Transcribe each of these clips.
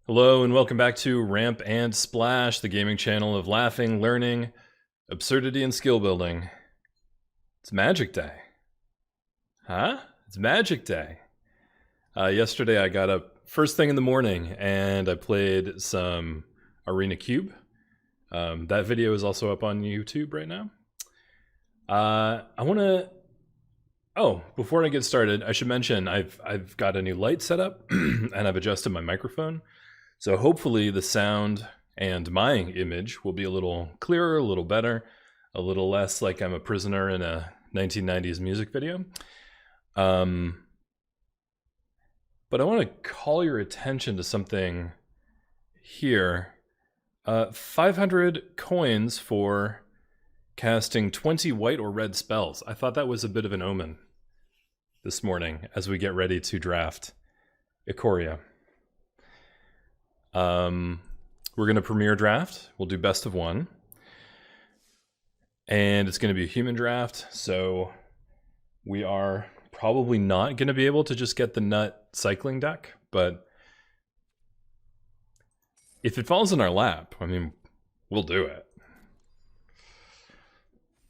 Hello and welcome back to Ramp and Splash, the gaming channel of laughing, learning, absurdity, and skill building. It's Magic Day. Huh? It's Magic Day. Yesterday I got up first thing in the morning and I played some Arena Cube. That video is also up on YouTube right now. Before I get started, I should mention I've got a new light set up and I've adjusted my microphone. So hopefully the sound and my image will be a little clearer, a little better, a little less like I'm a prisoner in a 1990s music video. But I want to call your attention to something here. 500 coins for casting 20 white or red spells. I thought that was a bit of an omen this morning as we get ready to draft Ikoria. We're going to premiere draft. We'll do best of one. And it's going to be a human draft, so we are probably not going to be able to just get the nut cycling deck, but if it falls in our lap, I mean, we'll do it.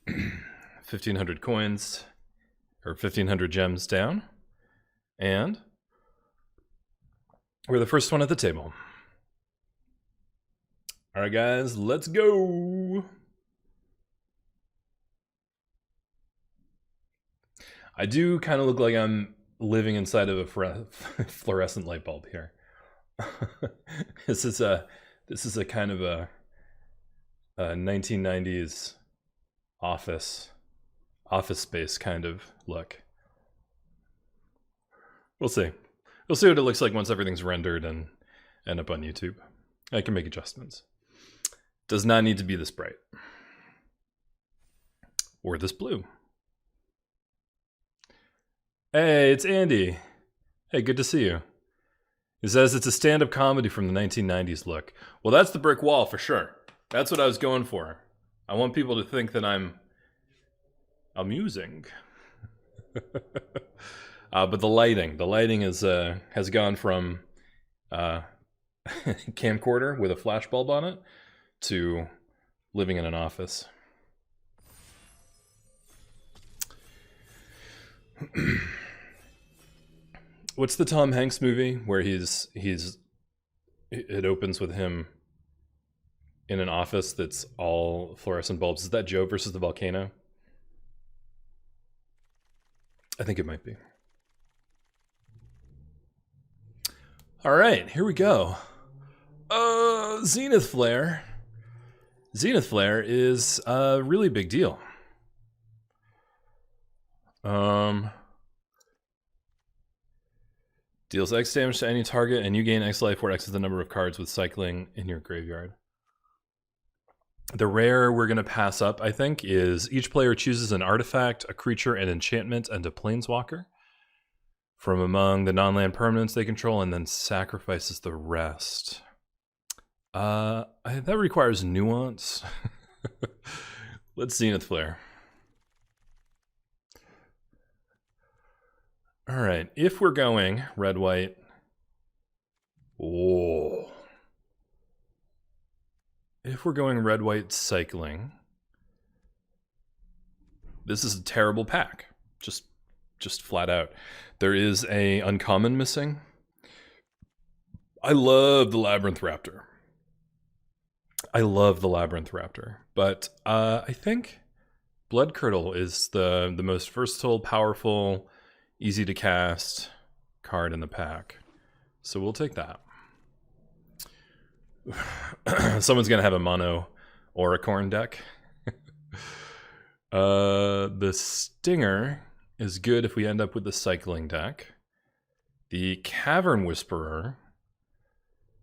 1,500 coins, or 1,500 gems down, and we're the first one at the table. All right, guys, let's go. I do kind of look like I'm living inside of a fluorescent light bulb here. This is a kind of a 1990s office space kind of look. We'll see. We'll see what it looks like once everything's rendered and end up on YouTube. I can make adjustments. Does not need to be this bright. Or this blue. Hey, it's Andy. Hey, good to see you. He says it's a stand-up comedy from the 1990s look. Well, that's the brick wall for sure. That's what I was going for. I want people to think that I'm amusing. But the lighting is has gone from camcorder with a flashbulb on it to living in an office. What's the Tom Hanks movie where it opens with him in an office that's all fluorescent bulbs? Is that Joe versus the volcano? I think it might be. All right, here we go. Zenith Flare. Zenith Flare is a really big deal. Deals X damage to any target, and you gain X life, where X is the number of cards with cycling in your graveyard. The rare we're going to pass up, I think, is each player chooses an artifact, a creature, an enchantment, and a planeswalker from among the non-land permanents they control, and then sacrifices the rest. That requires nuance. Let's Zenith Flare. All right, if we're going red-white, if we're going red-white cycling, this is a terrible pack, just flat out. There is a uncommon missing. I love the Labyrinth Raptor. But I think Blood Curdle is the most versatile, powerful, easy to cast card in the pack. So we'll take that. Someone's gonna have a mono Auricorn deck. The Stinger is good if we end up with the cycling deck. The Cavern Whisperer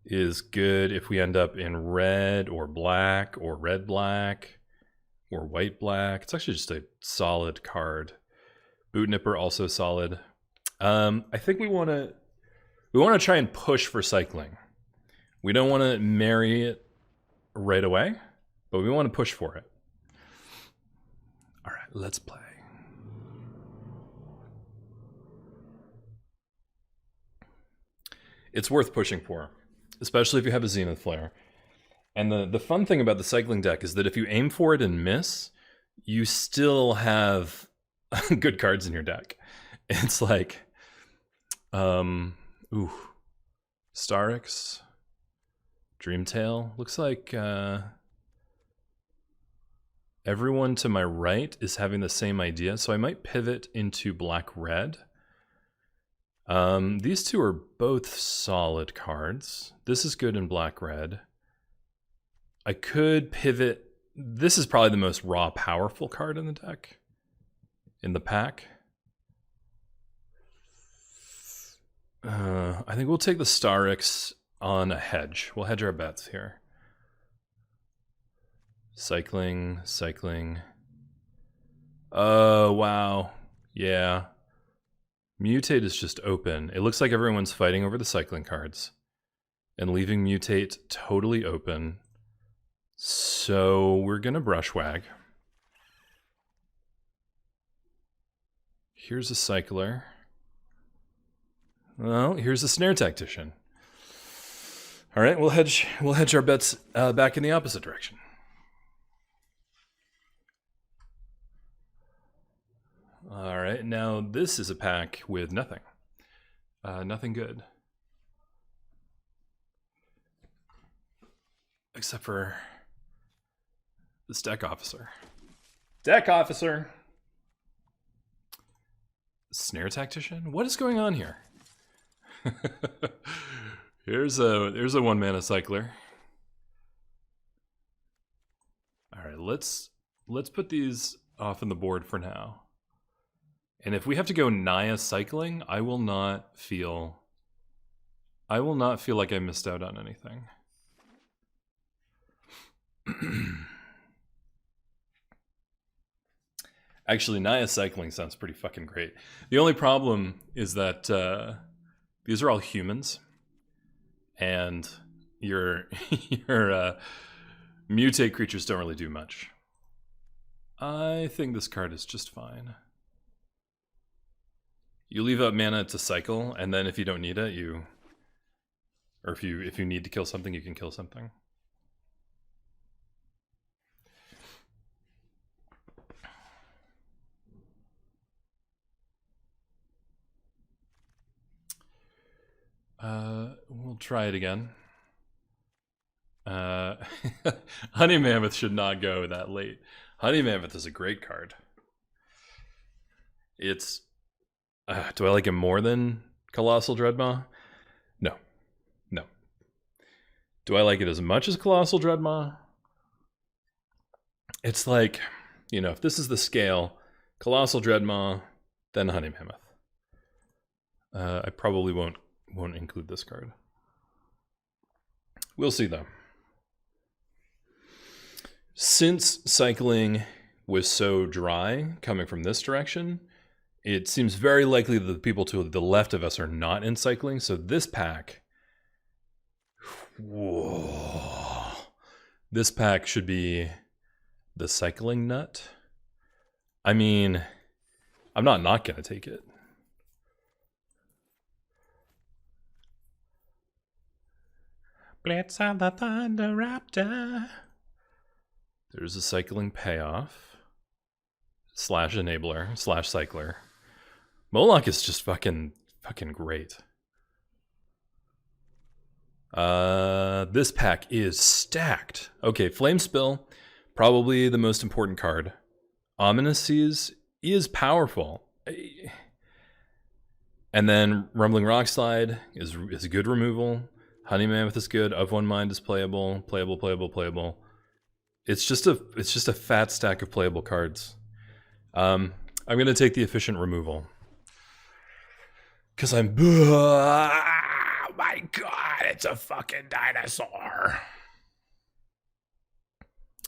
is good if we end up in red or black or red black or white black. It's actually just a solid card. Boot Nipper also solid. I think we want to try and push for cycling. We don't want to marry it right away, but we want to push for it. All right, let's play. It's worth pushing for. especially if you have a Zenith Flare. And the fun thing about the cycling deck is that if you aim for it and miss, you still have good cards in your deck. It's like, Starix, Dreamtail. Looks like everyone to my right is having the same idea, so I might pivot into black-red. These two are both solid cards. This is good in black-red. I could pivot. This is probably the most raw, powerful card in the deck, in the pack. I think we'll take the Starix on a hedge. We'll hedge our bets here. Cycling. Oh, wow. Yeah. Mutate is just open. It looks like everyone's fighting over the cycling cards and leaving Mutate totally open. So we're going to Brushwag. Here's a Cycler. Well, here's a Snare Tactician. All right, we'll hedge our bets back in the opposite direction. All right, now this is a pack with nothing. Nothing good. Except for this deck officer. Deck officer! Snare Tactician? What is going on here? Here's a 1-mana cycler. All right, let's put these off on the board for now. And if we have to go Naya cycling, I will not feel like I missed out on anything. Actually, Naya cycling sounds pretty fucking great. The only problem is that these are all humans, and your mutate creatures don't really do much. I think this card is just fine. You leave up mana to cycle, and then if you don't need it, if you need to kill something, you can kill something. We'll try it again. Honey Mammoth should not go that late. Honey Mammoth is a great card. It's... do I like him more than Colossal Dreadmaw? No. Do I like it as much as Colossal Dreadmaw? It's like, if this is the scale, Colossal Dreadmaw, then Honey Mammoth. I probably won't include this card. We'll see though. Since cycling was so dry coming from this direction, it seems very likely that the people to the left of us are not in cycling, so this pack... Whoa. This pack should be the cycling nut. I mean, I'm not going to take it. Blitz on the Thunder Raptor. There's a cycling payoff. / enabler / cycler. Moloch is just fucking great. This pack is stacked. Okay, Flame Spill, probably the most important card. Ominous Seas is powerful. And then Rumbling Rockslide is a good removal. Honey Mammoth is good. Of One Mind is playable. Playable. It's just a fat stack of playable cards. I'm gonna take the efficient removal. Cause I'm... Oh my god, it's a fucking dinosaur.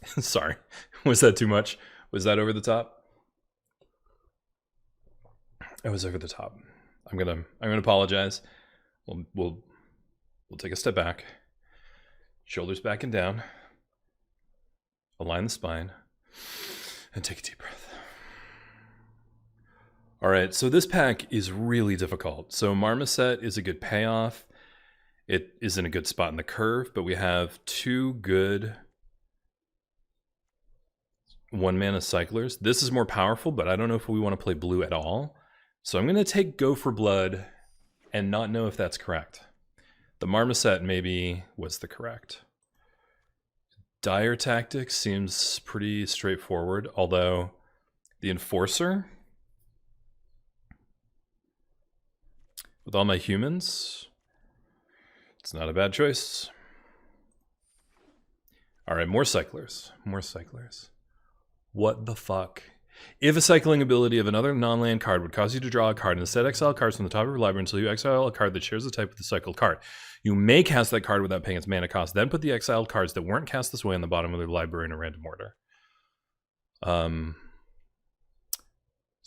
Sorry, was that too much? Was that over the top? It was over the top. I'm gonna apologize. We'll take a step back. Shoulders back and down. Align the spine. And take a deep breath. All right, so this pack is really difficult. So Marmoset is a good payoff. It isn't a good spot in the curve, but we have 2 good 1-mana cyclers. This is more powerful, but I don't know if we want to play blue at all. So I'm going to take Go for Blood and not know if that's correct. The Marmoset maybe was the correct. Dire Tactics seems pretty straightforward, although the Enforcer, with all my humans, it's not a bad choice. All right, more cyclers, more cyclers. What the fuck? If a cycling ability of another non-land card would cause you to draw a card and instead exile cards from the top of your library until you exile a card that shares the type with the cycled card, you may cast that card without paying its mana cost, then put the exiled cards that weren't cast this way on the bottom of the library in a random order. So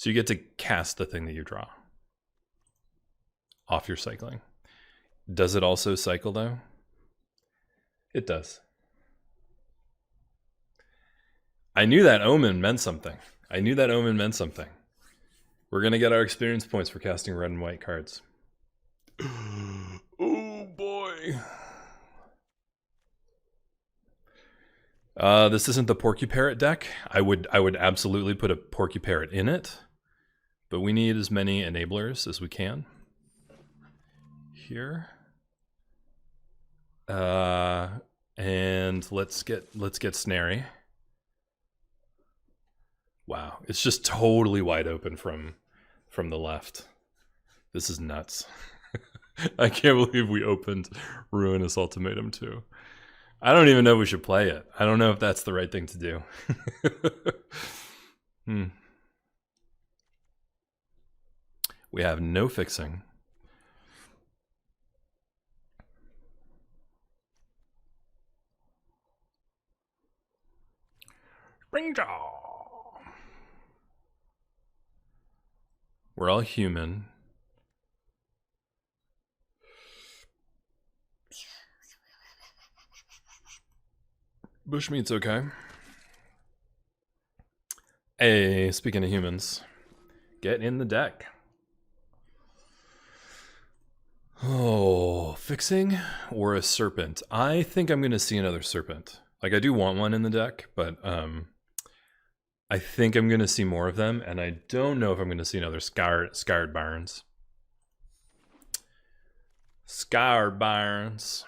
you get to cast the thing that you draw off your cycling. Does it also cycle though? It does. I knew that omen meant something. I knew that omen meant something. We're going to get our experience points for casting red and white cards. Oh boy. This isn't the Porky Parrot deck. I would absolutely put a Porky Parrot in it, but we need as many enablers as we can. Here. And let's get Snary. Wow, it's just totally wide open from the left. This is nuts. I can't believe we opened Ruinous Ultimatum too. I don't even know if we should play it. I don't know if that's the right thing to do. We have no fixing. Springjaw. We're all human. Bushmeat's okay. Hey, speaking of humans, get in the deck. Oh, fixing or a serpent? I think I'm going to see another serpent. Like, I do want one in the deck, but I think I'm going to see more of them, and I don't know if I'm going to see another Scarred Barons. Scarred Barons.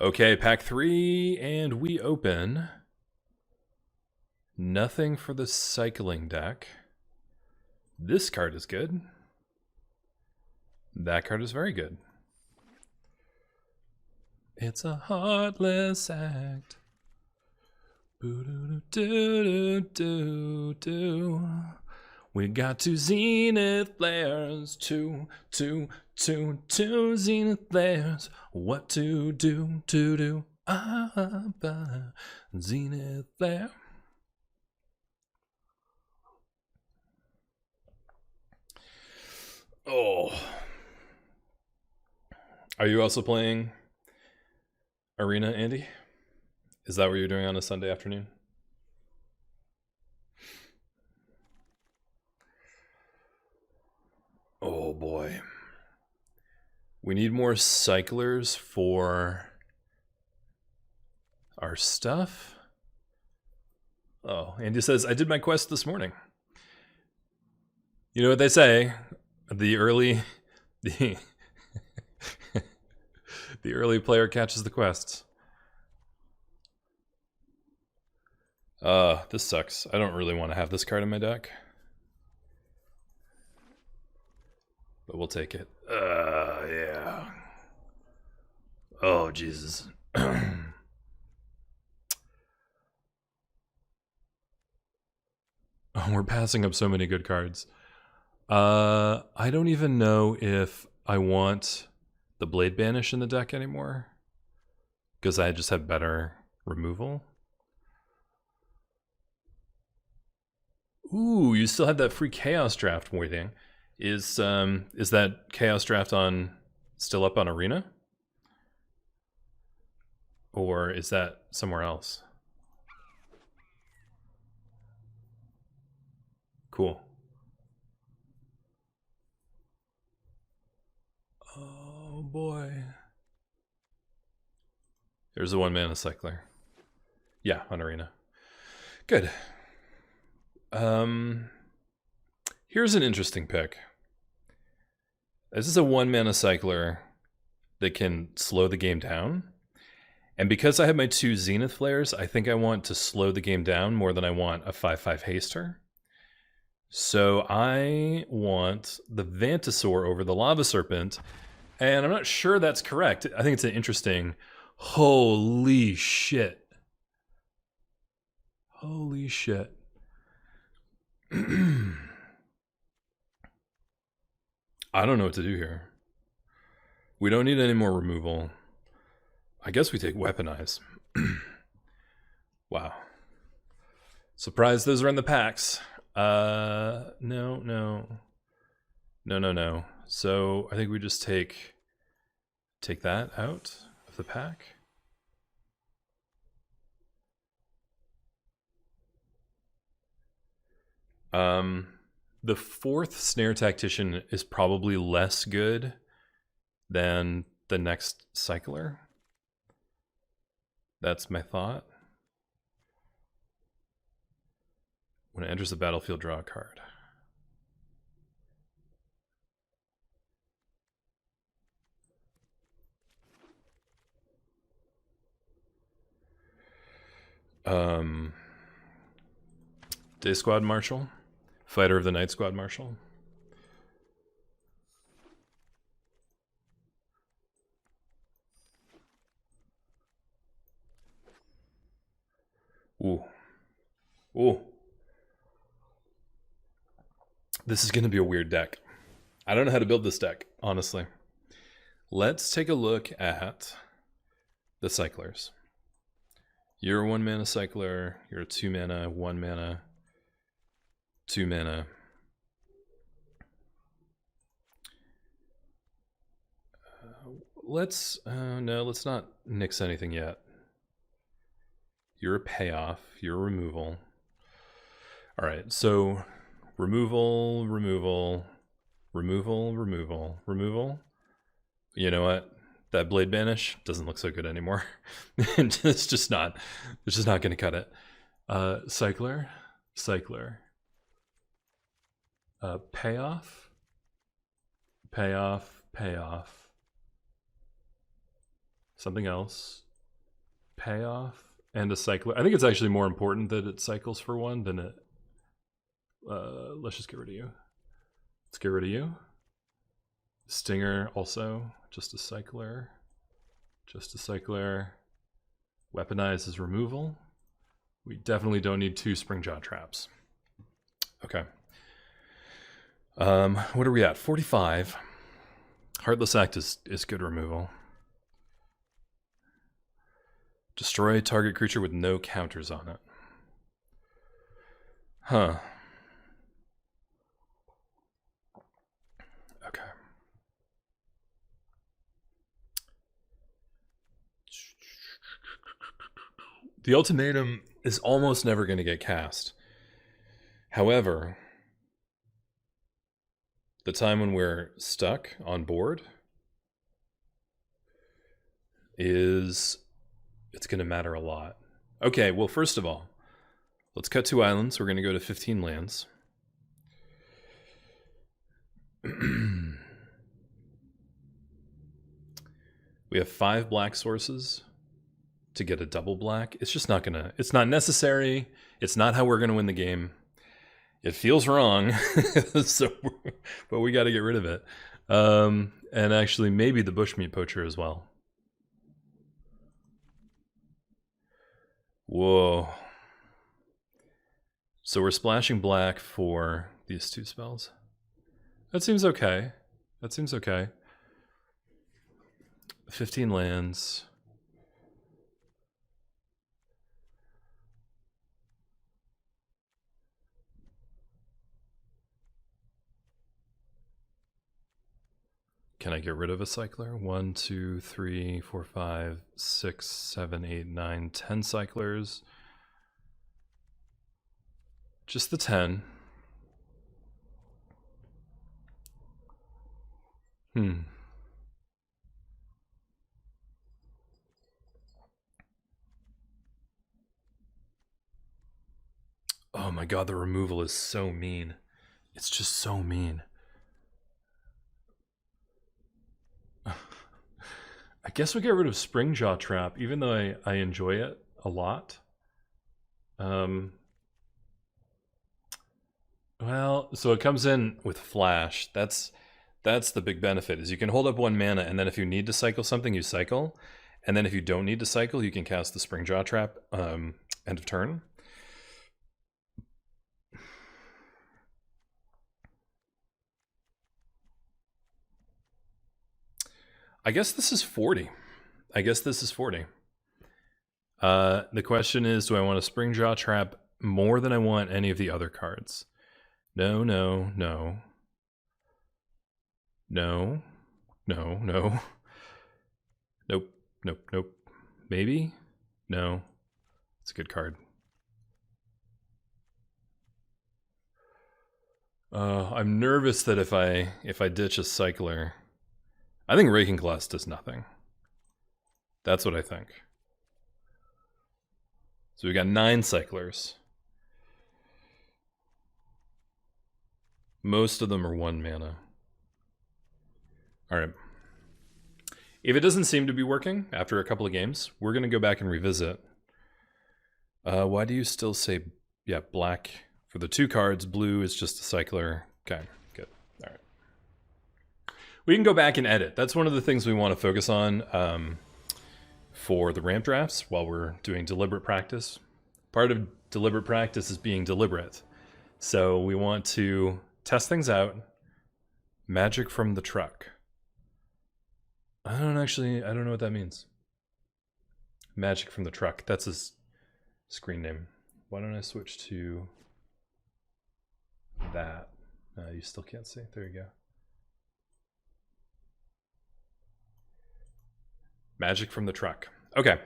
Okay, pack 3, and we open. Nothing for the cycling deck. This card is good. That card is very good. It's a heartless act. We got 2 Zenith flares, two Zenith flares. What to do? Zenith flare. Oh. Are you also playing Arena, Andy? Is that what you're doing on a Sunday afternoon? Oh boy. We need more cyclers for our stuff. Oh, Andy says, I did my quest this morning. You know what they say? The early player catches the quests. This sucks. I don't really want to have this card in my deck. But we'll take it. Yeah. Oh, Jesus. We're passing up so many good cards. I don't even know if I want the Blade Banish in the deck anymore, because I just have better removal. Ooh, you still have that free Chaos Draft waiting. Is that Chaos Draft still up on Arena? Or is that somewhere else? Cool. Oh boy. There's a 1-mana cycler. Yeah, on arena. Good. Here's an interesting pick. This is a 1-mana cycler that can slow the game down. And because I have my 2 Zenith Flares, I think I want to slow the game down more than I want a 5/5 haster. So I want the Vantasaur over the Lava Serpent, and I'm not sure that's correct. I think it's an interesting... Holy shit. Holy shit. I don't know what to do here. We don't need any more removal. I guess we take Weaponize. Wow. Surprised those are in the packs. No. So I think we just take that out of the pack. The 4th Snare Tactician is probably less good than the next cycler. That's my thought. When it enters the battlefield, draw a card. Day Squad Marshal. Fighter of the Night Squad Marshal. Ooh. This is going to be a weird deck. I don't know how to build this deck, honestly. Let's take a look at the cyclers. You're a 1-mana cycler. You're a 2-mana, 1-mana, 2-mana. Let's not nix anything yet. You're a payoff. You're a removal. All right, so removal. You know what? That Blade Banish doesn't look so good anymore. It's just not going to cut it. Cycler. Payoff. Something else. Payoff and a cycler. I think it's actually more important that it cycles for 1 than it... let's just get rid of you. Let's get rid of you. Stinger also, just a cycler. Weaponize is removal. We definitely don't need 2 Springjaw traps. Okay. What are we at? 45. Heartless Act is good removal. Destroy target creature with no counters on it. Huh. Okay. The ultimatum is almost never going to get cast. However, the time when we're stuck on board it's going to matter a lot. Okay, well, first of all, let's cut 2 islands. We're going to go to 15 lands. We have 5 black sources to get a double black. It's just not gonna, it's not necessary. It's not how we're gonna win the game. It feels wrong, but we got to get rid of it. And actually maybe the bushmeat poacher as well. Whoa. So we're splashing black for these 2 spells. That seems okay. 15 lands. Can I get rid of a cycler? 1, 2, 3, 4, 5, 6, 7, 8, 9, 10 cyclers. Just the 10. Hmm. Oh my god, the removal is so mean. It's just so mean. I guess we get rid of Springjaw Trap, even though I enjoy it a lot. Well, so it comes in with Flash. That's the big benefit, is you can hold up 1 mana, and then if you need to cycle something, you cycle. And then if you don't need to cycle, you can cast the Springjaw Trap end of turn. I guess this is 40. I guess this is 40. The question is, do I want a Springjaw Trap more than I want any of the other cards? No, no, no. No. No, no. Nope, nope, nope. Maybe? No. It's a good card. I'm nervous that if I ditch a cycler, I think Raking Class does nothing. That's what I think. So we got 9 cyclers. Most of them are 1 mana. All right. If it doesn't seem to be working after a couple of games, we're going to go back and revisit. Why do you still say, yeah, black for the 2 cards? Blue is just a cycler. Okay, good. All right. We can go back and edit. That's one of the things we want to focus on for the ramp drafts while we're doing deliberate practice. Part of deliberate practice is being deliberate. So we want to test things out. Magic from the truck. I don't know what that means. Magic from the truck. That's his screen name. Why don't I switch to that? You still can't see. There you go. Magic from the truck. Okay.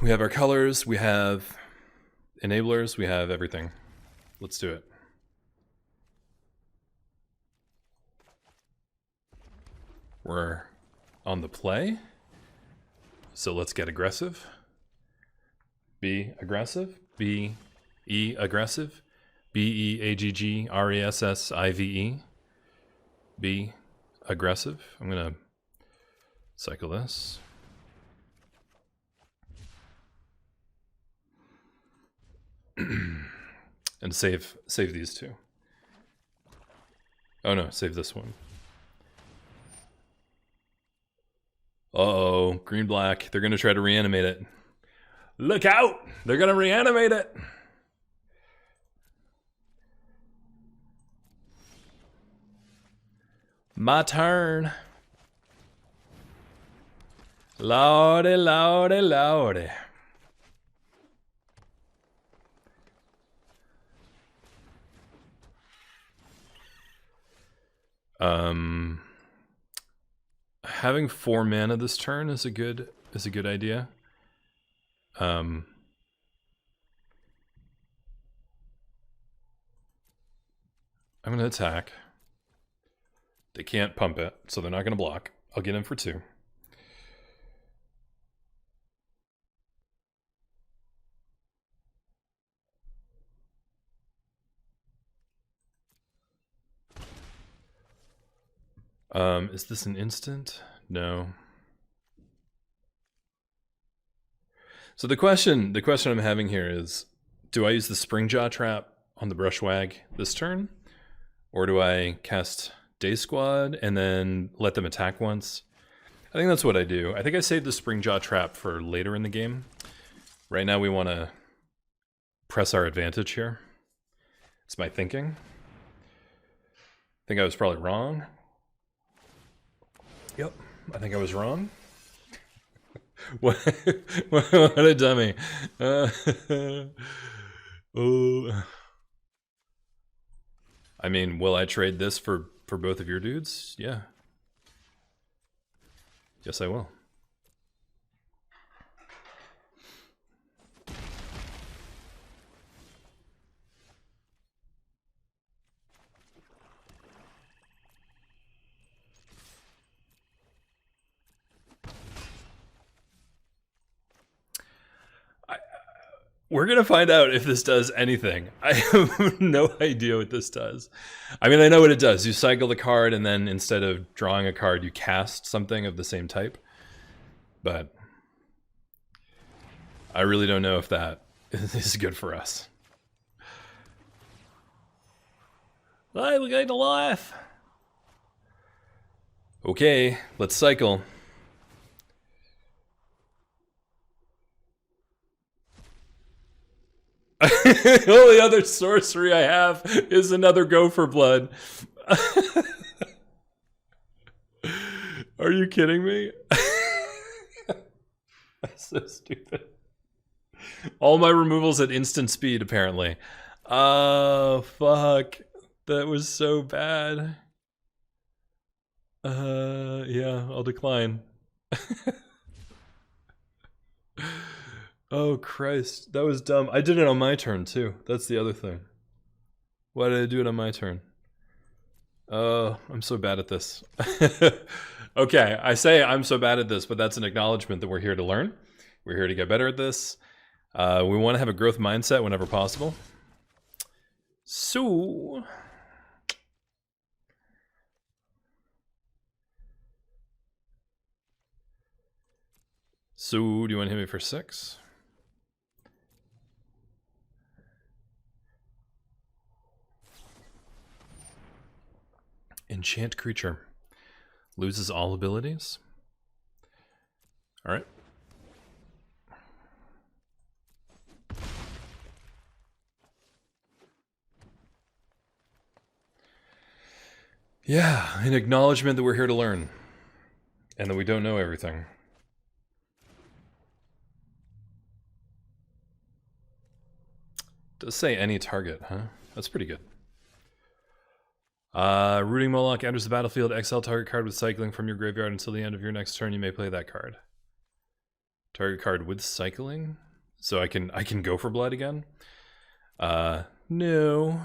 We have our colors. We have enablers. We have everything. Let's do it. We're on the play. So let's get aggressive. Be aggressive. B-E aggressive. B-E-A-G-G-R-E-S-S-I-V-E. Be aggressive. I'm going to cycle this. And save these 2. Oh no, save this one. Uh-oh, green black. They're gonna try to reanimate it. Look out! They're gonna reanimate it! My turn. Lordy, lordy, lordy. Having 4 mana this turn is a good idea. I'm gonna attack. They can't pump it, so they're not gonna block. I'll get in for 2. Is this an instant? No. So the question I'm having here is, do I use the Springjaw Trap on the Brushwag this turn? Or do I cast Day Squad and then let them attack once? I think that's what I do. I think I saved the Springjaw Trap for later in the game. Right now we want to press our advantage here. It's my thinking. I think I was probably wrong. Yep, I think I was wrong. what a dummy. Oh. I mean, will I trade this for both of your dudes? Yeah. Yes, I will. We're gonna find out if this does anything. I have no idea what this does. I mean, I know what it does. You cycle the card, and then instead of drawing a card, you cast something of the same type. But I really don't know if that is good for us. Hey, we're going to life. Okay, let's cycle. The only other sorcery I have is another gopher blood. Are you kidding me? That's so stupid. All my removals at instant speed, apparently. Oh, fuck. That was so bad. Yeah, I'll decline. Oh, Christ. That was dumb. I did it on my turn, too. That's the other thing. Why did I do it on my turn? Oh, I'm so bad at this. Okay, I say I'm so bad at this, but that's an acknowledgement that we're here to learn. We're here to get better at this. We want to have a growth mindset whenever possible. So... do you want to hit me for 6? Enchant creature. Loses all abilities. Alright. Yeah, an acknowledgement that we're here to learn. And that we don't know everything. Does say any target, huh? That's pretty good. Rooting Moloch enters the battlefield. Exile target card with cycling from your graveyard until the end of your next turn. You may play that card. Target card with cycling? So I can go for blood again? No.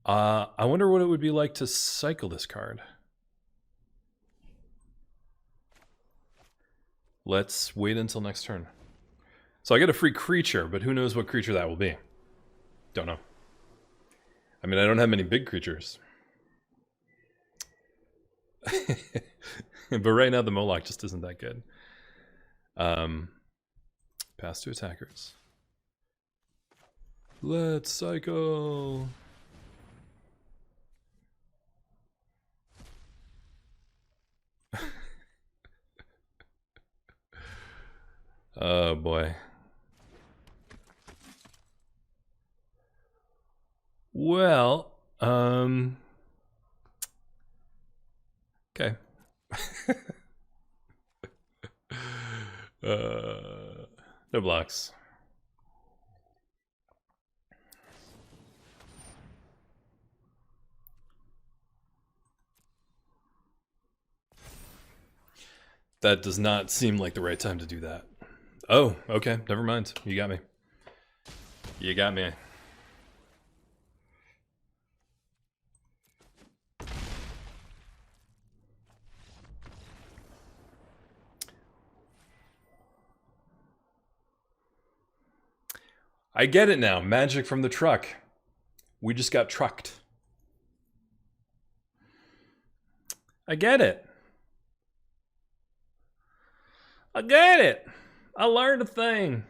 I wonder what it would be like to cycle this card. Let's wait until next turn. So I get a free creature, but who knows what creature that will be? Don't know. I mean, I don't have many big creatures. But right now the Moloch just isn't that good. Pass to attackers. Let's cycle. Oh boy. Well, okay. No blocks. That does not seem like the right time to do that. Oh, okay, never mind. You got me. You got me. I get it now. Magic from the truck. We just got trucked. I get it. I get it. I learned a thing.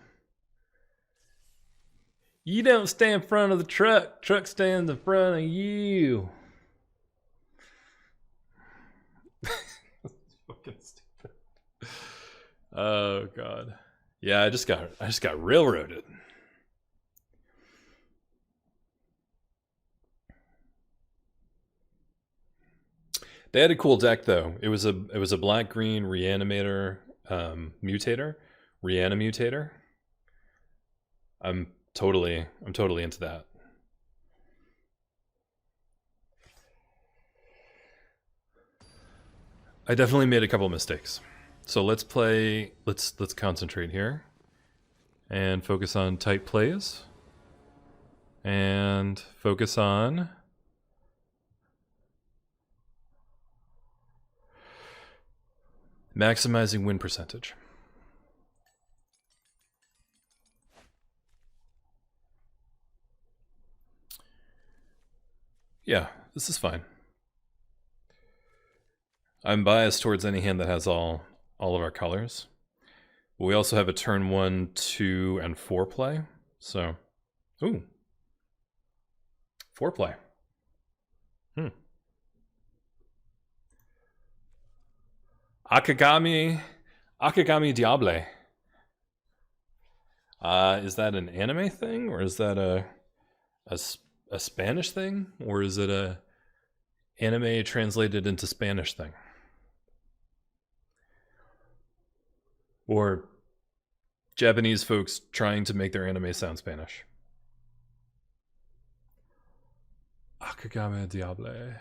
You don't stand in front of the truck. Truck stands in front of you. Fucking stupid. Oh god. Yeah, I just got railroaded. They had a cool deck though. It was a black green reanimator mutator, reanimutator. I'm totally into that. I definitely made a couple of mistakes. So let's concentrate here and focus on tight plays and focus on maximizing win percentage. This is fine. I'm biased towards any hand that has all of our colors. But we also have a turn 1, 2, and 4 play. So, ooh. 4 play. Akagami Diable. Is that an anime thing, or is that a Spanish thing, or is it a anime translated into Spanish thing? Or Japanese folks trying to make their anime sound Spanish? Akagami Diable.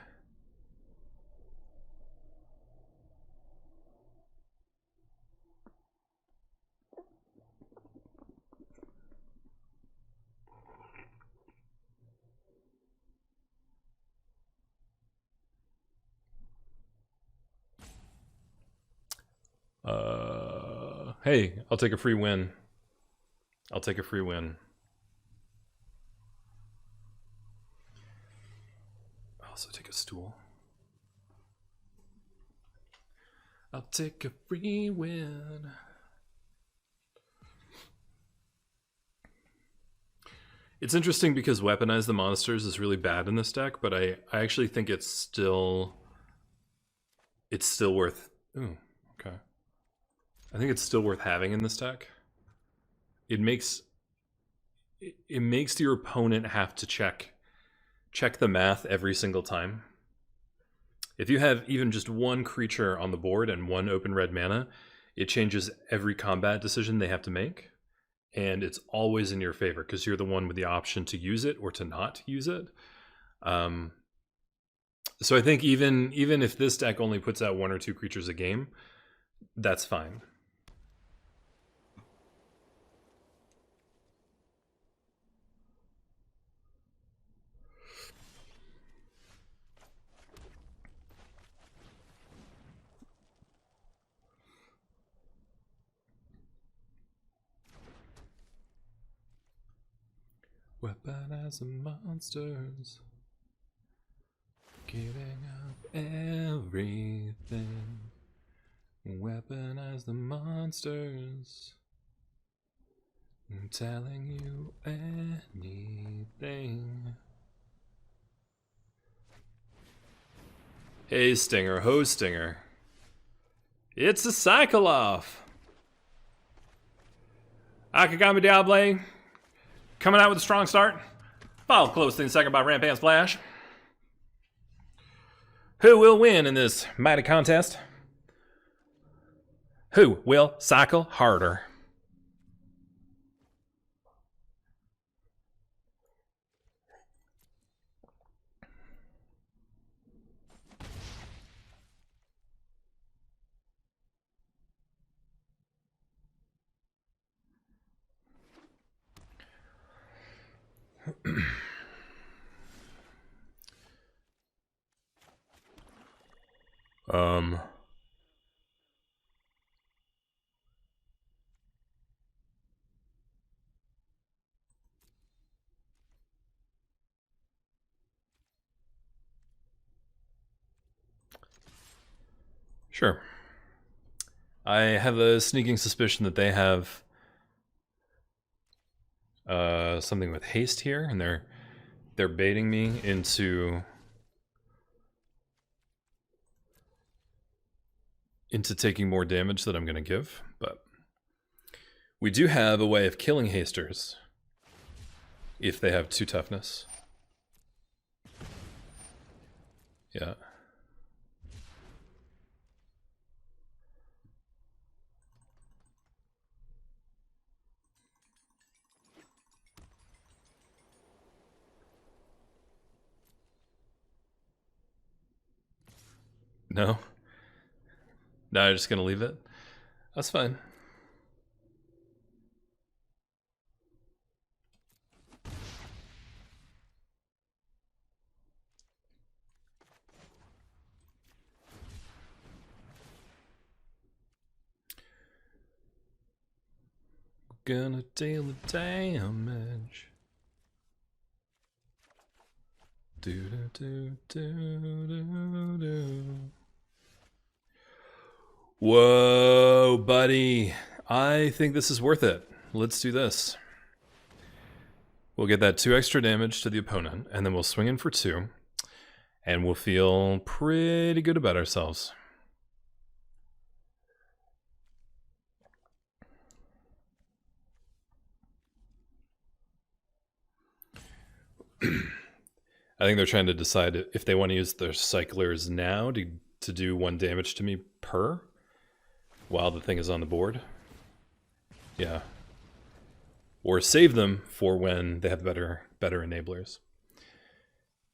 Hey, I'll take a free win. I'll take a free win. I'll also take a stool. I'll take a free win. It's interesting because weaponize the monsters is really bad in this deck, but I actually think it's still worth. Ooh, okay. I think it's still worth having in this deck. It makes your opponent have to check the math every single time. If you have even just one creature on the board and one open red mana, it changes every combat decision they have to make, and it's always in your favor because you're the one with the option to use it or to not use it. So I think even if this deck only puts out 1 or 2 creatures a game, that's fine. Weaponize the monsters, giving up everything. Weaponize the monsters, I'm telling you anything. Hey Stinger, ho Stinger. It's a cycle off. Akagami Diable coming out with a strong start. Followed closely in second by Rampant Splash. Who will win in this mighty contest? Who will cycle harder? Sure. I have a sneaking suspicion that they have something with haste here, and they're baiting me into taking more damage that I'm going to give, but we do have a way of killing hasters if they have 2 toughness. Yeah. No? No, you're just gonna leave it? That's fine. Gonna deal the damage. Whoa, buddy. I think this is worth it. Let's do this. We'll get that 2 extra damage to the opponent, and then we'll swing in for 2, and we'll feel pretty good about ourselves. I think they're trying to decide if they want to use their cyclers now to do 1 damage to me per while the thing is on the board. Yeah. Or save them for when they have better enablers.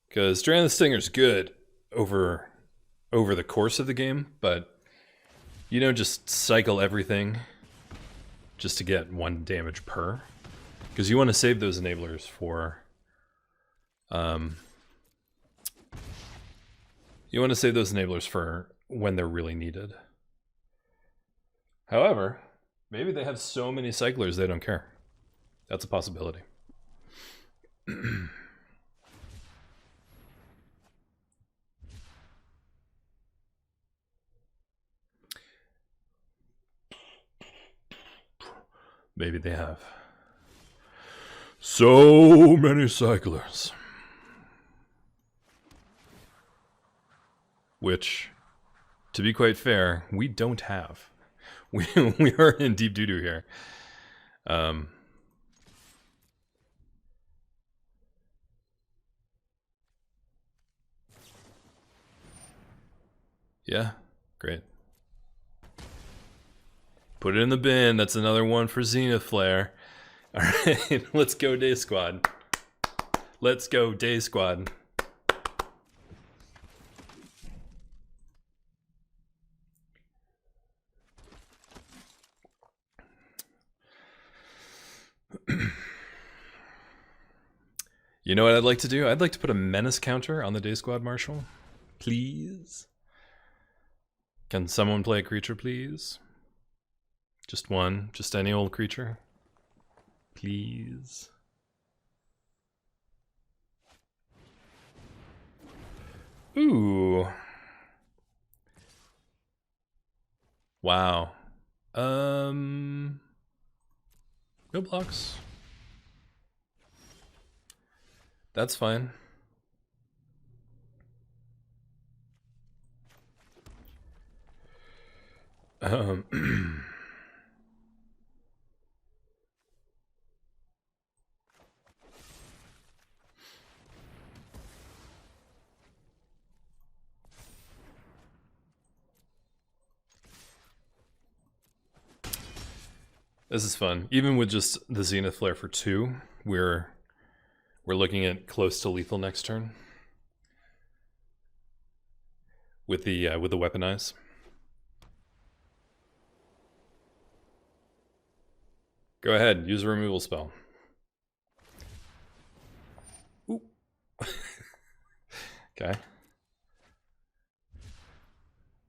Because Strand the Stinger's good over the course of the game, but you don't just cycle everything just to get 1 damage per. Because you want to save those enablers for when they're really needed. However, maybe they have so many cyclers they don't care. That's a possibility. Maybe they have so many cyclers. Which, to be quite fair, we don't have. We are in deep doo-doo here. Yeah, great. Put it in the bin. That's another one for Zenith Flare. All right, let's go Day Squad. Let's go Day Squad. You know what I'd like to do? I'd like to put a menace counter on the Day Squad Marshal. Please? Can someone play a creature, please? Just one. Just any old creature. Please. Ooh. Wow. No blocks. That's fine. This is fun. Even with just the Zenith Flare for 2, we're looking at close to lethal next turn. With the weaponize. Go ahead, use a removal spell. Ooh. Okay.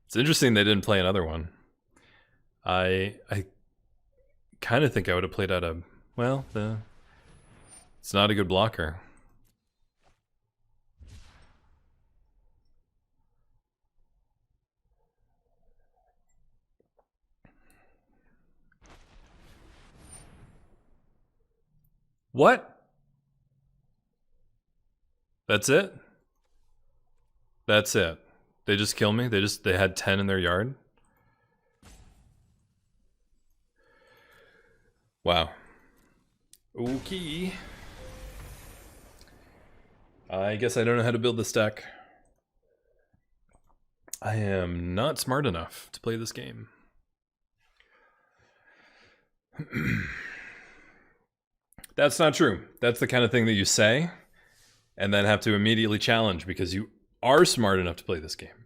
It's interesting they didn't play another one. I kind of think I would have played out a... Well, it's not a good blocker. What? That's it? That's it. They just kill me? They had 10 in their yard? Wow. Okay. I guess I don't know how to build this deck. I am not smart enough to play this game. That's not true. That's the kind of thing that you say and then have to immediately challenge because you are smart enough to play this game.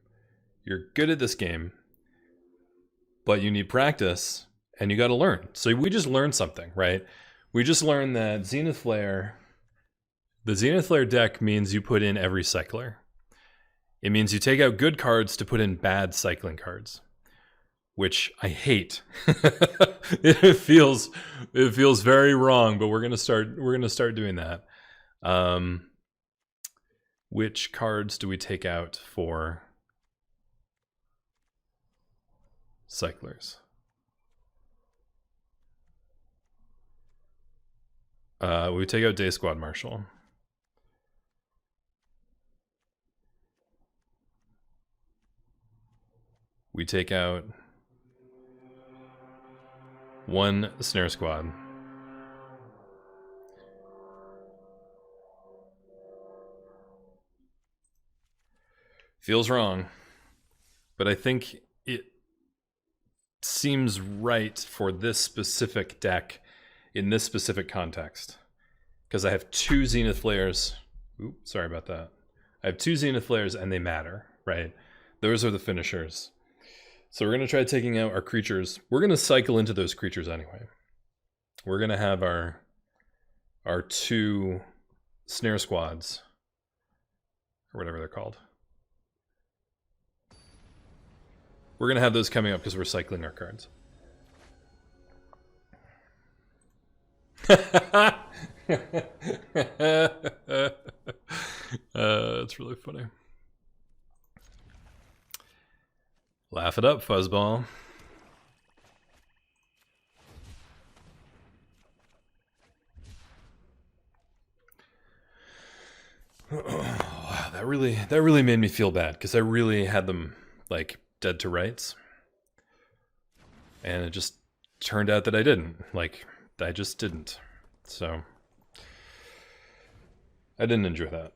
You're good at this game, but you need practice and you got to learn. So we just learned something, right? We just learned that Zenith Flare, the Zenith Flare deck means you put in every cycler. It means you take out good cards to put in bad cycling cards, which I hate. It feels very wrong, but we're gonna start doing that. which cards do we take out for cyclers? We take out Day Squad Marshal. We take out one Snare Squad. Feels wrong, but I think it seems right for this specific deck in this specific context. Because I have 2 Zenith Flares. Oops, sorry about that. I have 2 Zenith Flares and they matter, right? Those are the finishers. So we're going to try taking out our creatures. We're going to cycle into those creatures anyway. We're going to have our 2 Snare Squads, or whatever they're called. We're going to have those coming up because we're cycling our cards. That's really funny. Laugh it up, Fuzzball. Wow, that really made me feel bad because I really had them like dead to rights, and it just turned out that I didn't. Like, I just didn't. So I didn't enjoy that.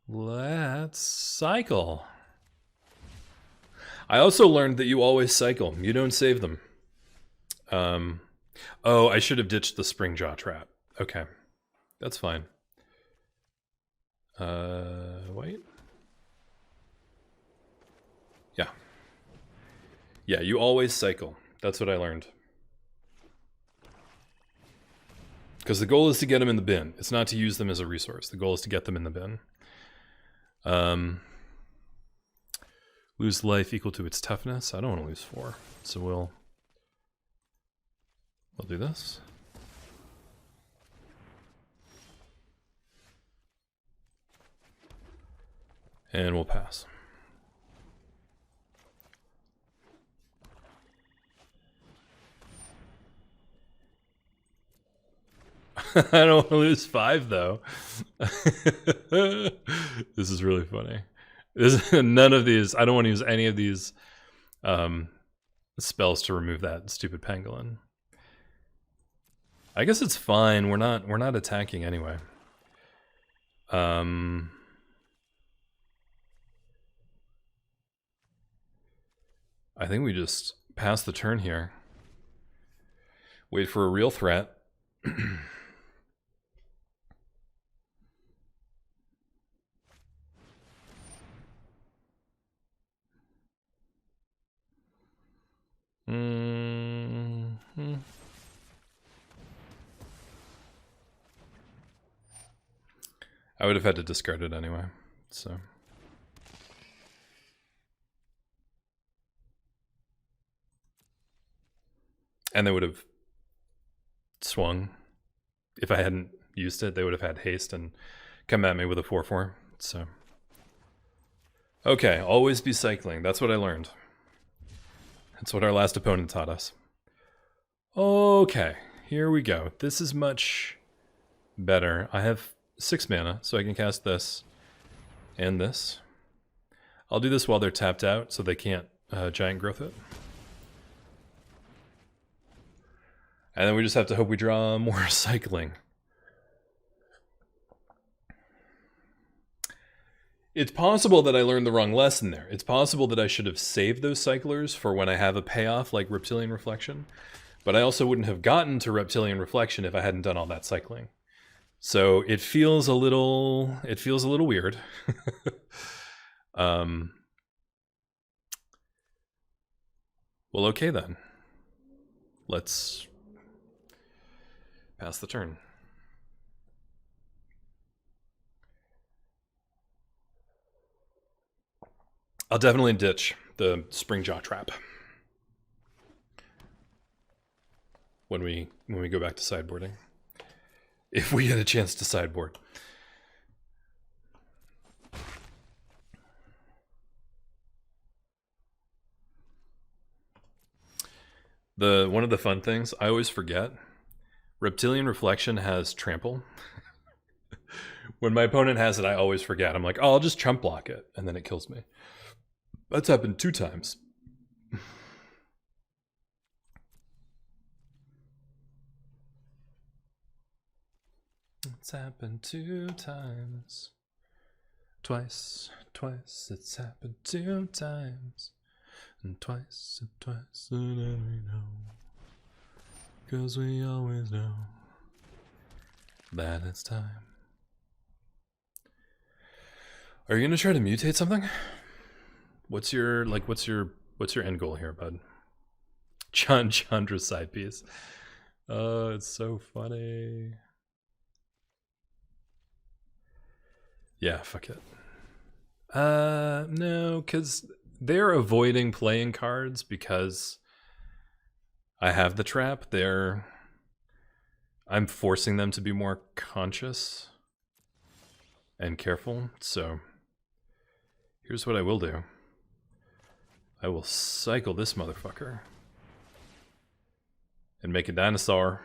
Let's cycle. I also learned that you always cycle. You don't save them. Oh, I should have ditched the spring jaw trap. Okay, that's fine. Wait. Yeah. Yeah, you always cycle. That's what I learned. Because the goal is to get them in the bin. It's not to use them as a resource. The goal is to get them in the bin. Lose life equal to its toughness. I don't want to lose 4. So we'll do this. And we'll pass. I don't want to lose 5 though. This is really funny. None of these, I don't want to use any of these spells to remove that stupid pangolin. I guess it's fine. We're not attacking anyway. I think we just pass the turn here. Wait for a real threat. I would have had to discard it anyway, so. And they would have swung. If I hadn't used it, they would have had haste and come at me with a 4/4, so. Okay, always be cycling. That's what I learned. That's what our last opponent taught us. Okay, here we go. This is much better. I have 6 mana, so I can cast this and this. I'll do this while they're tapped out, so they can't giant growth it. And then we just have to hope we draw more cycling. It's possible that I learned the wrong lesson there. It's possible that I should have saved those cyclers for when I have a payoff like Reptilian Reflection, but I also wouldn't have gotten to Reptilian Reflection if I hadn't done all that cycling. So it feels a little weird. Well, okay then. Let's pass the turn. I'll definitely ditch the Spring Jaw Trap. when we go back to sideboarding. If we get a chance to sideboard. One of the fun things, I always forget, Reptilian Reflection has trample. When my opponent has it, I always forget. I'm like, oh, I'll just chump block it, and then it kills me. That's happened 2 times. It's happened 2 times. Twice, it's happened 2 times. And twice, and then we know. 'Cause we always know that it's time. Are you gonna try to mutate something? What's your end goal here, bud? Chandra's side piece. Oh, it's so funny. Yeah, fuck it. No, because they're avoiding playing cards because I have the trap. I'm forcing them to be more conscious and careful. So here's what I will do. I will cycle this motherfucker and make a dinosaur.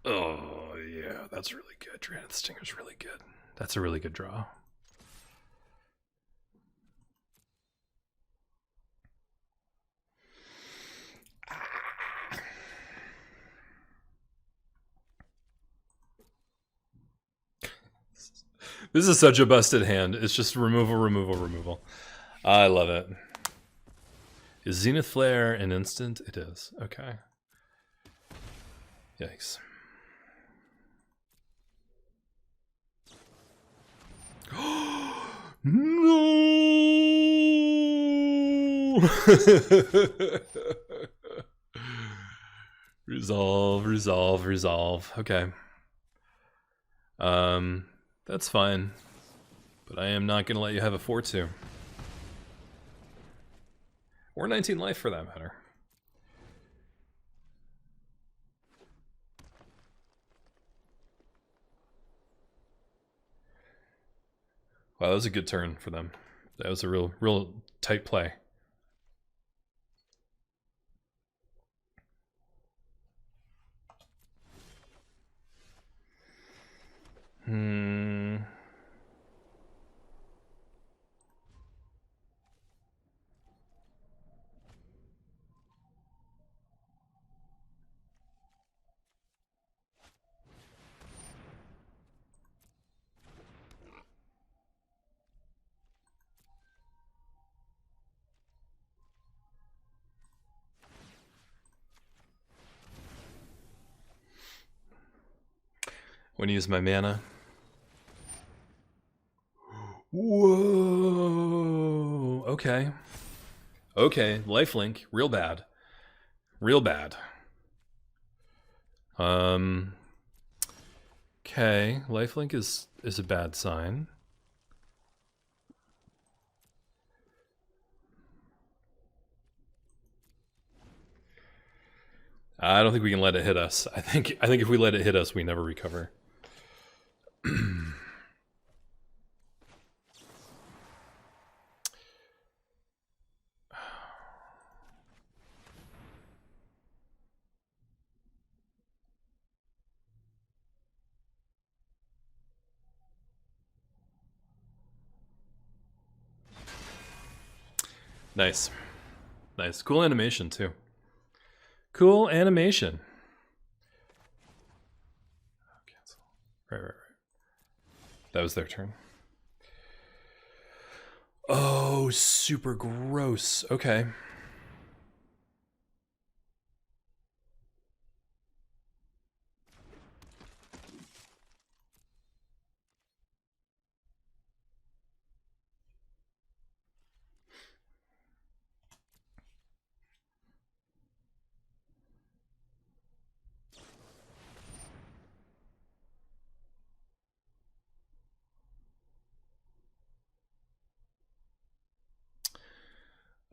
Oh, yeah, that's really good. Dreaded Stinger's really good. That's a really good draw. This is such a busted hand. It's just removal. I love it. Is Zenith Flare an instant? It is. Okay. Yikes. No! Resolve. Okay. That's fine. But I am not going to let you have a 4-2. Or 19 life for that matter. Wow, that was a good turn for them. That was a real tight play. When I use my mana. Whoa. Okay. Okay, lifelink, real bad. Okay, lifelink is a bad sign. I don't think we can let it hit us. I think if we let it hit us, we never recover. Nice. Cool animation too. Cool animation. Cancel. Right. That was their turn. Oh, super gross. Okay.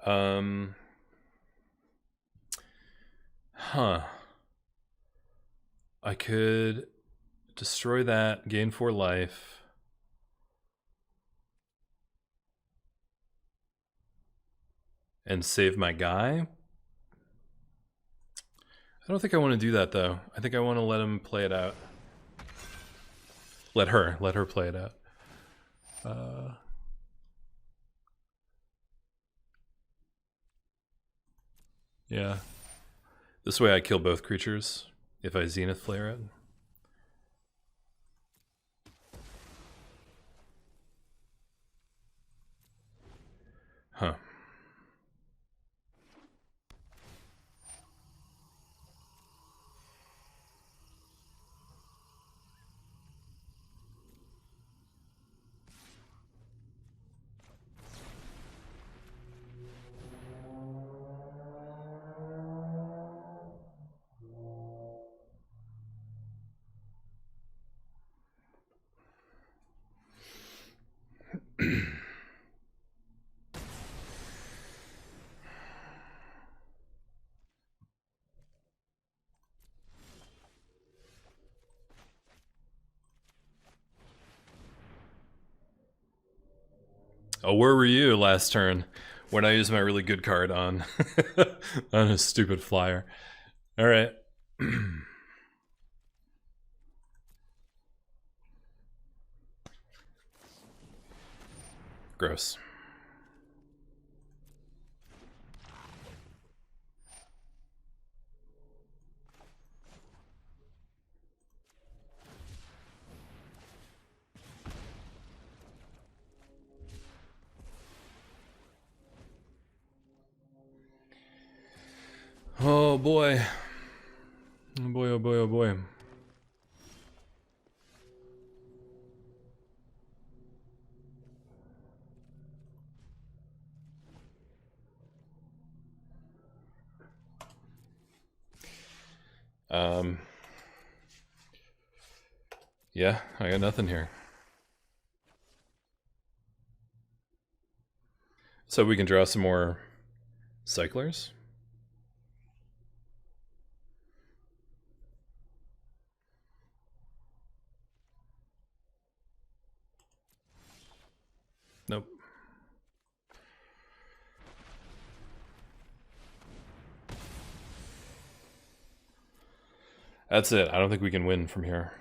Huh. I could destroy that, gain 4 life. And save my guy? I don't think I want to do that, though. I think I want to let him play it out. Let her play it out. Yeah. This way I kill both creatures if I Zenith Flare it. Huh. Oh, where were you last turn when I used my really good card on on a stupid flyer? All right. Gross. Oh boy. Oh boy, oh boy, oh boy. Yeah, I got nothing here. So we can draw some more cyclers. Nope. That's it. I don't think we can win from here.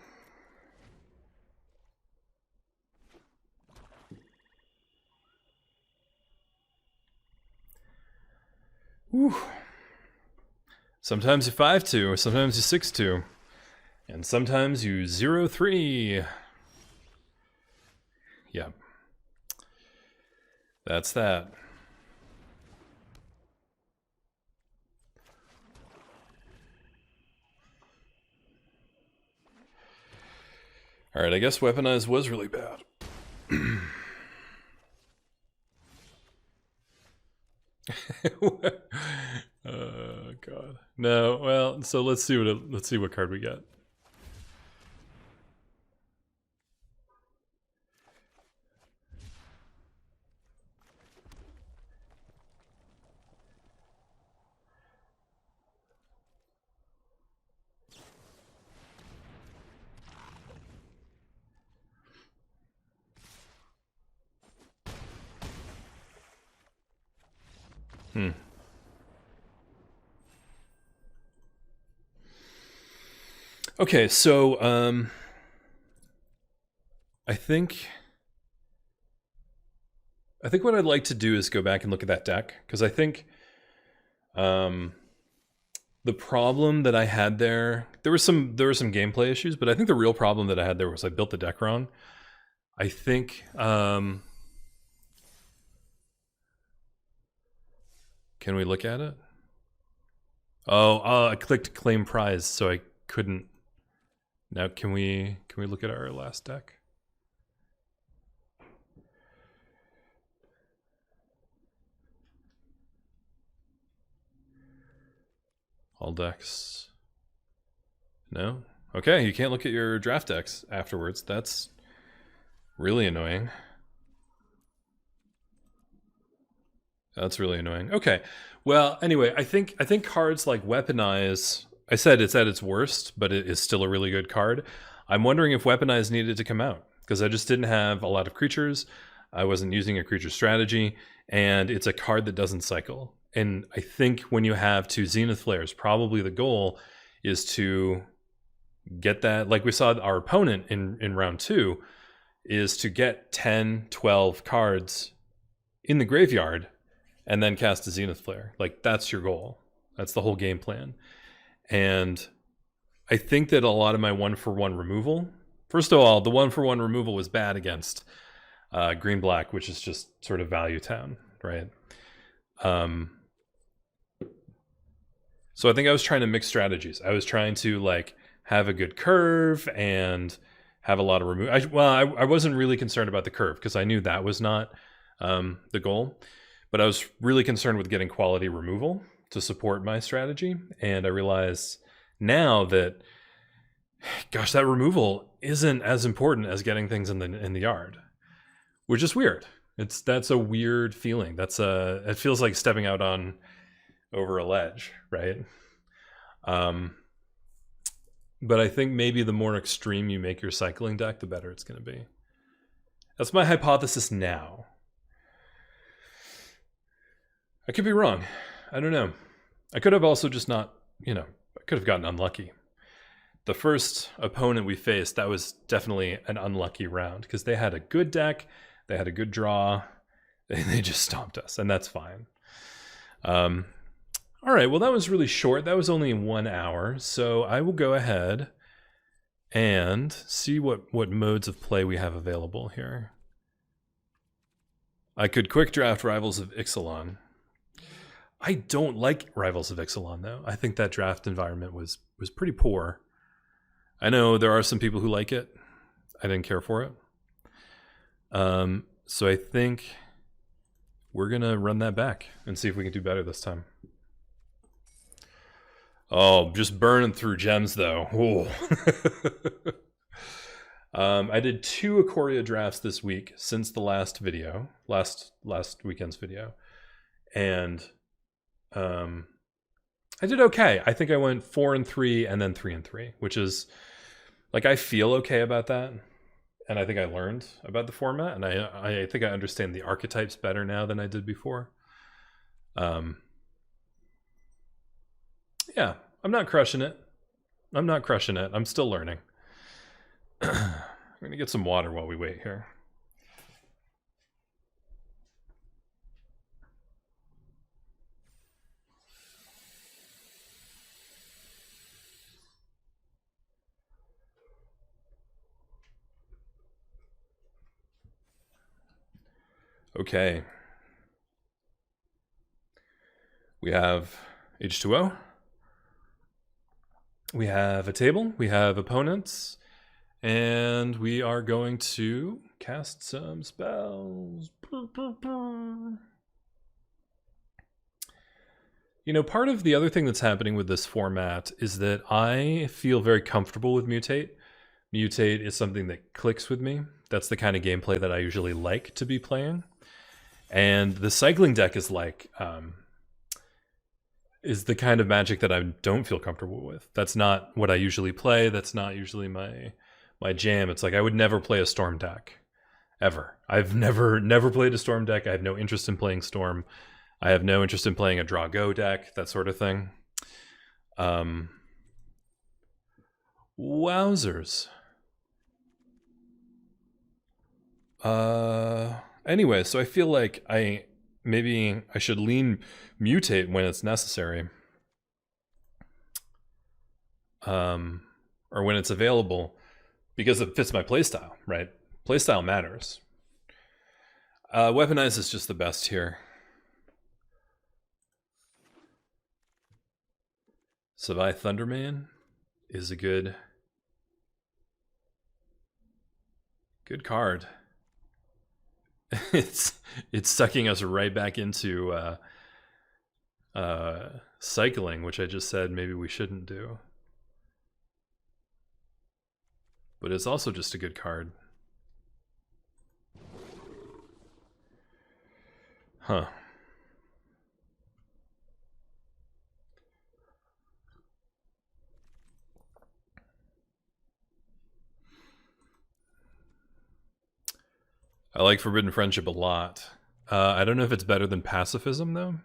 Whew. Sometimes you 5-2, sometimes you 6-2, and sometimes you 0-3. Yeah. That's that. Alright, I guess weaponized was really bad. Oh god. No, well, so let's see what card we get. Okay, so I think what I'd like to do is go back and look at that deck, because I think the problem that I had there were some gameplay issues, but I think the real problem that I had there was I built the deck wrong. I think can we look at it? Oh, I clicked claim prize, so I couldn't. Now can we look at our last deck? All decks. No? Okay, you can't look at your draft decks afterwards. That's really annoying. That's really annoying. Okay. Well, anyway, I think cards like Weaponize, I said it's at its worst, but it is still a really good card. I'm wondering if Weaponize needed to come out, because I just didn't have a lot of creatures. I wasn't using a creature strategy, and it's a card that doesn't cycle. And I think when you have 2 Zenith Flares, probably the goal is to get that, like we saw our opponent in round 2, is to get 10, 12 cards in the graveyard and then cast a Zenith Flare. Like, that's your goal. That's the whole game plan. And I think that a lot of my 1-for-1 removal, first of all, the 1-for-1 removal was bad against green-black, which is just sort of value town, right? So I think I was trying to mix strategies. I was trying to like have a good curve and have a lot of removal. I wasn't really concerned about the curve because I knew that was not the goal. But I was really concerned with getting quality removal to support my strategy. And I realized now that, gosh, that removal isn't as important as getting things in the yard, which is weird. That's a weird feeling. It feels like stepping out over a ledge, right? But I think maybe the more extreme you make your cycling deck, the better it's going to be. That's my hypothesis now. I could be wrong. I don't know. I could have also just not, I could have gotten unlucky. The first opponent we faced, that was definitely an unlucky round because they had a good deck, they had a good draw, they just stomped us, and that's fine. All right, well, that was really short. That was only 1 hour, so I will go ahead and see what modes of play we have available here. I could quick draft Rivals of Ixalan. I don't like Rivals of Ixalan, though. I think that draft environment was pretty poor. I know there are some people who like it. I didn't care for it. So I think we're going to run that back and see if we can do better this time. Oh, just burning through gems, though. I did 2 Ikoria drafts this week since the last video, last weekend's video. And I did okay. I think I went 4-3 and then 3-3, which is like, I feel okay about that. And I think I learned about the format, and I think I understand the archetypes better now than I did before. Yeah, I'm not crushing it. I'm still learning. I'm gonna get some water while we wait here. Okay. We have H2O. We have a table. We have opponents. And we are going to cast some spells. Part of the other thing that's happening with this format is that I feel very comfortable with Mutate. Mutate is something that clicks with me. That's the kind of gameplay that I usually like to be playing. And the cycling deck is like, is the kind of Magic that I don't feel comfortable with. That's not what I usually play. That's not usually my jam. It's like I would never play a Storm deck, ever. I've never played a Storm deck. I have no interest in playing Storm. I have no interest in playing a draw go deck, that sort of thing. Wowzers. Anyway, so I feel like maybe I should lean Mutate when it's necessary. Or when it's available, because it fits my playstyle, right? Playstyle matters. Weaponize is just the best here. Savai Thunderman is a good card. It's sucking us right back into cycling, which I just said maybe we shouldn't do. But it's also just a good card. Huh. I like Forbidden Friendship a lot. I don't know if it's better than Pacifism, though.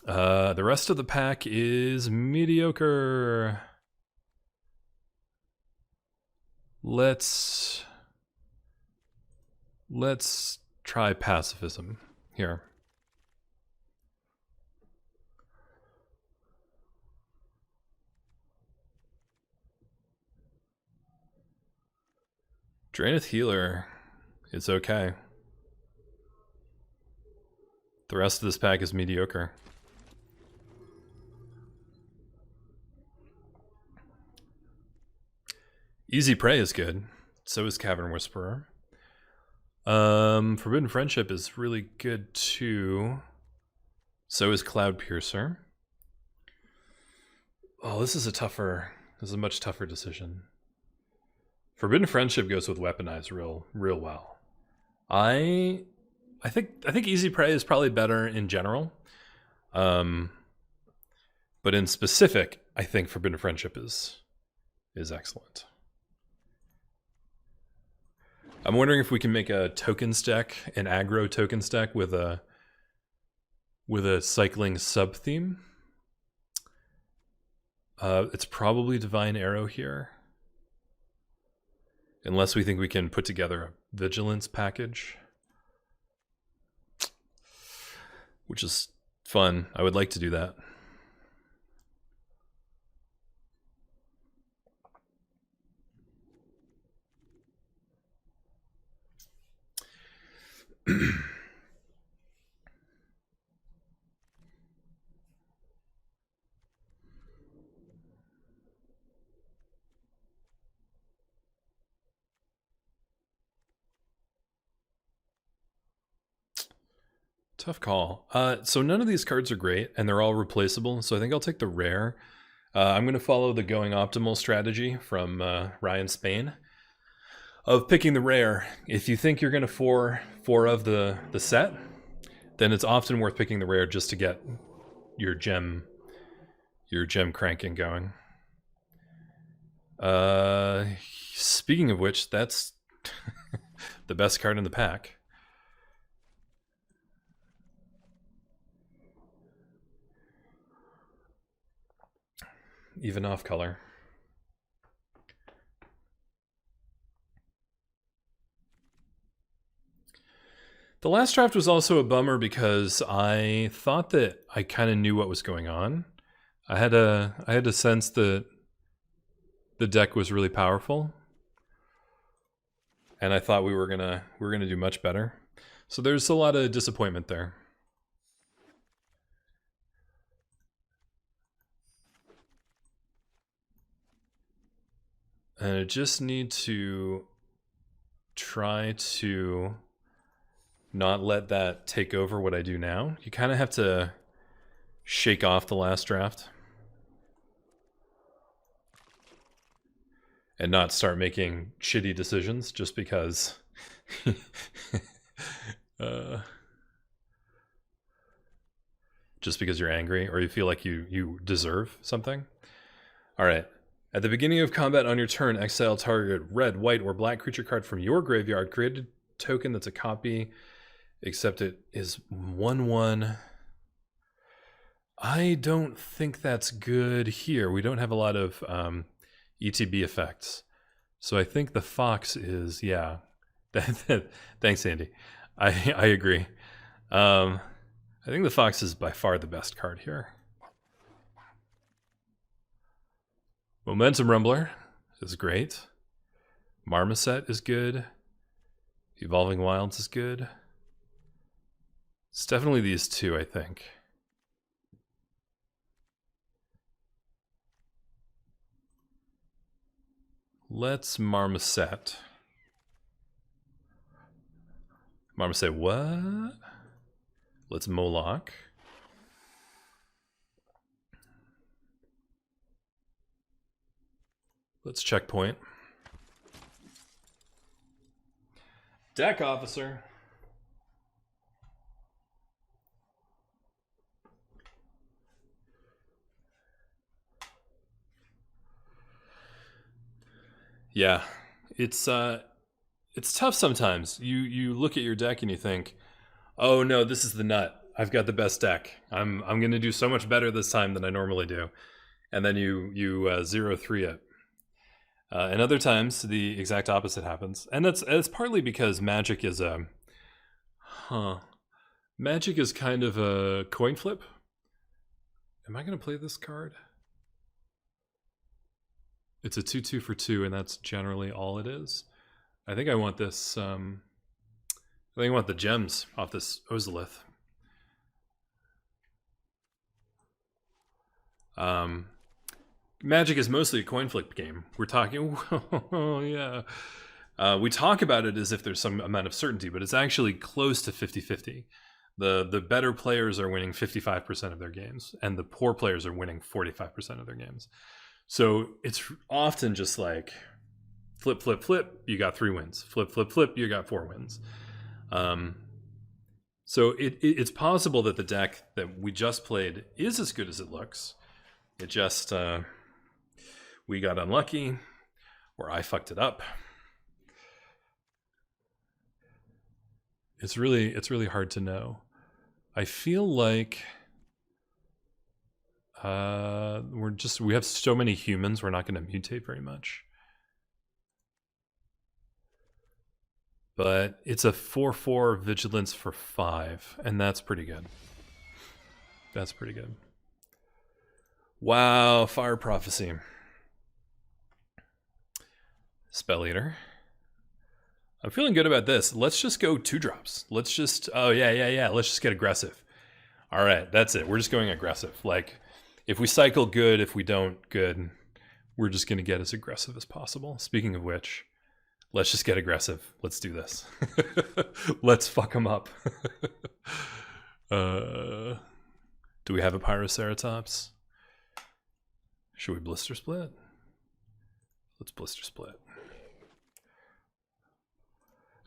The rest of the pack is mediocre. Let's try Pacifism here. Draenith Healer is okay. The rest of this pack is mediocre. Easy Prey is good. So is Cavern Whisperer. Forbidden Friendship is really good too. So is Cloud Piercer. Oh, this is a much tougher decision. Forbidden Friendship goes with Weaponize real well. I think Easy Prey is probably better in general. But in specific, I think Forbidden Friendship is excellent. I'm wondering if we can make a tokens deck, an aggro tokens deck with a cycling sub theme. It's probably Divine Arrow here. Unless we think we can put together a Vigilance package. Which is fun. I would like to do that. Tough call. So none of these cards are great, and they're all replaceable, so I think I'll take the rare. I'm going to follow the going optimal strategy from Ryan Spain of picking the rare. If you think you're going to four of the set, then it's often worth picking the rare just to get your gem cranking going. Speaking of which, that's the best card in the pack. Even off color. The last draft was also a bummer because I thought that I kind of knew what was going on. I had a sense that the deck was really powerful, and I thought we were gonna do much better. So there's a lot of disappointment there. And I just need to try to not let that take over what I do now. You kind of have to shake off the last draft and not start making shitty decisions just because just because you're angry or you feel like you deserve something. All right. At the beginning of combat on your turn, exile target red, white, or black creature card from your graveyard. Create a token that's a copy, except it is 1/1. I don't think that's good here. We don't have a lot of ETB effects. So I think the fox is, yeah. Thanks, Andy. I agree. I think the fox is by far the best card here. Momentum Rumbler is great. Marmoset is good. Evolving Wilds is good. It's definitely these two, I think. Let's Marmoset. Marmoset what? Let's Moloch. Let's checkpoint. Deck officer. Yeah, it's it's tough sometimes. You look at your deck and you think, oh no, this is the nut. I've got the best deck. I'm going to do so much better this time than I normally do, and then you 0-3 it. And other times the exact opposite happens, and that's partly because Magic is Magic is kind of a coin flip. Am I going to play this card? It's a 2/2 for 2, and that's generally all it is. I think I want this. I think I want the gems off this Ozolith. Magic is mostly a coin flip game. We're talking, oh yeah. We talk about it as if there's some amount of certainty, but it's actually close to 50-50. The better players are winning 55% of their games, and the poor players are winning 45% of their games. So it's often just like flip, flip, flip, you got 3 wins. Flip, flip, flip, you got 4 wins. So it's possible that the deck that we just played is as good as it looks. It just, we got unlucky, or I fucked it up. It's really hard to know. I feel like we have so many humans, we're not going to mutate very much. But it's a 4/4 vigilance for 5, and that's pretty good. That's pretty good. Wow, Fire Prophecy. Spell Eater. I'm feeling good about this. Let's just go 2-drops. Let's just, oh yeah. Let's just get aggressive. All right, that's it. We're just going aggressive. Like, if we cycle, good. If we don't, good. We're just going to get as aggressive as possible. Speaking of which, let's just get aggressive. Let's do this. Let's fuck them up. Do we have a Pyroceratops? Should we Blister Split? Let's Blister Split.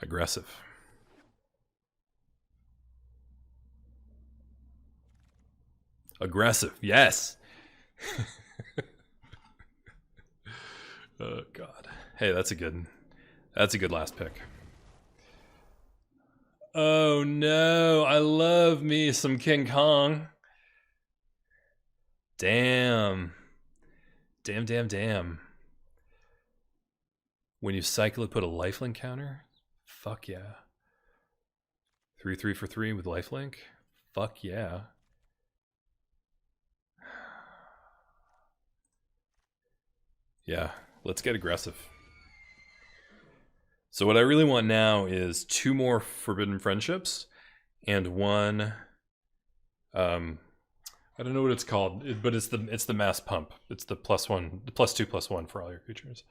Aggressive. Aggressive, yes. Oh God. Hey, that's a good last pick. Oh no, I love me some King Kong. Damn. Damn. When you cycle it, put a lifelink counter? Fuck yeah. 3/3 for 3 with lifelink? Fuck yeah. Yeah, let's get aggressive. So what I really want now is 2 more Forbidden Friendships and 1, I don't know what it's called, but it's the mass pump. It's the +1, the +2/+1 for all your creatures.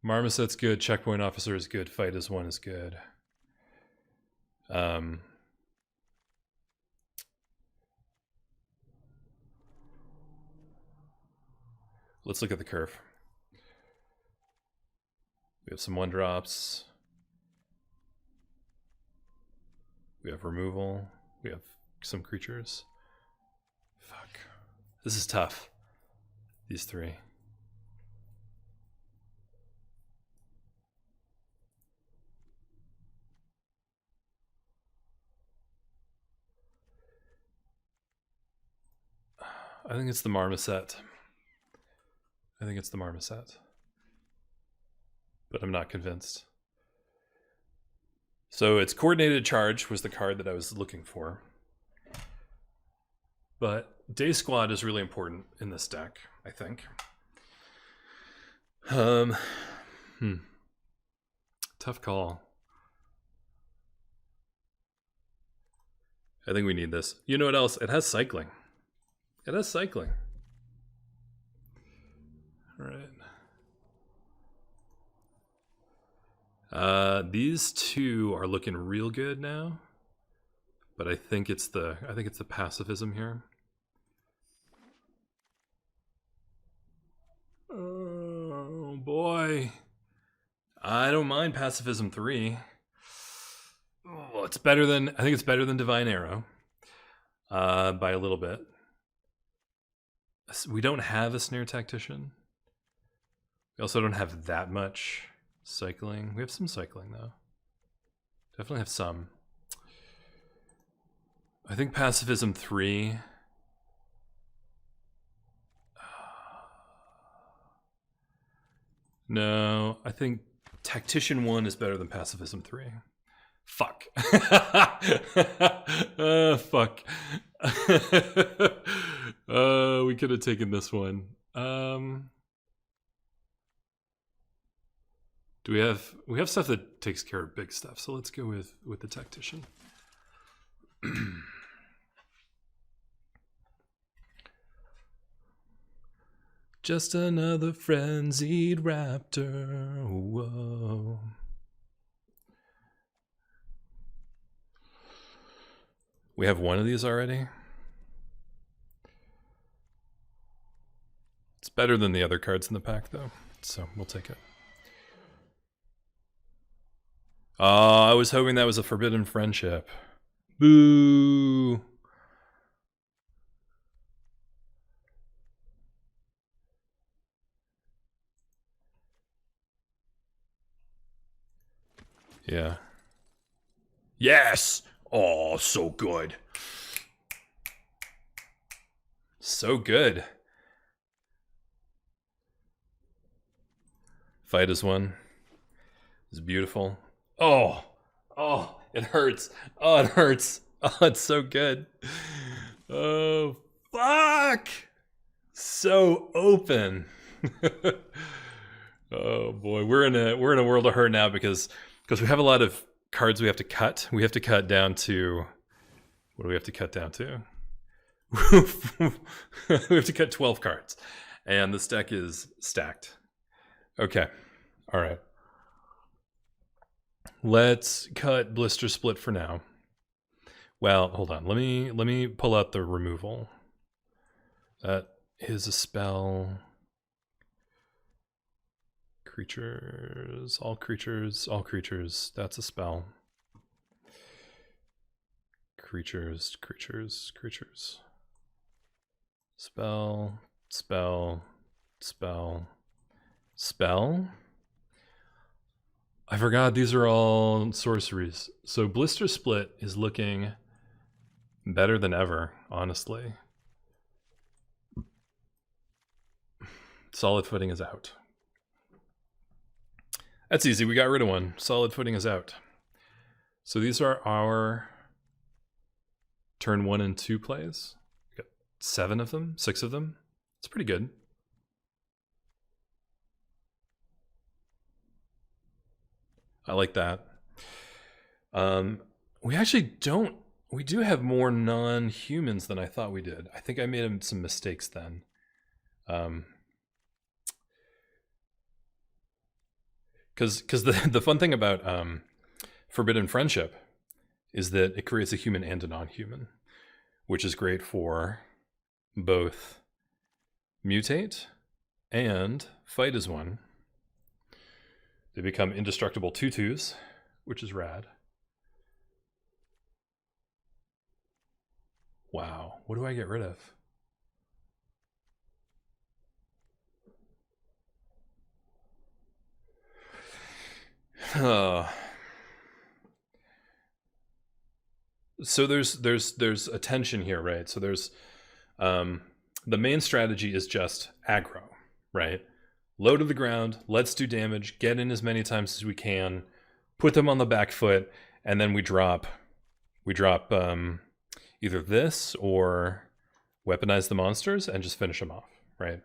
Marmoset's good, Checkpoint Officer is good, Fight as 1 is good. Let's look at the curve. We have some 1-drops. We have removal. We have some creatures. Fuck. This is tough. These 3. I think it's the Marmoset. But I'm not convinced. So it's Coordinated Charge was the card that I was looking for. But Day Squad is really important in this deck, I think. Tough call. I think we need this. You know what else? It has cycling. All right. These 2 are looking real good now, but I think it's the pacifism here. Oh boy, I don't mind pacifism 3. Oh, I think it's better than Divine Arrow, by a little bit. We don't have a Snare Tactician. We also don't have that much Cycling. We have some cycling, though. Definitely have some. I think pacifism 3. No, I think tactician 1 is better than pacifism 3. Fuck. Fuck. We could have taken this one. Do we have stuff that takes care of big stuff, so let's go with the tactician. Just another frenzied raptor. Whoa. We have one of these already. It's better than the other cards in the pack, though, so we'll take it. I was hoping that was a forbidden friendship. Boo! Yeah. Yes! Oh, so good. So good. Fight is one. It's beautiful. Oh, it hurts. Oh, it hurts. Oh, it's so good. Oh, fuck! So open. Oh boy, we're in a world of hurt now because we have a lot of cards we have to cut. We have to cut down to, what do we have to cut down to? We have to cut 12 cards, and this deck is stacked. Okay, all right. Let's cut Blister Split for now. Well, hold on. Let me pull out the removal. That is a spell. Creatures, all creatures, all creatures. That's a spell. Creatures, creatures, creatures. Spell, spell, spell, spell. I forgot these are all sorceries. So Blister Split is looking better than ever, honestly. Solid Footing is out. That's easy, we got rid of one. Solid Footing is out. So these are our turn 1 and 2 plays. We got 7 of them, 6 of them. It's pretty good. I like that. We actually don't. We do have more non-humans than I thought we did. I think I made some mistakes then. Because the fun thing about Forbidden Friendship is that it creates a human and a non-human, which is great for both mutate and fight as one. They become indestructible 2/2s, which is rad. Wow, what do I get rid of? So there's a tension here, right? So there's the main strategy is just aggro, right? Low to the ground, let's do damage, get in as many times as we can, put them on the back foot, and then we drop either this or weaponize the monsters and just finish them off, right?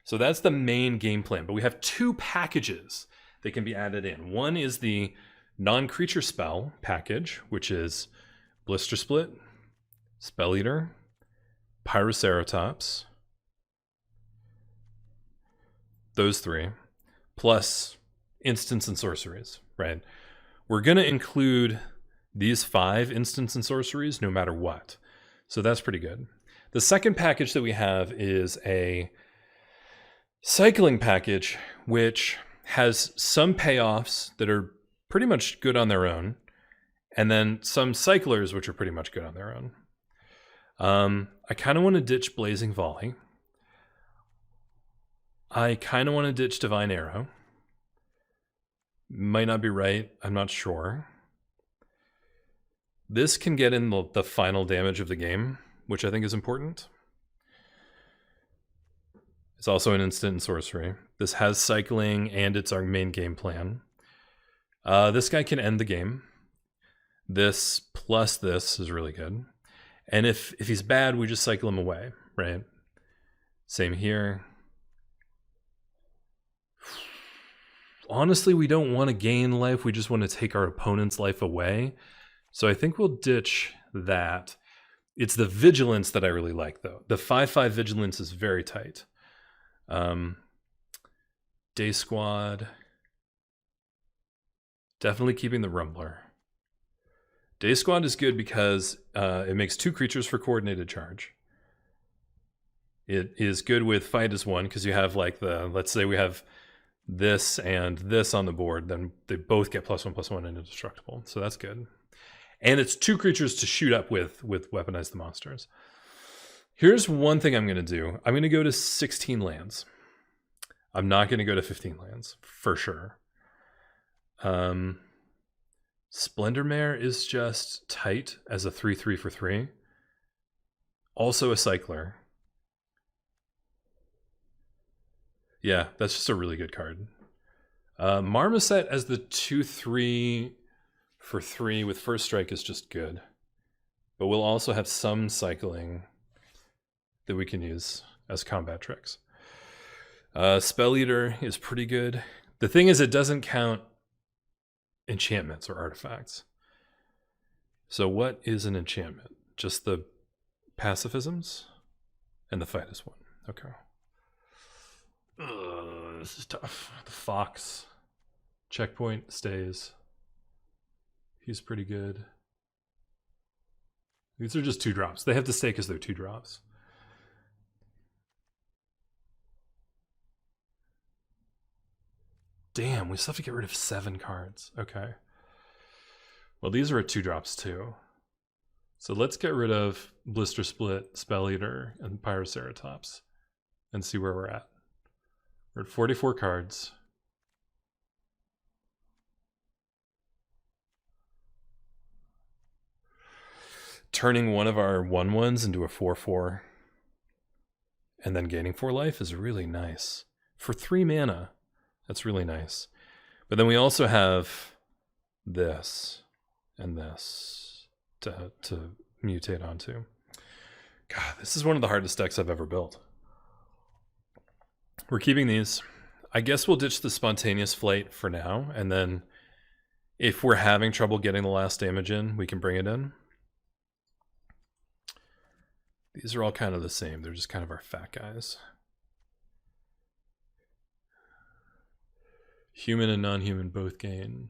So that's the main game plan, but we have 2 packages that can be added in. One is the non-creature spell package, which is Blister Split, Spell Eater, Pyroceratops, those 3, plus instants and sorceries, right? We're going to include these 5 instants and sorceries no matter what. So that's pretty good. The second package that we have is a cycling package, which has some payoffs that are pretty much good on their own, and then some cyclers which are pretty much good on their own. I kind of want to ditch Blazing Volley. I kind of want to ditch Divine Arrow. Might not be right. I'm not sure. This can get in the final damage of the game, which I think is important. It's also an instant and sorcery. This has cycling, and it's our main game plan. This guy can end the game. This plus this is really good. And if he's bad, we just cycle him away, right? Same here. Honestly, we don't want to gain life. We just want to take our opponent's life away. So I think we'll ditch that. It's the vigilance that I really like, though. The 5/5 vigilance is very tight. Day Squad. Definitely keeping the Rumbler. Day Squad is good because it makes 2 creatures for coordinated charge. It is good with fight as 1 because you have like let's say we have this and this on the board, then they both get +1/+1 and indestructible. So that's good. And it's 2 creatures to shoot up with weaponize the monsters. Here's one thing I'm going to do. I'm going to go to 16 lands. I'm not going to go to 15 lands for sure. Splendor Mare is just tight as a 3/3 for 3. Also a cycler. Yeah, that's just a really good card. Marmoset as the 2/3 for 3 with first strike is just good. But we'll also have some cycling that we can use as combat tricks. Spell Eater is pretty good. The thing is, it doesn't count enchantments or artifacts. So what is an enchantment? Just the pacifisms? And the fight is 1. Okay. This is tough. The Fox. Checkpoint stays. He's pretty good. These are just 2 drops. They have to stay because they're 2 drops. Damn, we still have to get rid of 7 cards. Okay. Well, these are 2 drops too. So let's get rid of Blister Split, Spell Eater, and Pyroceratops and see where we're at. We're at 44 cards. Turning one of our 1/1s into a 4/4 and then gaining 4 life is really nice. For 3 mana, that's really nice. But then we also have this and this to mutate onto. God, this is one of the hardest decks I've ever built. We're keeping these. I guess we'll ditch the Spontaneous Flight for now, and then if we're having trouble getting the last damage in, we can bring it in. These are all kind of the same. They're just kind of our fat guys. Human and non-human both gain.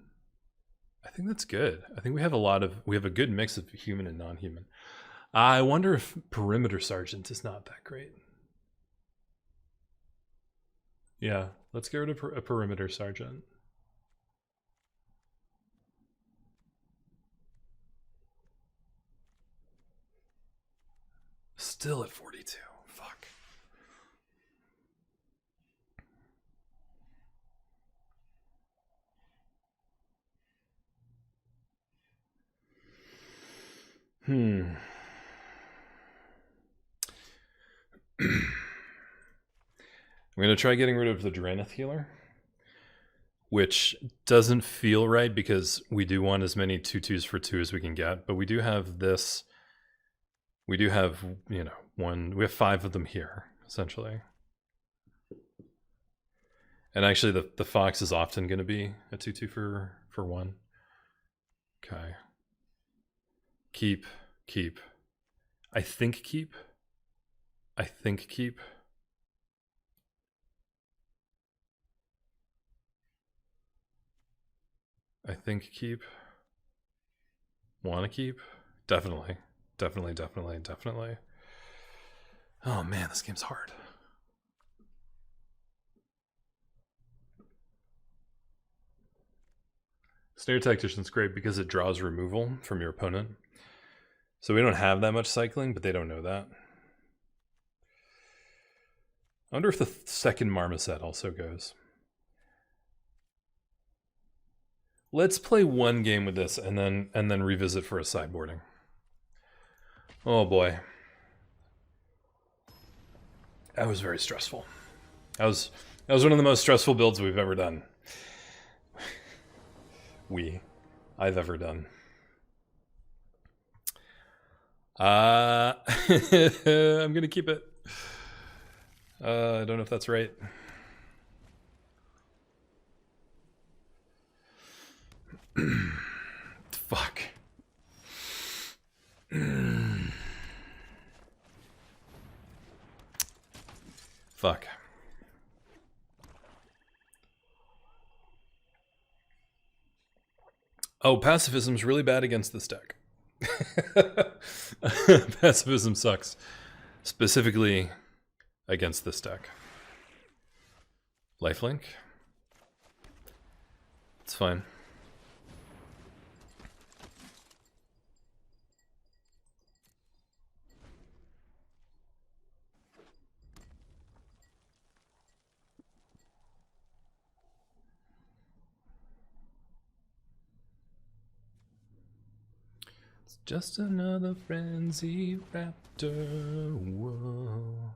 I think that's good. I think we have a good mix of human and non-human. I wonder if Perimeter Sergeant is not that great. Yeah, let's get rid of a Perimeter Sergeant. Still at 42. Fuck. I'm going to try getting rid of the Draneth Healer, which doesn't feel right because we do want as many 2/2s for 2 as we can get, but we do have this. We do have, we have 5 of them here, essentially. And actually the Fox is often going to be a 2/2 for 1. Okay. Keep. I think keep. I think keep. Want to keep? Definitely. Oh man, this game's hard. Snare Tactician's great because it draws removal from your opponent. So we don't have that much cycling, but they don't know that. I wonder if the second Marmoset also goes. Let's play one game with this and then revisit for a sideboarding. Oh boy. That was very stressful. That was one of the most stressful builds we've ever done. I've ever done. I'm gonna keep it. I don't know if that's right. Fuck. Fuck. Oh, pacifism's really bad against this deck. Pacifism sucks. Specifically against this deck. Lifelink. It's fine. It's just another frenzy raptor. Whoa.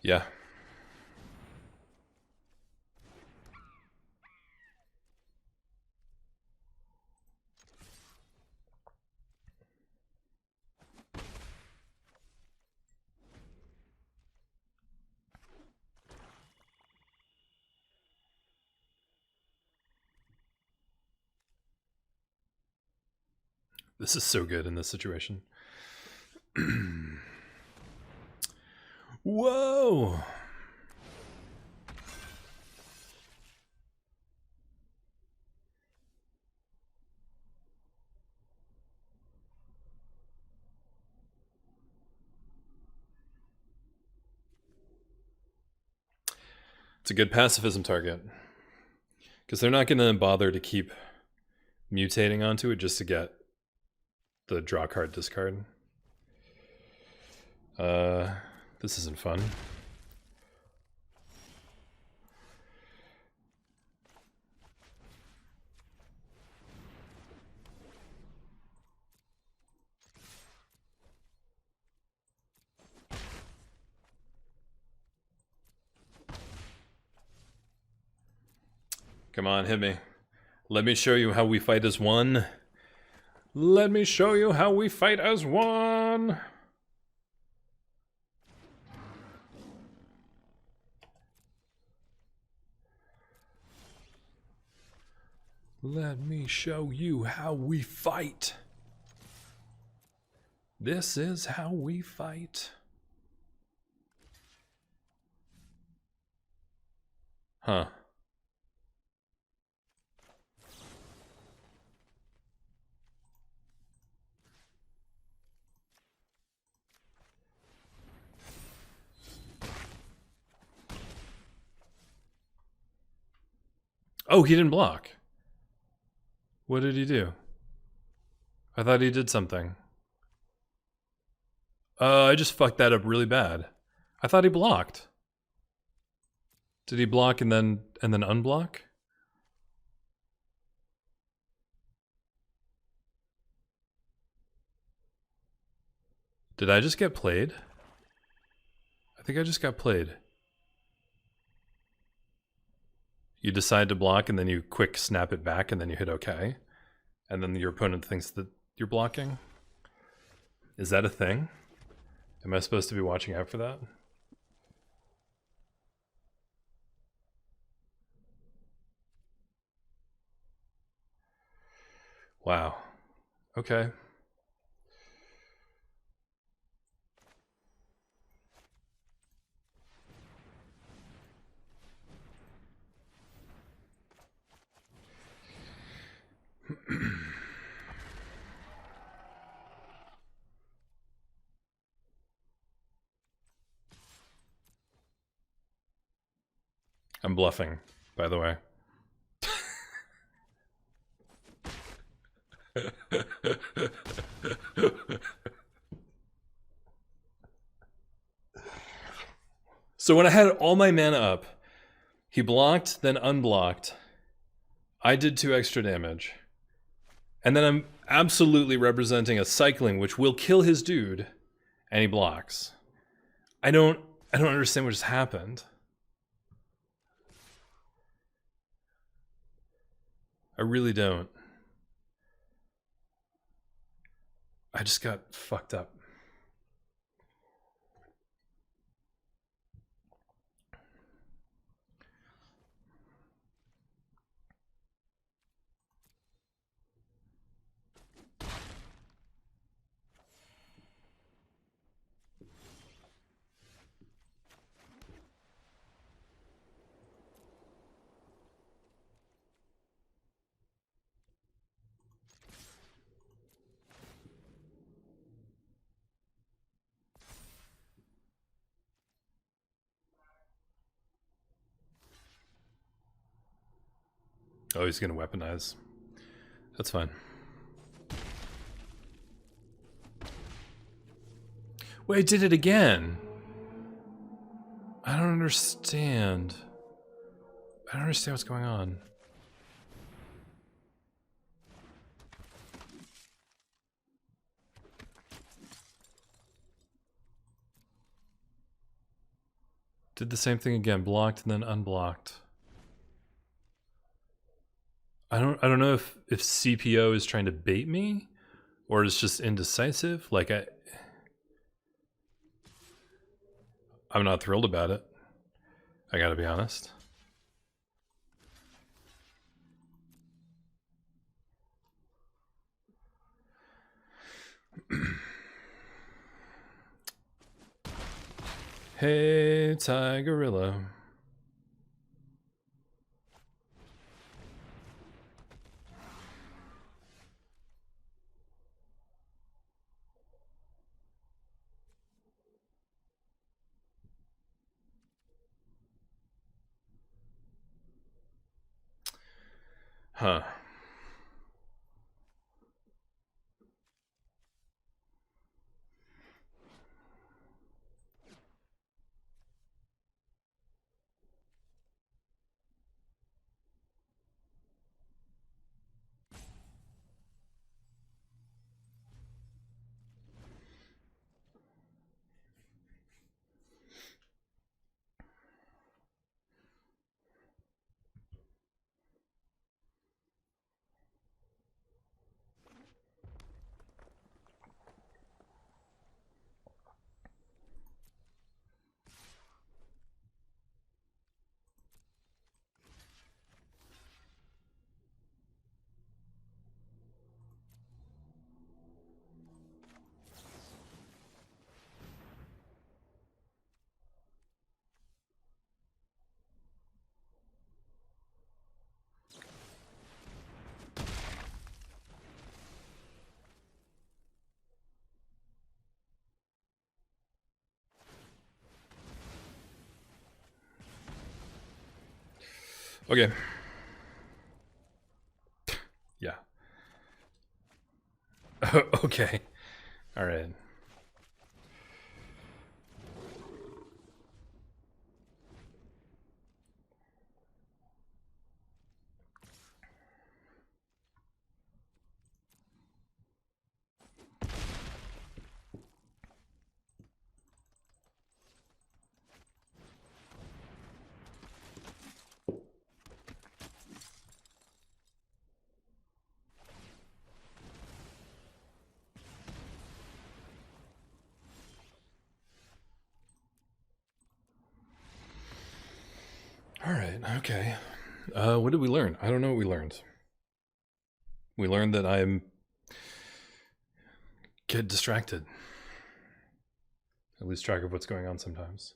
Yeah. This is so good in this situation. Whoa! It's a good pacifism target. Because they're not going to bother to keep mutating onto it just to get the draw card discard. This isn't fun. Come on, hit me. Let me show you how we fight as one. Let me show you how we fight as one. Let me show you how we fight. This is how we fight. Huh. Oh, he didn't block. What did he do? I thought he did something. I just fucked that up really bad. I thought he blocked. Did he block and then unblock? Did I just get played? I think I just got played. You decide to block and then you quick snap it back and then you hit OK. And then your opponent thinks that you're blocking. Is that a thing? Am I supposed to be watching out for that? Wow. Okay. I'm bluffing, by the way. So when I had all my mana up, he blocked, then unblocked. I did 2 extra damage. And then I'm absolutely representing a cycling, which will kill his dude, and he blocks. I don't understand what just happened. I really don't. I just got fucked up. Oh, he's gonna weaponize. That's fine. Wait, I did it again. I don't understand. I don't understand what's going on. Did the same thing again, blocked and then unblocked. I don't know if CPO is trying to bait me or it's just indecisive. Like I'm not thrilled about it. I gotta be honest. Hey, Tigerilla. Huh. Okay. Yeah. Okay. All right. All right. Okay. What did we learn? I don't know what we learned. We learned that I'm get distracted. I lose track of what's going on sometimes.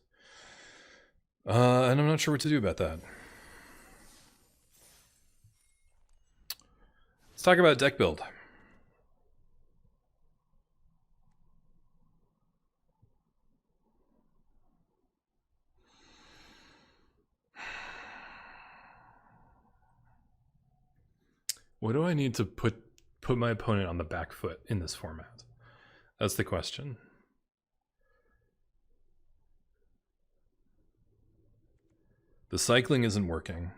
And I'm not sure what to do about that. Let's talk about deck build. What do I need to put my opponent on the back foot in this format? That's the question. The cycling isn't working.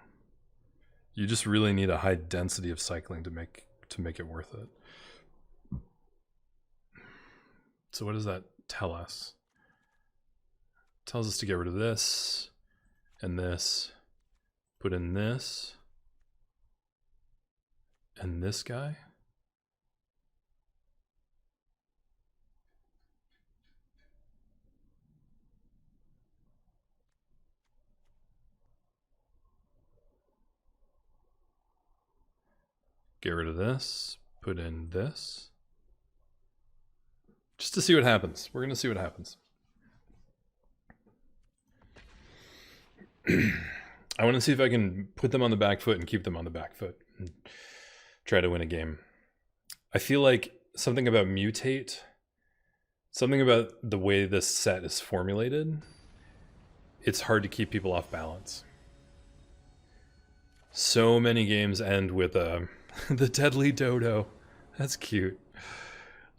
You just really need a high density of cycling to make it worth it. So what does that tell us? It tells us to get rid of this and this, put in this and this guy. Get rid of this, put in this. Just to see what happens. We're going to see what happens. I want to see if I can put them on the back foot and keep them on the back foot and try to win a game. I feel like something about mutate, something about the way this set is formulated, it's hard to keep people off balance. So many games end with the deadly dodo. That's cute.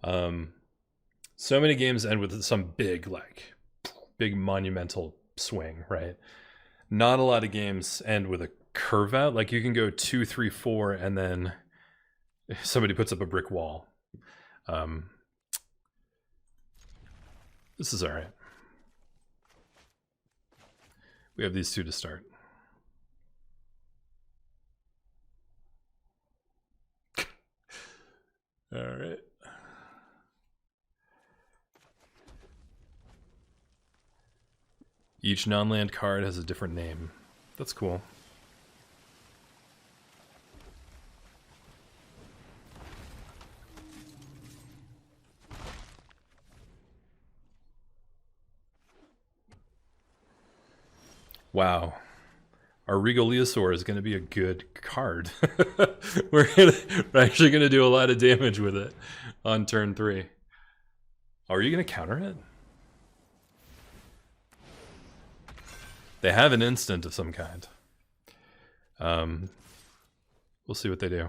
So many games end with some big monumental swing, right? Not a lot of games end with a curve out. Like you can go 2, 3, 4, and then somebody puts up a brick wall. This is all right. We have these two to start. All right. Each non-land card has a different name. That's cool. Wow. Our Regaliasaur is going to be a good card. We're actually going to do a lot of damage with it on turn 3. Oh, are you going to counter it? They have an instant of some kind. We'll see what they do.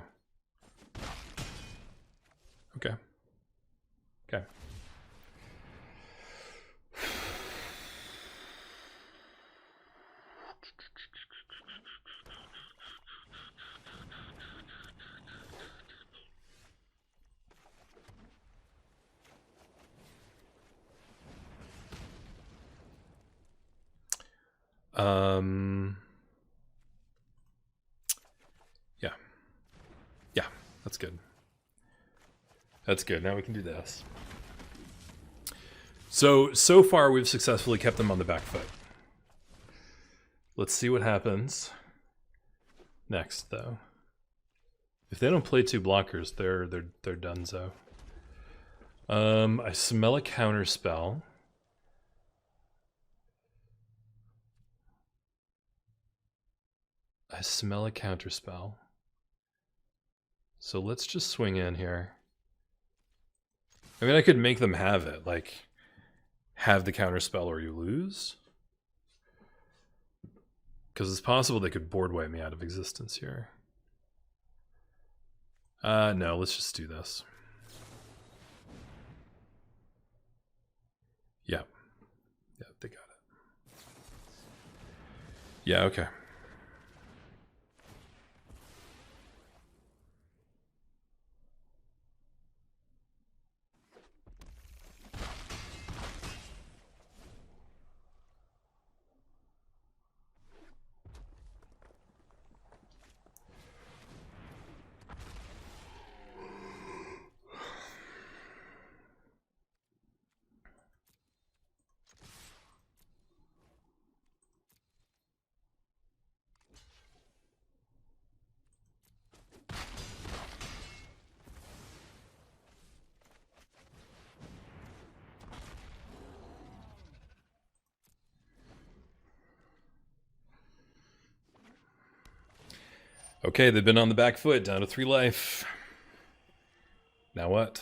Okay. Okay. Yeah. Yeah, that's good. That's good. Now we can do this. So far we've successfully kept them on the back foot. Let's see what happens next, though. If they don't play 2 blockers, they're donezo. I smell a counter spell. I smell a counter spell. So let's just swing in here. I mean, I could make them have it, like, have the counter spell or you lose. Because it's possible they could board wipe me out of existence here. No, let's just do this. Yeah. Yeah, they got it. Yeah, okay. Okay, they've been on the back foot, down to 3 life. Now what?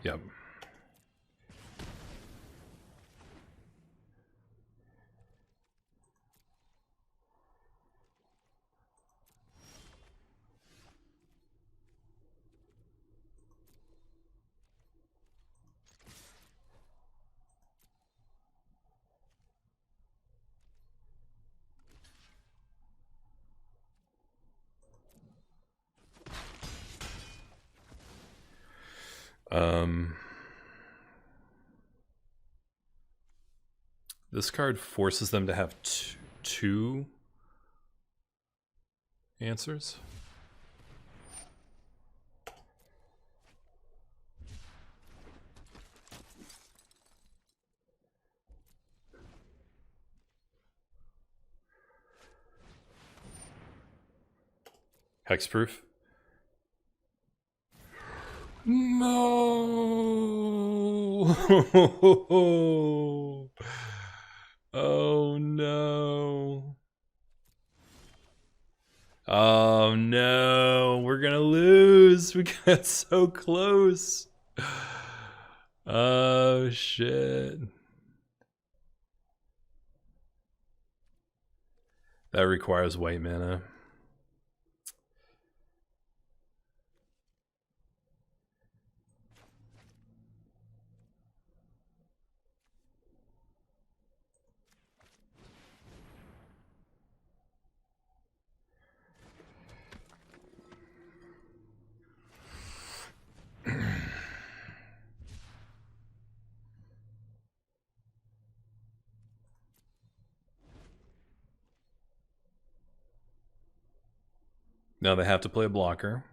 Yep. This card forces them to have two answers. Hexproof. No. Oh no. Oh no. We're gonna lose. We got so close. Oh shit. That requires white mana. Now they have to play a blocker,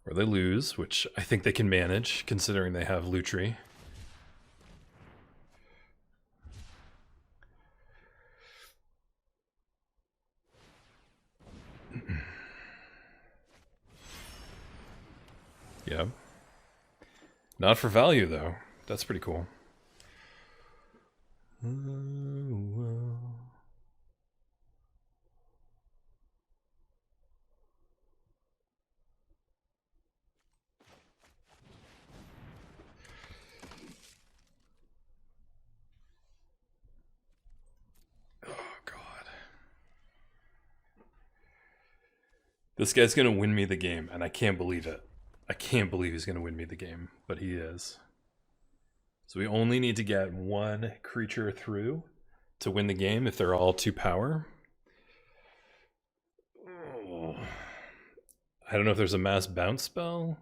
or they lose, which I think they can manage, considering they have Lutri. Yeah. Not for value, though. That's pretty cool. This guy's gonna win me the game, and I can't believe it. I can't believe he's gonna win me the game, but he is. So we only need to get one creature through to win the game if they're all 2 power. Oh. I don't know if there's a mass bounce spell.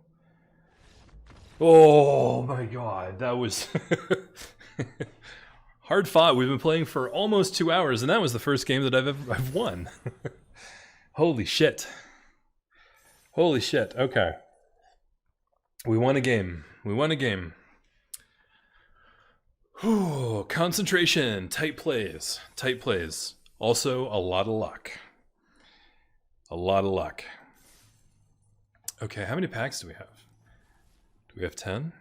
Oh my god, that was hard fought. We've been playing for almost 2 hours, and that was the first game that I've won. Holy shit. Holy shit. Okay. We won a game. We won a game. Whew, concentration, tight plays. Tight plays. Also, a lot of luck. A lot of luck. Okay, how many packs do we have? Do we have 10?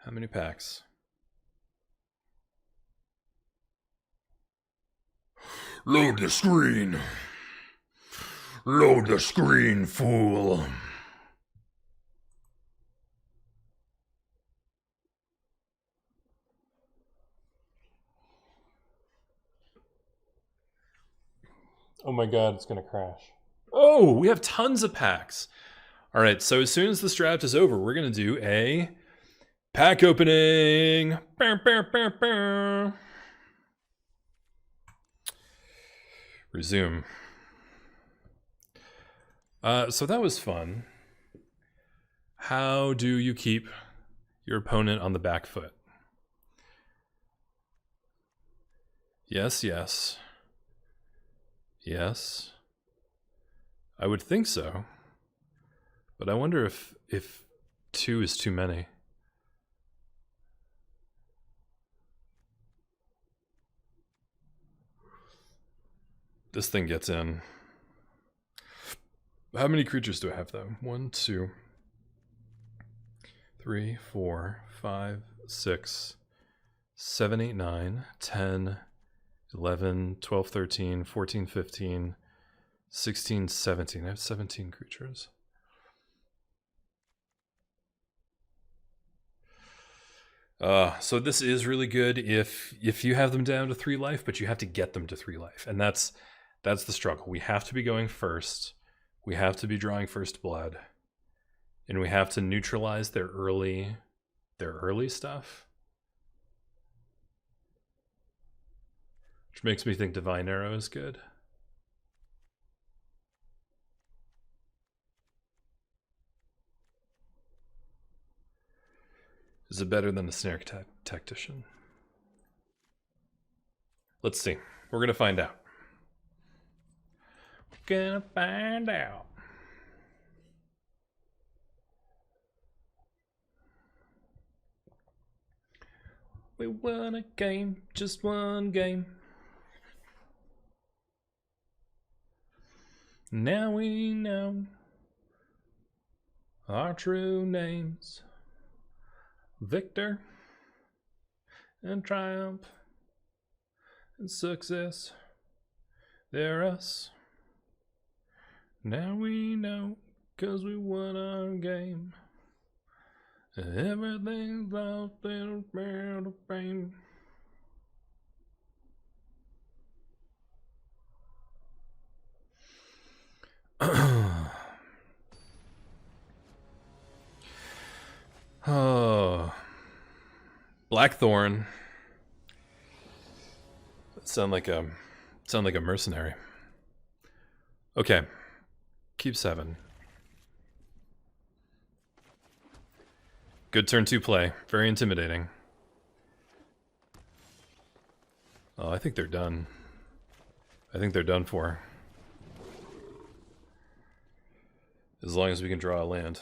How many packs? Load the screen. Load the screen, fool. Oh my god, it's gonna crash. Oh, we have tons of packs. All right, so as soon as this draft is over, we're gonna do a pack opening. Resume. So that was fun. How do you keep your opponent on the back foot? Yes, yes. Yes. I would think so. But I wonder if 2 is too many. This thing gets in. How many creatures do I have, though? 1, 2, 3, 4, 5, 6, 7, 8, 9, 10, 11, 12, 13, 14, 15, 16, 17. I have 17 creatures. So this is really good if you have them down to 3 life, but you have to get them to 3 life. And that's the struggle. We have to be going first. We have to be drawing first blood. And we have to neutralize their early stuff. Which makes me think Divine Arrow is good. Is it better than a snare tactician? Let's see. We're gonna find out. We're gonna find out. We won a game, just one game. Now we know our true names. Victor and triumph and success. They're us. Now we know, 'cause we won our game. Everything's lost in a world of fame. Oh, Blackthorn. Sound like a mercenary. Okay, keep 7. Good turn 2 play. Very intimidating. Oh, I think they're done. I think they're done for. As long as we can draw a land.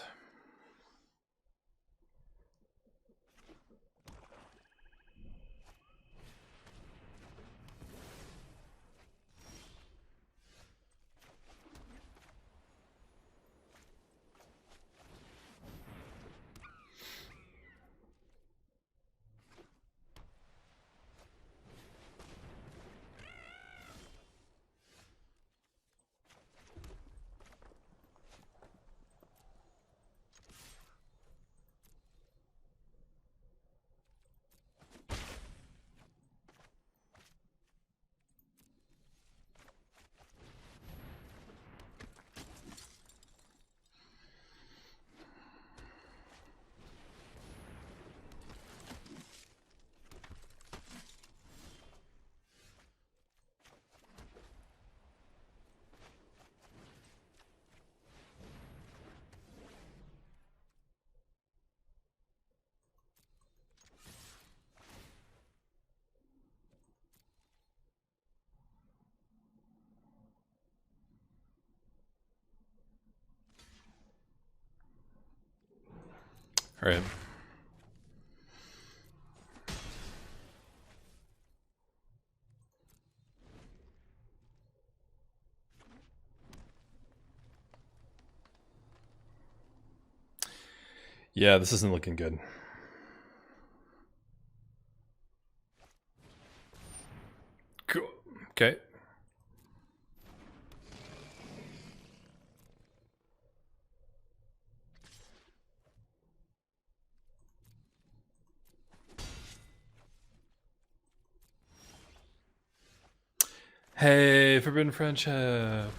All right. Yeah, this isn't looking good. Cool. Okay. Hey, Forbidden Friendship.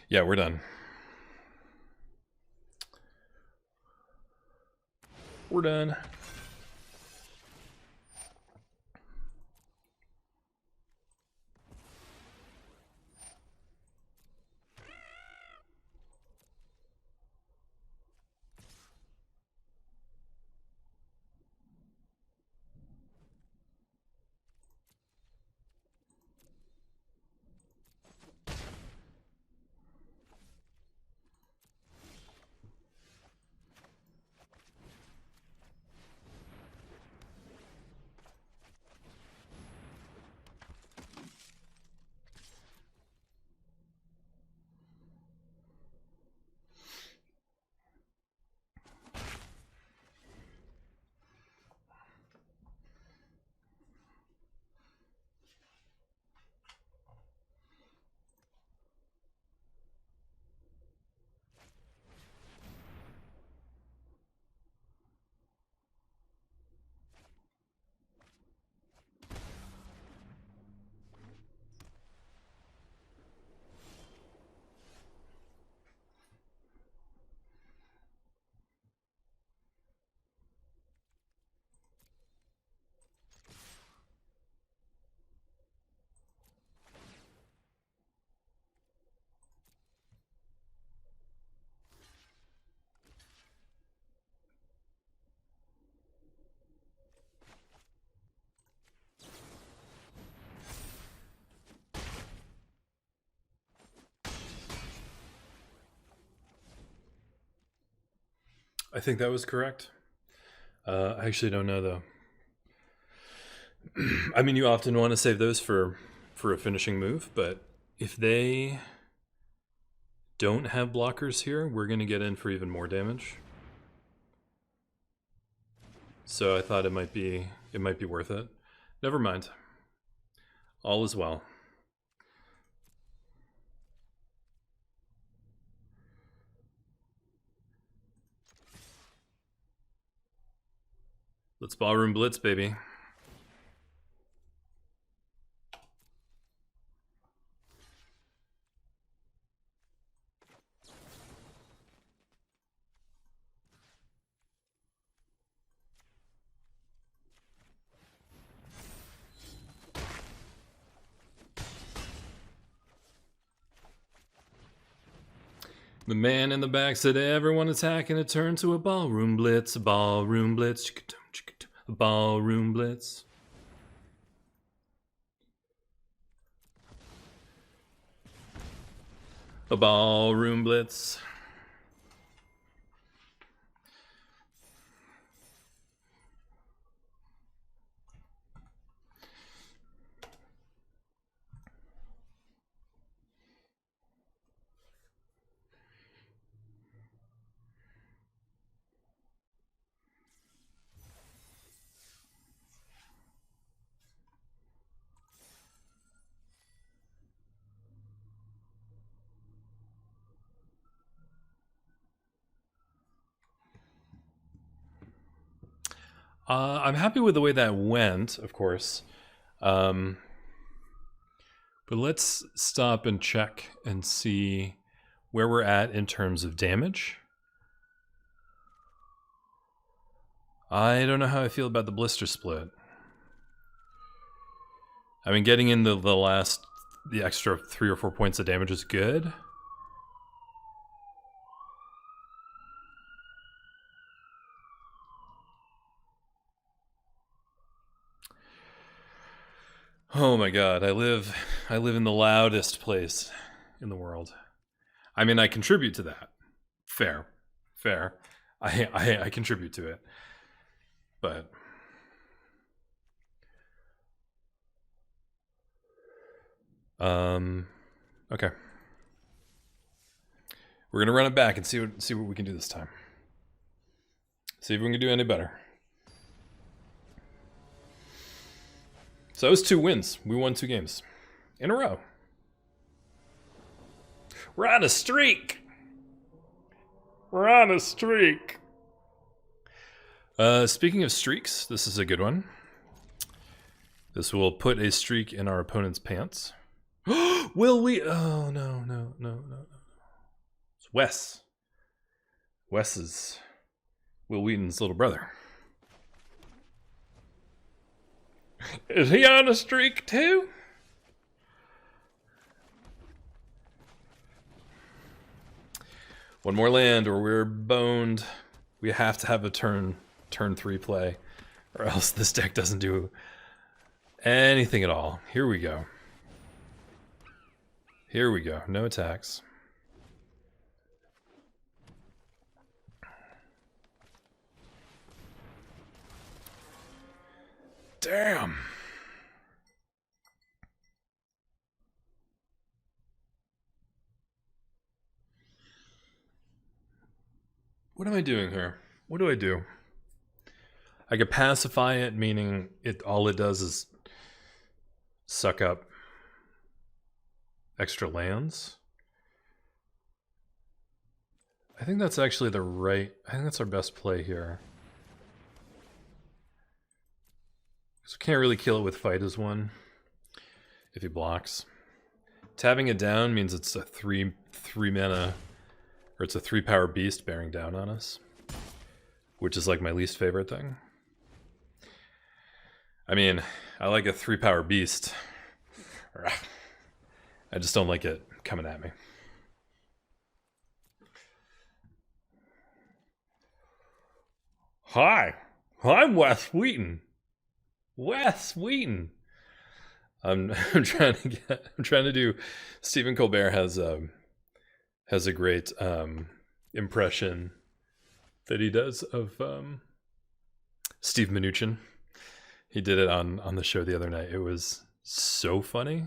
Yeah, we're done. We're done. I think that was correct. I actually don't know though. I mean, you often want to save those for a finishing move, but if they don't have blockers here, we're going to get in for even more damage. So I thought it might be worth it. Never mind. All is well. Let's ballroom blitz, baby. The man in the back said everyone attack and it turned to a ballroom blitz, a ballroom blitz, a ballroom blitz. A ballroom blitz. I'm happy with the way that went, of course. But let's stop and check and see where we're at in terms of damage. I don't know how I feel about the blister split. I mean, getting in the extra 3 or 4 points of damage is good. Oh my god, I live in the loudest place in the world. I mean, I contribute to that. Fair. I contribute to it. But okay. We're gonna run it back and see what we can do this time. See if we can do any better. So that was 2 wins. We won 2 games in a row. We're on a streak. We're on a streak. Speaking of streaks, this is a good one. This will put a streak in our opponent's pants. Will we? Oh, no. It's Wes. Wes is Will Wheaton's little brother. Is he on a streak too? One more land or we're boned. We have to have a turn 3 play, or else this deck doesn't do anything at all. Here we go. No attacks. Damn. What am I doing here? What do I do? I could pacify it, meaning all it does is suck up extra lands. I think that's actually I think that's our best play here. So can't really kill it with fight as one if he blocks. Tabbing it down means it's a 3 mana, or it's a 3 power beast bearing down on us, which is like my least favorite thing. I mean, I like a 3 power beast. I just don't like it coming at me. Hi, I'm Wes Wheaton. Wes Wheaton. I'm trying to do. Stephen Colbert has a great impression that he does of Steve Mnuchin. He did it on the show the other night. It was so funny.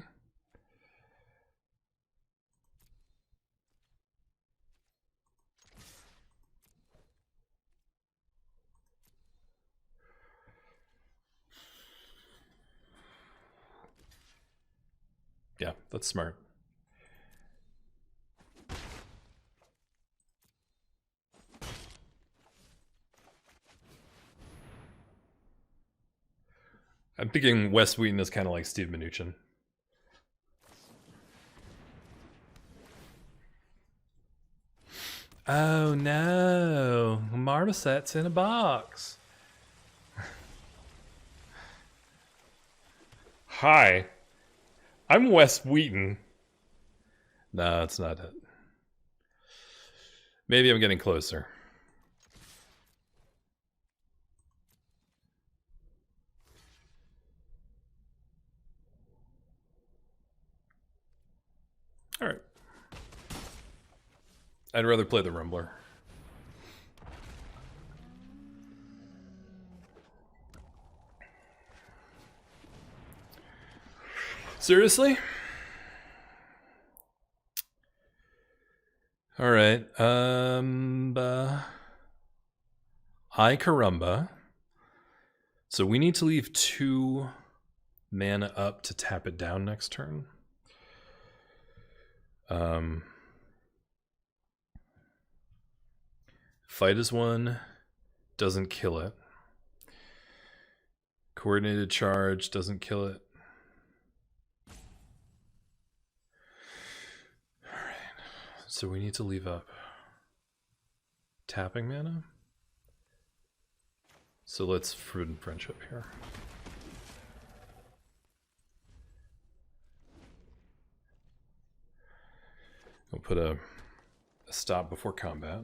Yeah, that's smart. I'm thinking Wes Wheaton is kind of like Steve Mnuchin. Oh no, Marmoset's in a box. Hi, I'm Wes Wheaton. No, it's not it. Maybe I'm getting closer. All right. I'd rather play the Rumbler. Seriously? All right. Ay caramba. So we need to leave 2 mana up to tap it down next turn. Fight is 1, doesn't kill it. Coordinated charge doesn't kill it. All right. So we need to leave up tapping mana. So let's Fruit and Friendship here. We'll put a stop before combat.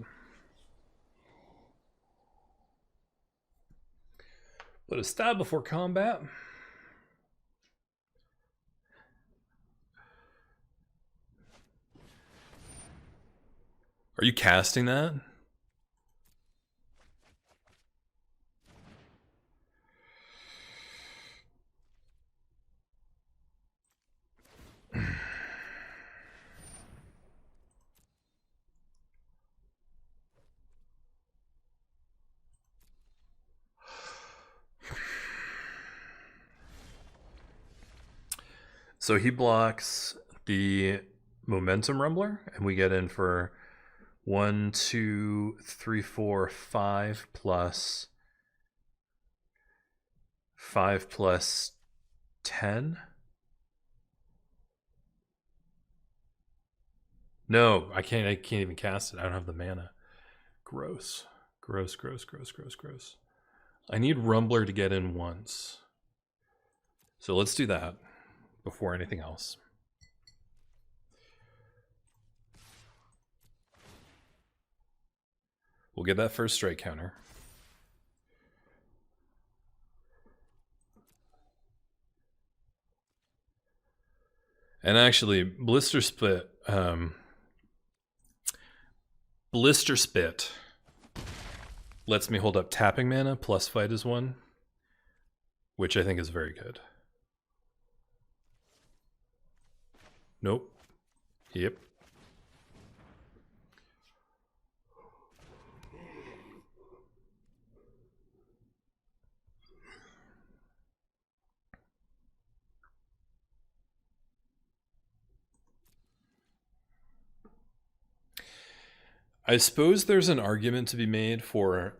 Put a stop before combat. Are you casting that? So he blocks the Momentum Rumbler, and we get in for 1, 2, 3, 4, 5 plus 5 plus 10. No, I can't even cast it. I don't have the mana. Gross. Gross, gross, gross, gross, gross. I need Rumbler to get in once. So let's do that before anything else. We'll get that first strike counter. And actually, Blister Spit lets me hold up tapping mana plus fight is 1, which I think is very good. Nope. Yep. I suppose there's an argument to be made for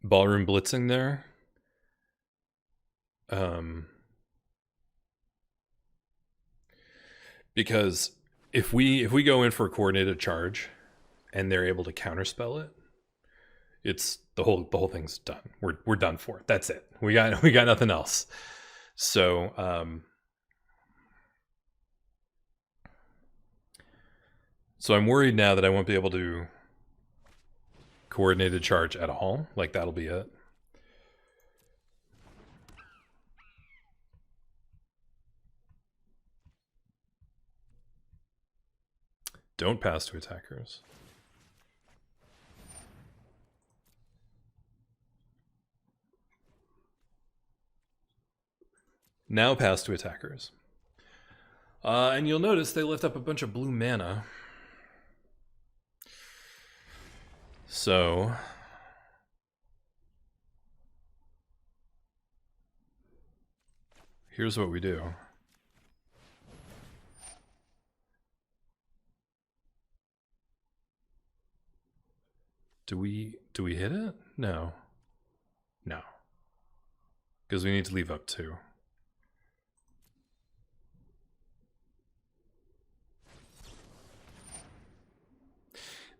ballroom blitzing there. Because if we go in for a coordinated charge and they're able to counterspell it, it's the whole thing's done. We're done for it. That's it. We got nothing else. So I'm worried now that I won't be able to coordinated charge at all. Like, that'll be it. Don't pass to attackers. Now pass to attackers. And you'll notice they lift up a bunch of blue mana. So here's what we do. Do we hit it? No. No. Because we need to leave up 2.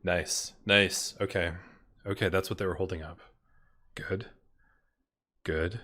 Nice. Nice. Okay. Okay, that's what they were holding up. Good. Good.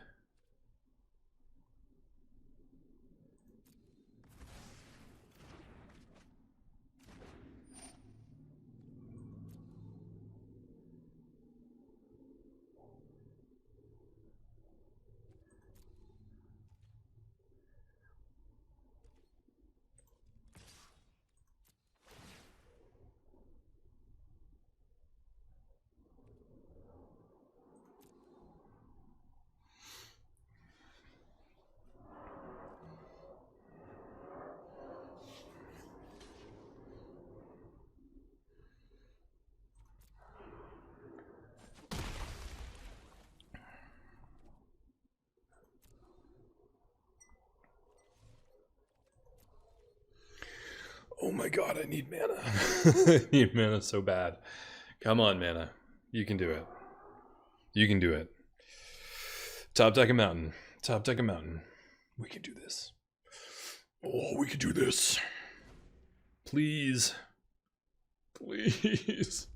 Oh my god, I need mana. I need mana so bad. Come on, mana. You can do it. You can do it. Top deck a mountain. Top deck a mountain. We can do this. Oh, we can do this. Please. Please.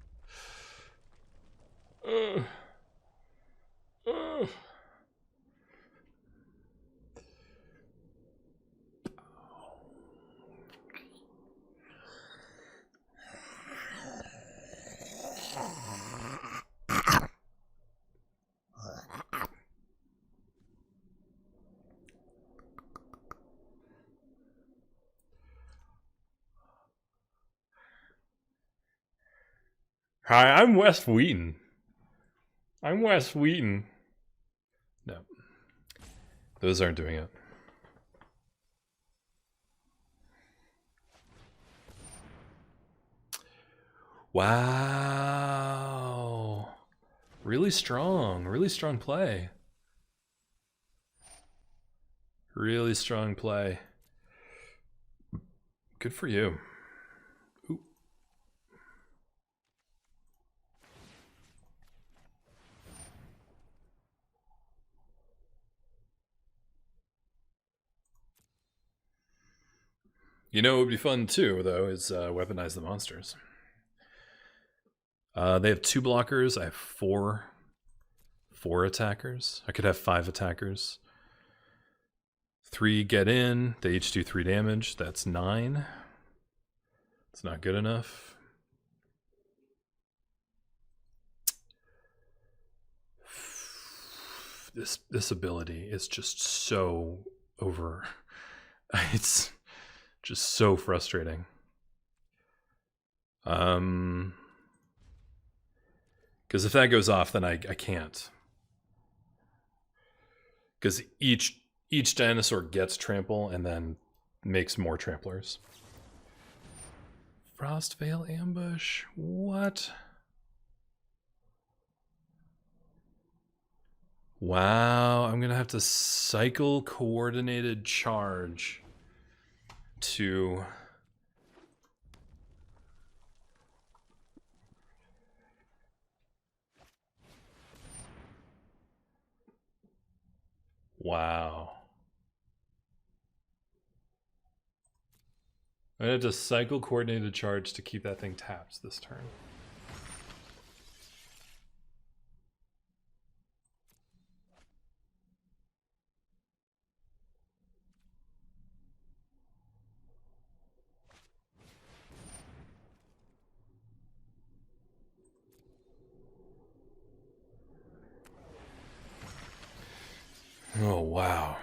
Hi, I'm Wes Wheaton. I'm Wes Wheaton. No. Those aren't doing it. Wow. Really strong play. Really strong play. Good for you. Ooh. You know, it would be fun too, though, is weaponize the monsters. They have 2 blockers. I have 4 attackers. I could have 5 attackers. 3 get in. They each do 3 damage. That's 9. It's not good enough. This ability is just so over. It's just so frustrating. Because if that goes off, then I can't. Because each dinosaur gets trample and then makes more tramplers. Frostveil ambush. What? Wow, I'm gonna have to cycle coordinated charge to wow. I'm gonna have to cycle coordinated charge to keep that thing tapped this turn. Oh, wow.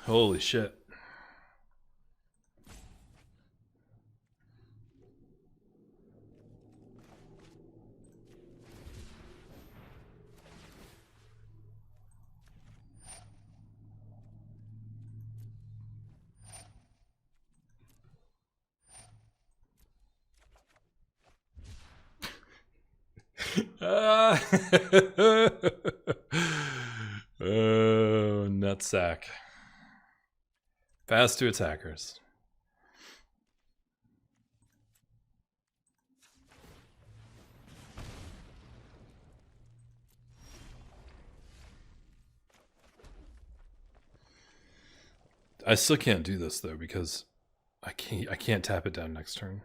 Holy shit. Oh, nutsack. Fast to attackers. I still can't do this though because I can't tap it down next turn.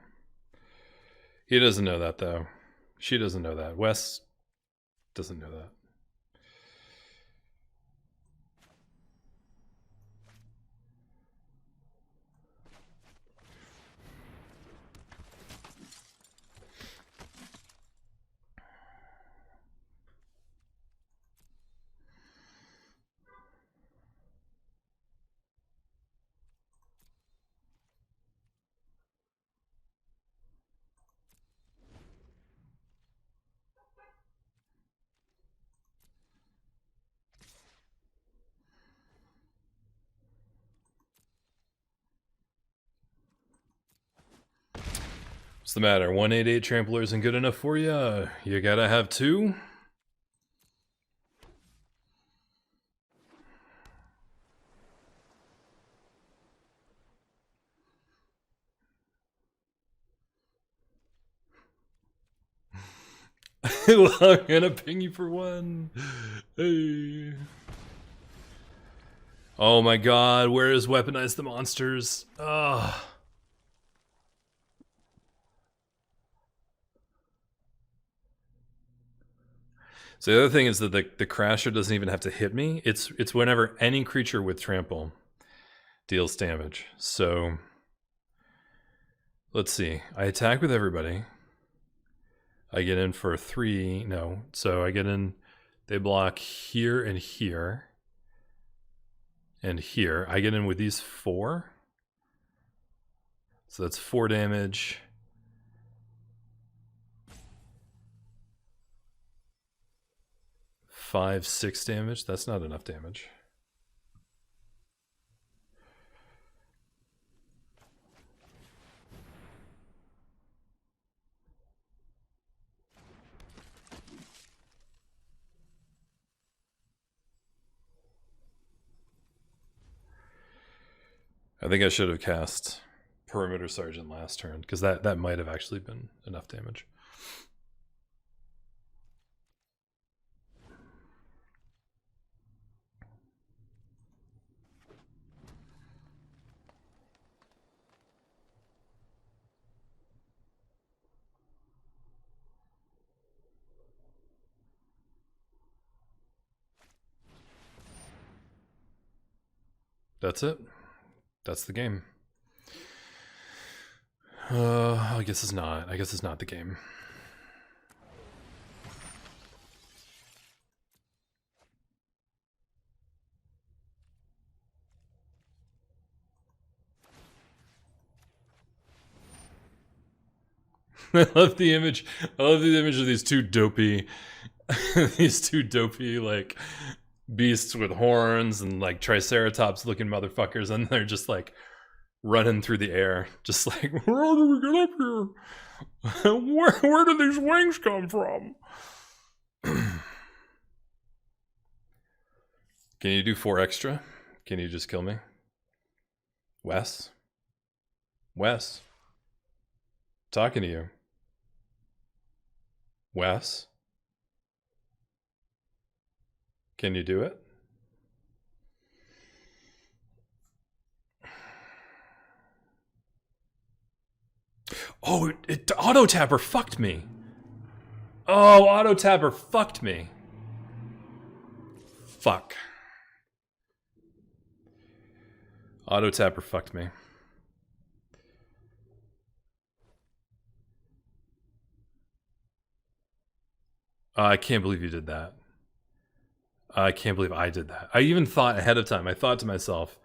He doesn't know that though. She doesn't know that. Wes doesn't know that. What's the matter? 188 trampler isn't good enough for you? You gotta have 2? Well, I'm gonna ping you for 1. Hey. Oh my god, where is Weaponize the Monsters? Ugh. So the other thing is that the Crasher doesn't even have to hit me. It's whenever any creature with trample deals damage. So let's see. I attack with everybody. I get in for 3. No. So I get in. They block here and here. And here. I get in with these 4. So that's 4 damage. 5, 6 damage. That's not enough damage. I think I should have cast Perimeter Sergeant last turn, because that might have actually been enough damage. That's it. That's the game. I guess it's not. I guess it's not the game. I love the image. I love the image of these two dopey, like beasts with horns and like triceratops looking motherfuckers, and they're just like running through the air, just like, how do we get up here? Where do these wings come from? Can you do 4 extra? Can you just kill me? Wes? Wes? Talking to you. Wes? Can you do it? Oh, auto tapper fucked me. Oh, auto tapper fucked me. Fuck. Auto tapper fucked me. I can't believe you did that. I can't believe I did that. I even thought ahead of time. I thought to myself,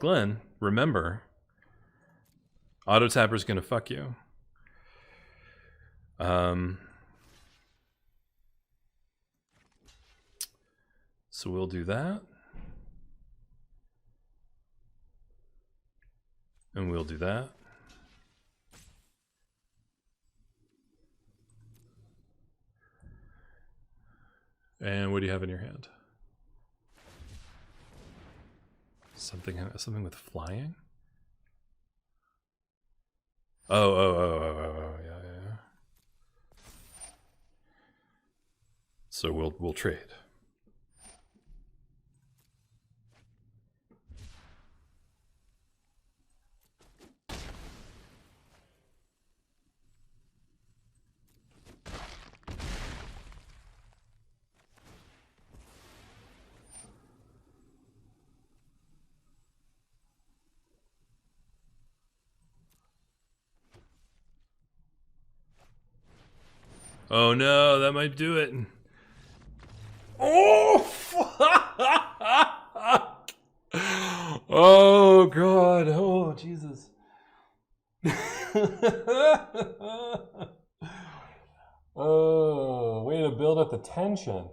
Glenn, remember, auto tapper's gonna fuck you. So we'll do that. And we'll do that. And what do you have in your hand? Something with flying? Oh, yeah. So we'll trade. Oh no, that might do it. Oh, fuck! Oh god, oh Jesus. Oh, way to build up the tension.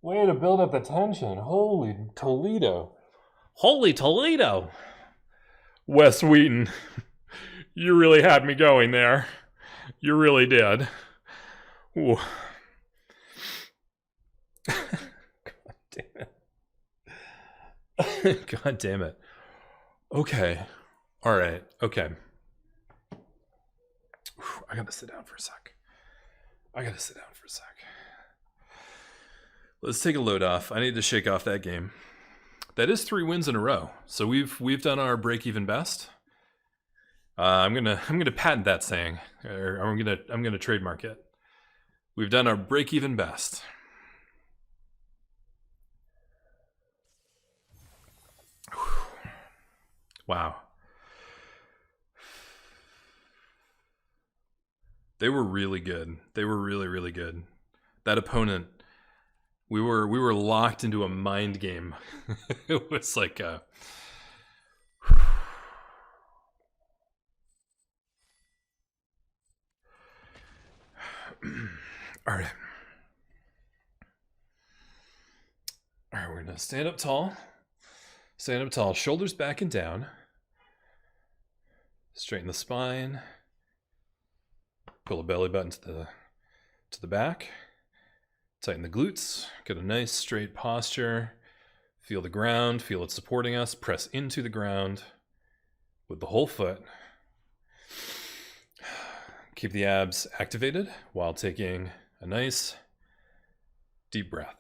Way to build up the tension. Holy Toledo. Holy Toledo! Wes Wheaton, you really had me going there. You really did. Ooh. God damn it. God damn it. Okay. Alright. Okay. I gotta sit down for a sec. Let's take a load off. I need to shake off that game. That is 3 wins in a row. So we've done our break-even best. I'm gonna patent that saying, or I'm gonna trademark it. We've done our break-even best. Wow. They were really good. They were really, really good. That opponent, we were locked into a mind game. It was like a... All right, we're gonna stand up tall. Shoulders back and down. Straighten the spine. Pull the belly button to the back. Tighten the glutes. Get a nice straight posture. Feel the ground. Feel it supporting us. Press into the ground with the whole foot. Keep the abs activated while taking a nice deep breath.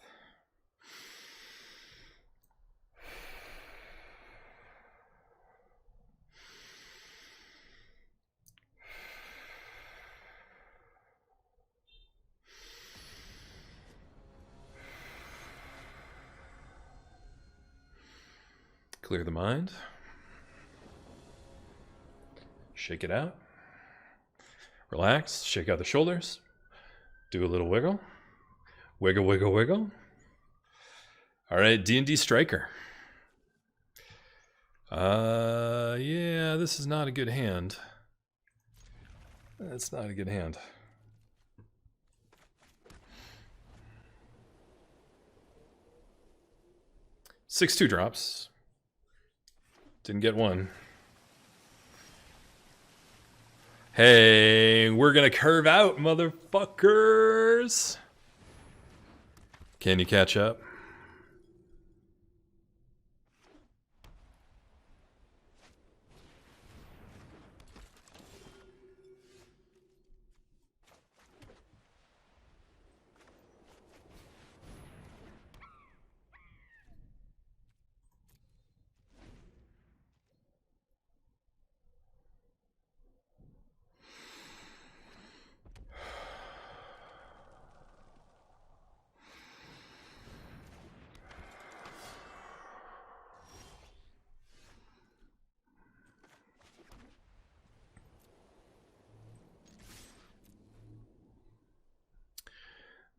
Clear the mind. Shake it out. Relax. Shake out the shoulders. Do a little wiggle. Wiggle, wiggle, wiggle. All right, D&D Striker. Yeah, this is not a good hand. That's not a good hand. Six 2-drops. Didn't get one. Hey, we're gonna curve out, motherfuckers. Can you catch up?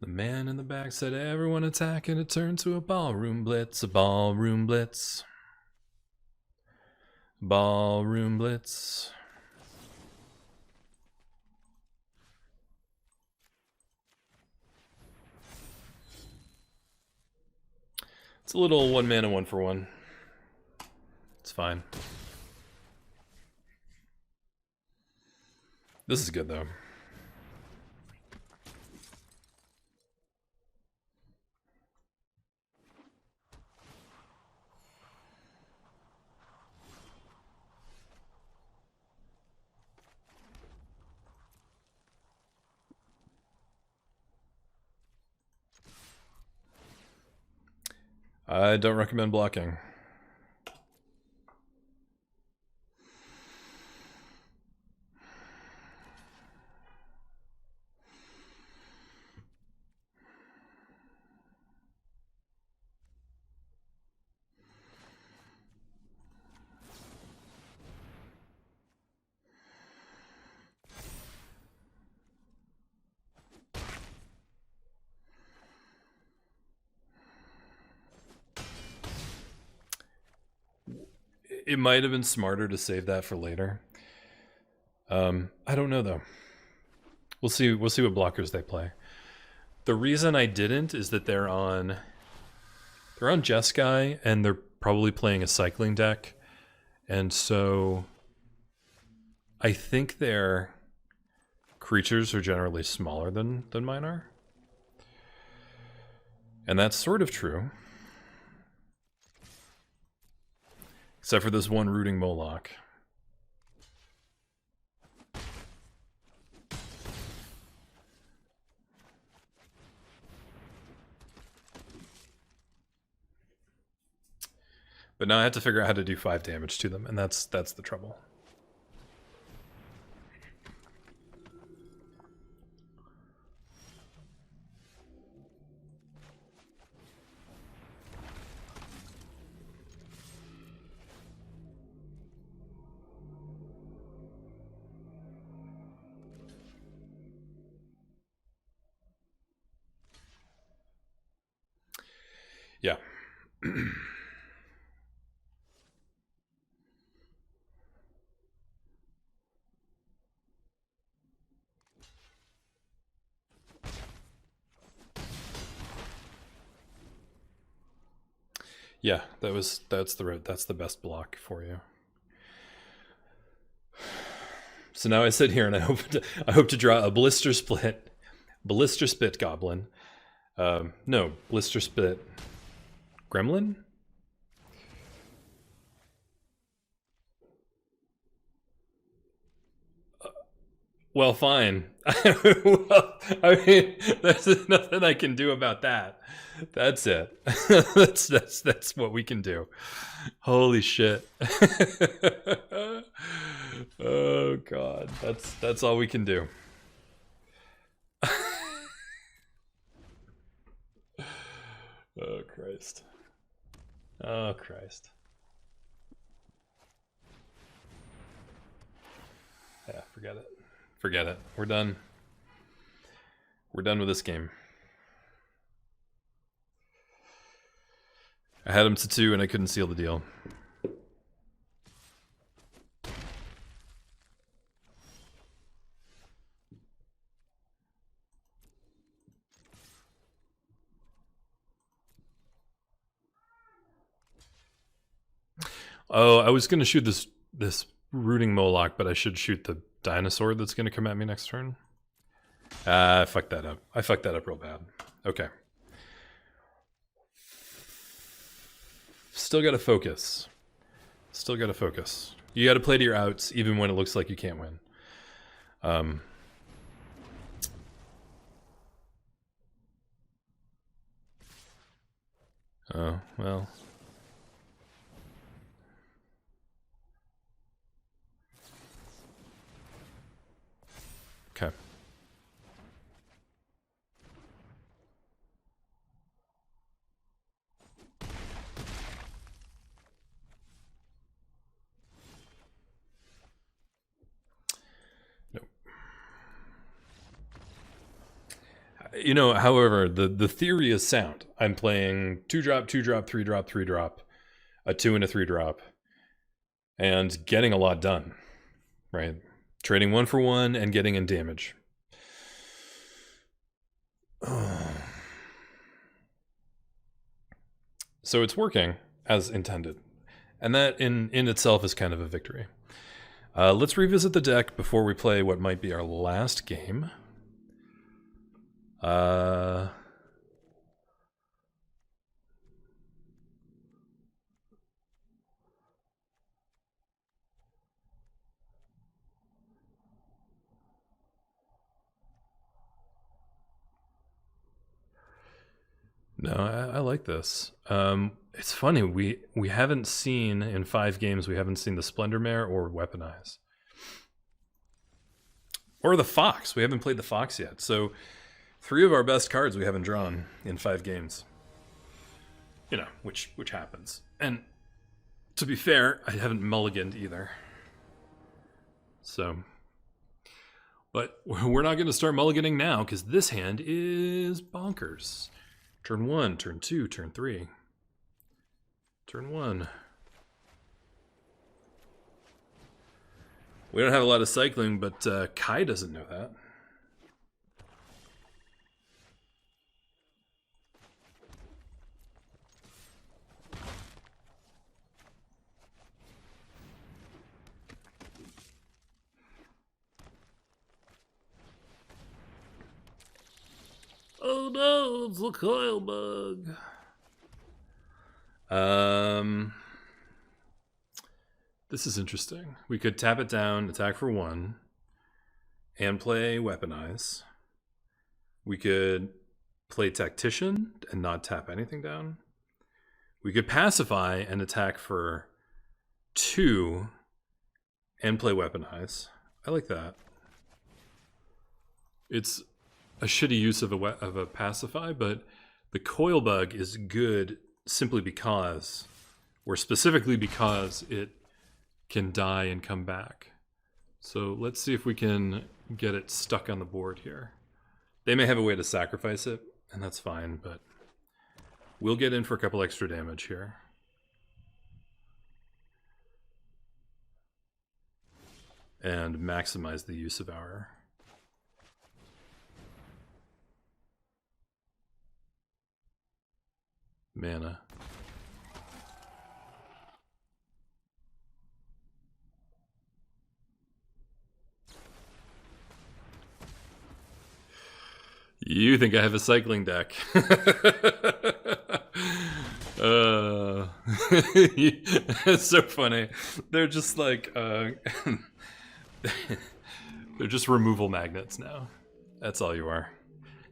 The man in the back said, everyone attack, and it turned to a ballroom blitz, a ballroom blitz. Ballroom blitz. It's a little 1 mana 1 for 1. It's fine. This is good though. I don't recommend blocking. It might have been smarter to save that for later. I don't know though. We'll see what blockers they play. The reason I didn't is that they're on Jeskai and they're probably playing a cycling deck. And so I think their creatures are generally smaller than mine are. And that's sort of true. Except for this one rooting Moloch. But now I have to figure out how to do 5 damage to them, and that's the trouble. Yeah. Yeah, that's the best block for you. So now I sit here and I hope to draw a Blister Spit Goblin. No, Blister Spit Gremlin? Well, fine. Well, I mean, there's nothing I can do about that. That's it. that's what we can do. Holy shit. Oh god, that's all we can do. Oh Christ. Oh Christ. Yeah, forget it. Forget it. We're done. We're done with this game. I had him to 2 and I couldn't seal the deal. Oh, I was going to shoot this rooting Moloch, but I should shoot the dinosaur that's going to come at me next turn. I fucked that up. I fucked that up real bad. Okay. Still got to focus. Still got to focus. You got to play to your outs, even when it looks like you can't win. Oh, well. Okay. Nope. You know, however, the theory is sound. I'm playing 2-drop, 2-drop, 3-drop, 3-drop, a 2 and a 3-drop, and getting a lot done, right? Trading 1 for 1 and getting in damage. So it's working as intended. And that in itself is kind of a victory. Let's revisit the deck before we play what might be our last game. No, I like this. It's funny, we haven't seen, in 5 games, we haven't seen the Splendor Mare or Weaponize. Or the Fox. We haven't played the Fox yet. So 3 of our best cards we haven't drawn in 5 games. You know, which happens. And to be fair, I haven't mulliganed either. So, but we're not going to start mulliganing now because this hand is bonkers. Turn 1, turn 2, turn 3. Turn 1. We don't have a lot of cycling, but Kai doesn't know that. Oh no, it's a coil bug. This is interesting. We could tap it down, attack for 1, and play Weaponize. We could play Tactician and not tap anything down. We could Pacify and attack for 2 and play Weaponize. I like that. It's a shitty use of a Pacify, but the coil bug is good simply because, or specifically because, it can die and come back. So let's see if we can get it stuck on the board here. They may have a way to sacrifice it, and that's fine, but we'll get in for a couple extra damage here. And maximize the use of our mana. You think I have a cycling deck. It's so funny. They're just like they're just removal magnets now. That's all you are.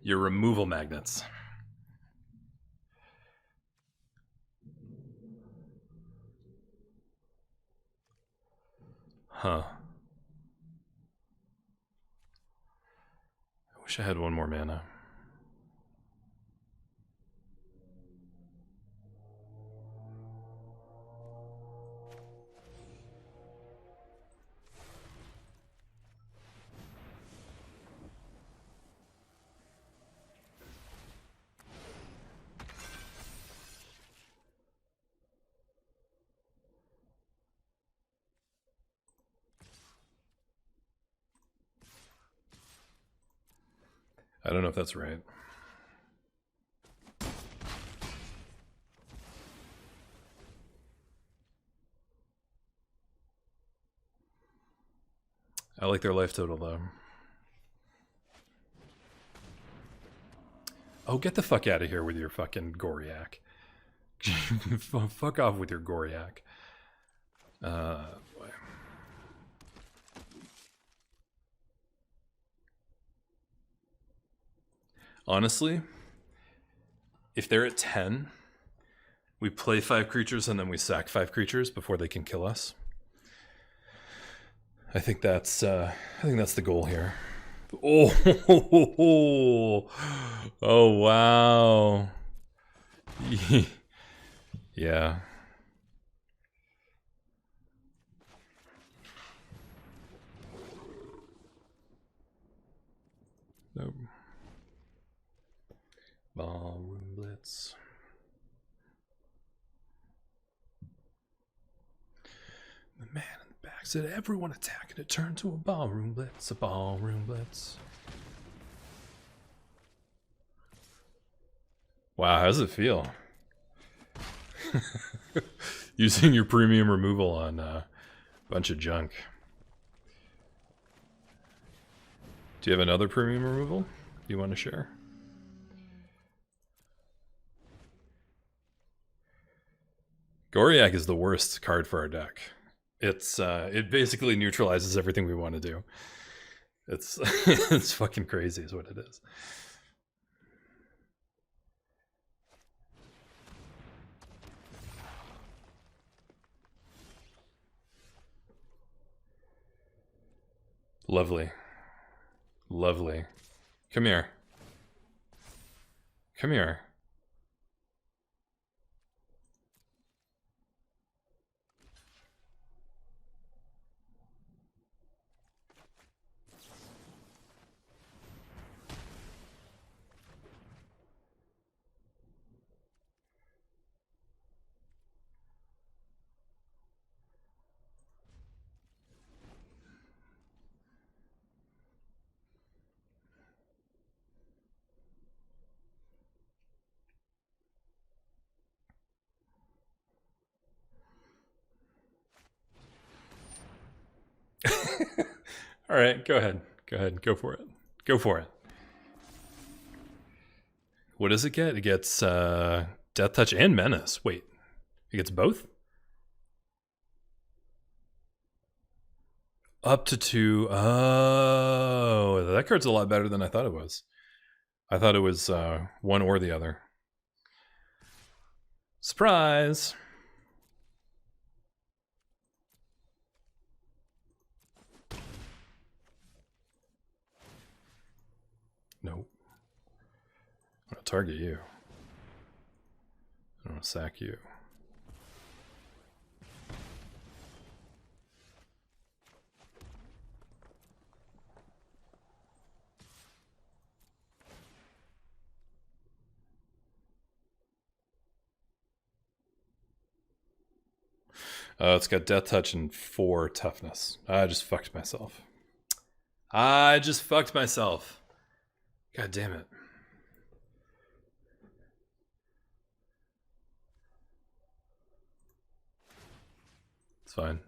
You're removal magnets. Huh. I wish I had one more mana. I don't know if that's right. I like their life total, though. Oh, get the fuck out of here with your fucking Goriak. Fuck off with your Goriak. Boy. Honestly, if they're at 10, we play 5 creatures and then we sack 5 creatures before they can kill us. I think that's the goal here. Oh, oh wow. Yeah. Nope. Ballroom Blitz. The man in the back said, everyone attack, and it turned to a ballroom blitz. A ballroom blitz. Wow, how does it feel? Using your premium removal on a bunch of junk. Do you have another premium removal you want to share? Goriak is the worst card for our deck. It basically neutralizes everything we want to do. It's it's fucking crazy is what it is. Lovely. Lovely. Come here. Come here. All right, go ahead. Go ahead. Go for it. Go for it. What does it get? It gets Death Touch and Menace. Wait, it gets both? Up to 2. Oh, that card's a lot better than I thought it was. I thought it was one or the other. Surprise! Nope. I'm gonna target you. I'm gonna sack you. It's got Death Touch and 4 toughness. I just fucked myself. I just fucked myself. God damn it. It's fine.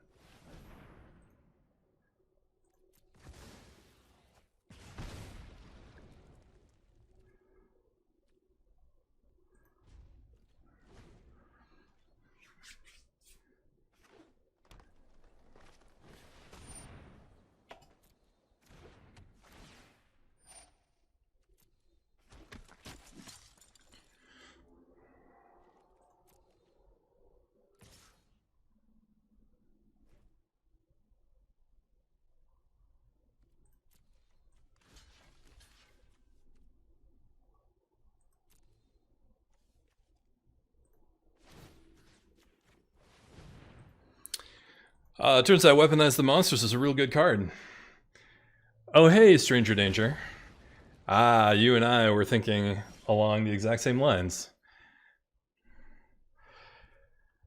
Turns out Weaponize the Monsters is a real good card. Oh, hey, Stranger Danger. Ah, you and I were thinking along the exact same lines.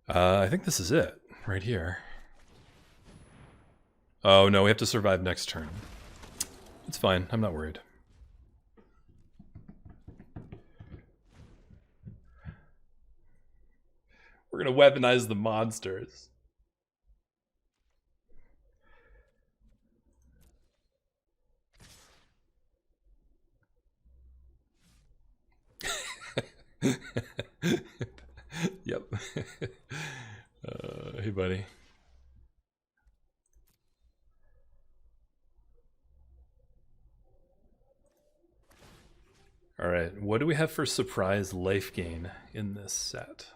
I think this is it, right here. Oh, no, we have to survive next turn. It's fine, I'm not worried. We're gonna weaponize the monsters. Yep. Hey, buddy. All right, what do we have for surprise life gain in this set?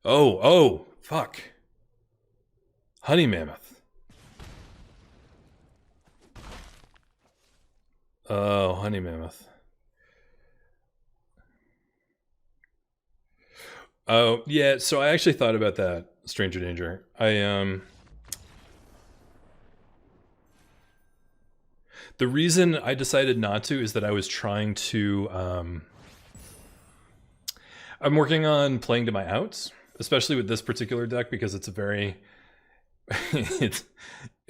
Oh, fuck. Honey Mammoth. Oh, Honey Mammoth. Oh, yeah, so I actually thought about that, Stranger Danger. The reason I decided not to is that I was trying to... I'm working on playing to my outs, especially with this particular deck, because it's a very... it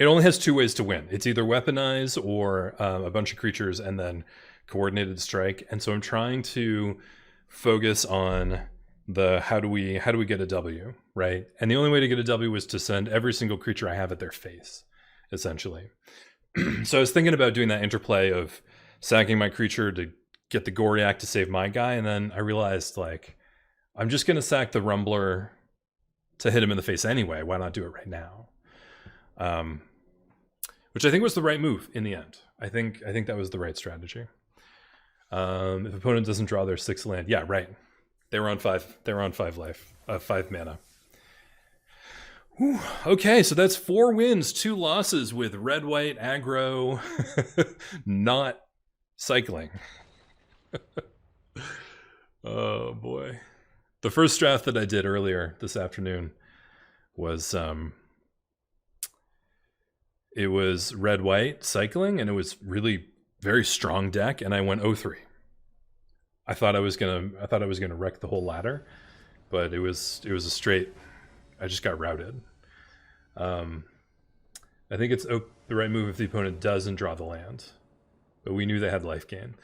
only has 2 ways to win. It's either weaponize or a bunch of creatures and then coordinated strike. And so I'm trying to focus on the how do we get a W, right? And the only way to get a W is to send every single creature I have at their face, essentially. So I was thinking about doing that interplay of sacking my creature to get the Goriac to save my guy, and then I realized, like, I'm just gonna sack the Rumbler to hit him in the face anyway. Why not do it right now? Which I think was the right move in the end. I think that was the right strategy. If opponent doesn't draw their 6th land, yeah, right. They were on 5. They were on 5 life, 5 mana. Whew. Okay, so that's 4 wins, 2 losses with red, white, aggro, not cycling. Oh boy. The first draft that I did earlier this afternoon was it was red, white, cycling, and it was really very strong deck, and I went 0-3. I thought I was gonna wreck the whole ladder, but it was a straight. I just got routed. I think it's the right move if the opponent doesn't draw the land, but we knew they had life gain.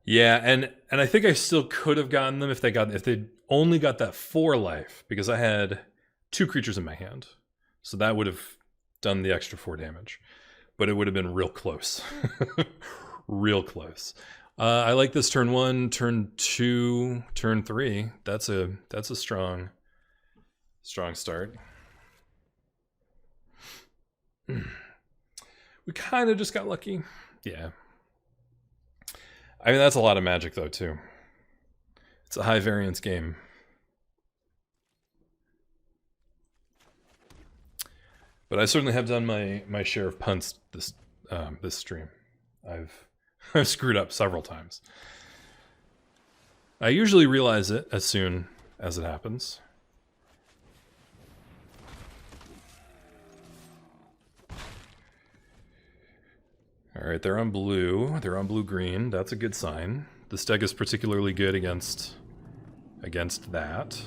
Yeah, and I think I still could have gotten them if they only got that 4 life, because I had 2 creatures in my hand, so that would have done the extra 4 damage, but it would have been real close, real close. I like this turn 1, turn 2, turn 3. That's a strong start. We kind of just got lucky. Yeah. I mean, that's a lot of magic, though, too. It's a high variance game. But I certainly have done my share of punts this stream. I've screwed up several times. I usually realize it as soon as it happens. All right, they're on blue. They're on blue-green. That's a good sign. This deck is particularly good against that.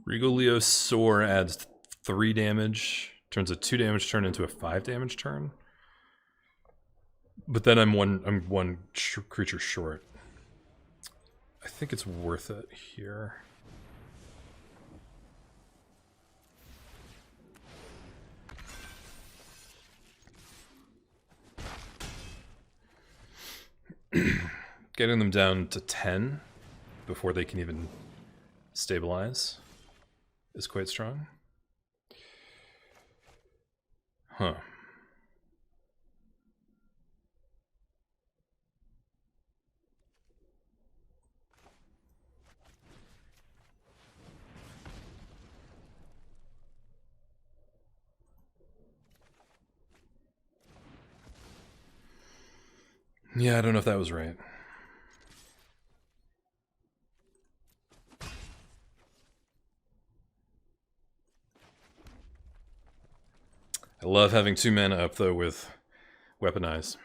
Regal Leo Soar adds 3 damage, turns a 2 damage turn into a 5 damage turn. But then I'm one creature short. I think it's worth it here. Getting them down to 10 before they can even stabilize is quite strong. Huh. Yeah, I don't know if that was right. I love having 2 mana up, though, with Weaponize.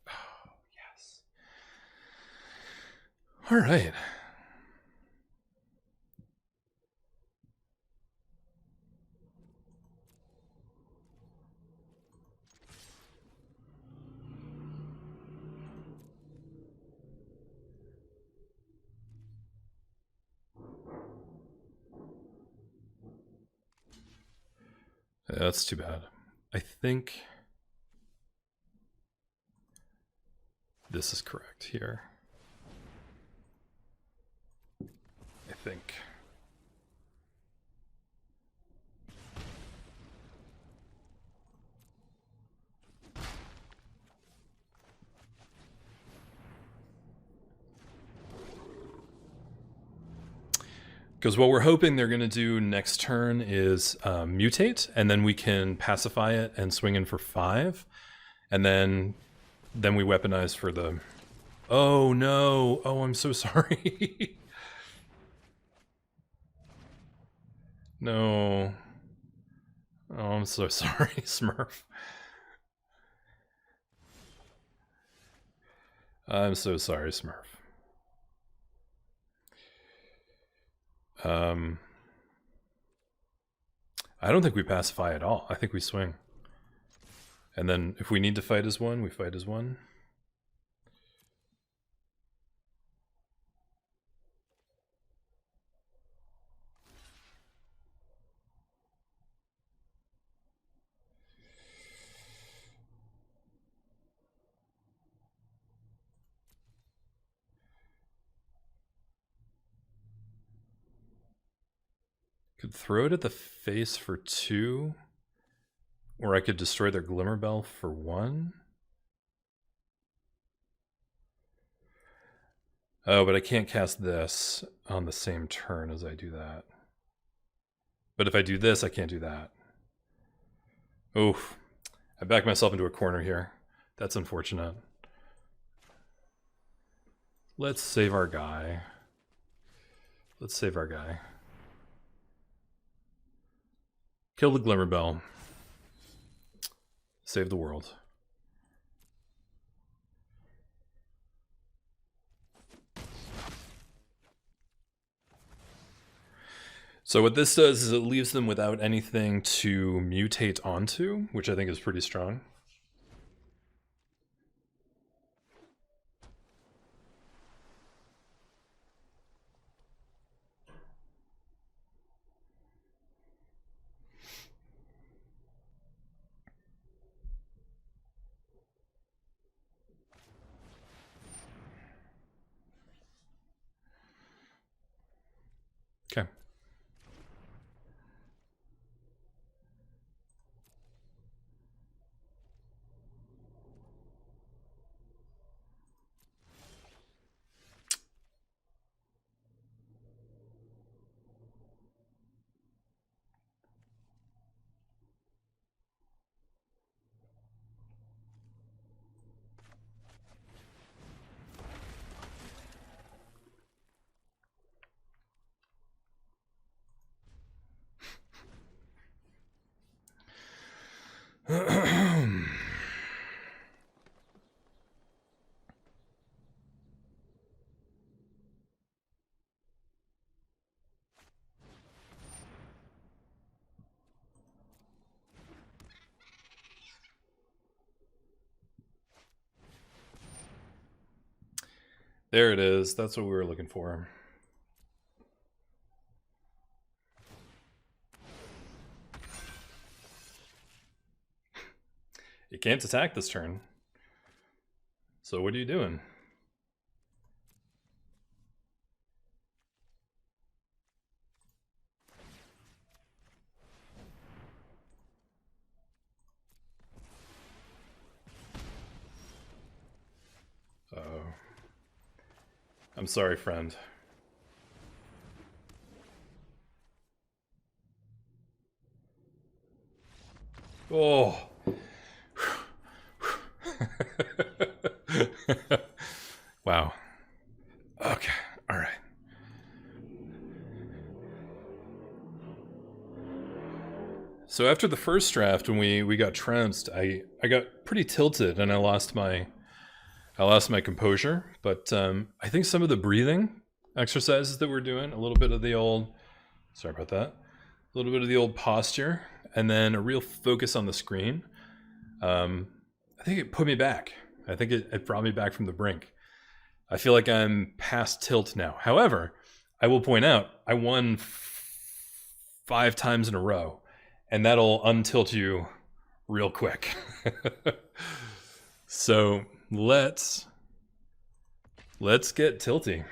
Oh, yes. All right. Yeah, that's too bad. I think this is correct here. I think. Because what we're hoping they're going to do next turn is mutate, and then we can pacify it and swing in for 5, and then we weaponize for the... Oh no! Oh, I'm so sorry. No. Oh, I'm so sorry, Smurf. I'm so sorry, Smurf. I don't think we pacify at all. I think we swing. And then if we need to fight as one, we fight as one. Could throw it at the face for 2, or I could destroy their Glimmer Bell for 1. Oh, but I can't cast this on the same turn as I do that. But if I do this, I can't do that. Oof. I backed myself into a corner here. That's unfortunate. Let's save our guy. Let's save our guy. Kill the Glimmer Bell. Save the world. So what this does is it leaves them without anything to mutate onto, which I think is pretty strong. Okay. There it is. That's what we were looking for. You can't attack this turn. So what are you doing? Uh-oh. I'm sorry, friend. Oh. Wow. Okay. All right. So after the first draft, when we got trounced, I got pretty tilted and I lost my composure. But I think some of the breathing exercises that we're doing, a little bit of the old, sorry about that, a little bit of the old posture, and then a real focus on the screen. I think it put me back. I think it brought me back from the brink. I feel like I'm past tilt now. However, I will point out, I won 5 times in a row, and that'll untilt you real quick. So let's get tilty.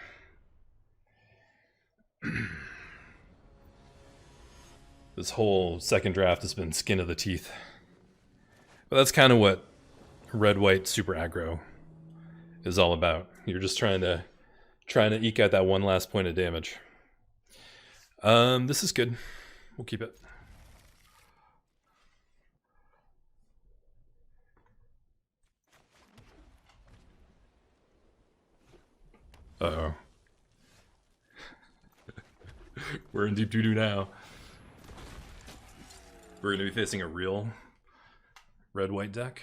This whole second draft has been skin of the teeth. But that's kind of what red-white super aggro is all about. You're just trying to eke out that one last point of damage. This is good. We'll keep it. Uh-oh. We're in deep doo-doo now. We're going to be facing a real red-white deck.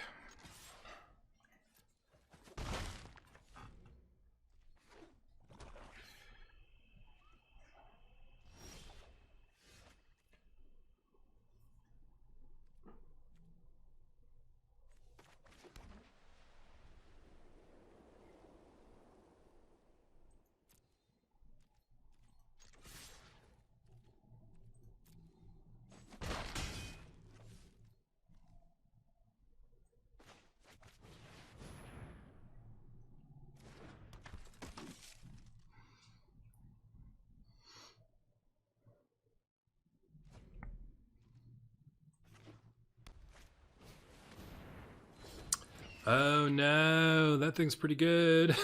Oh no, that thing's pretty good.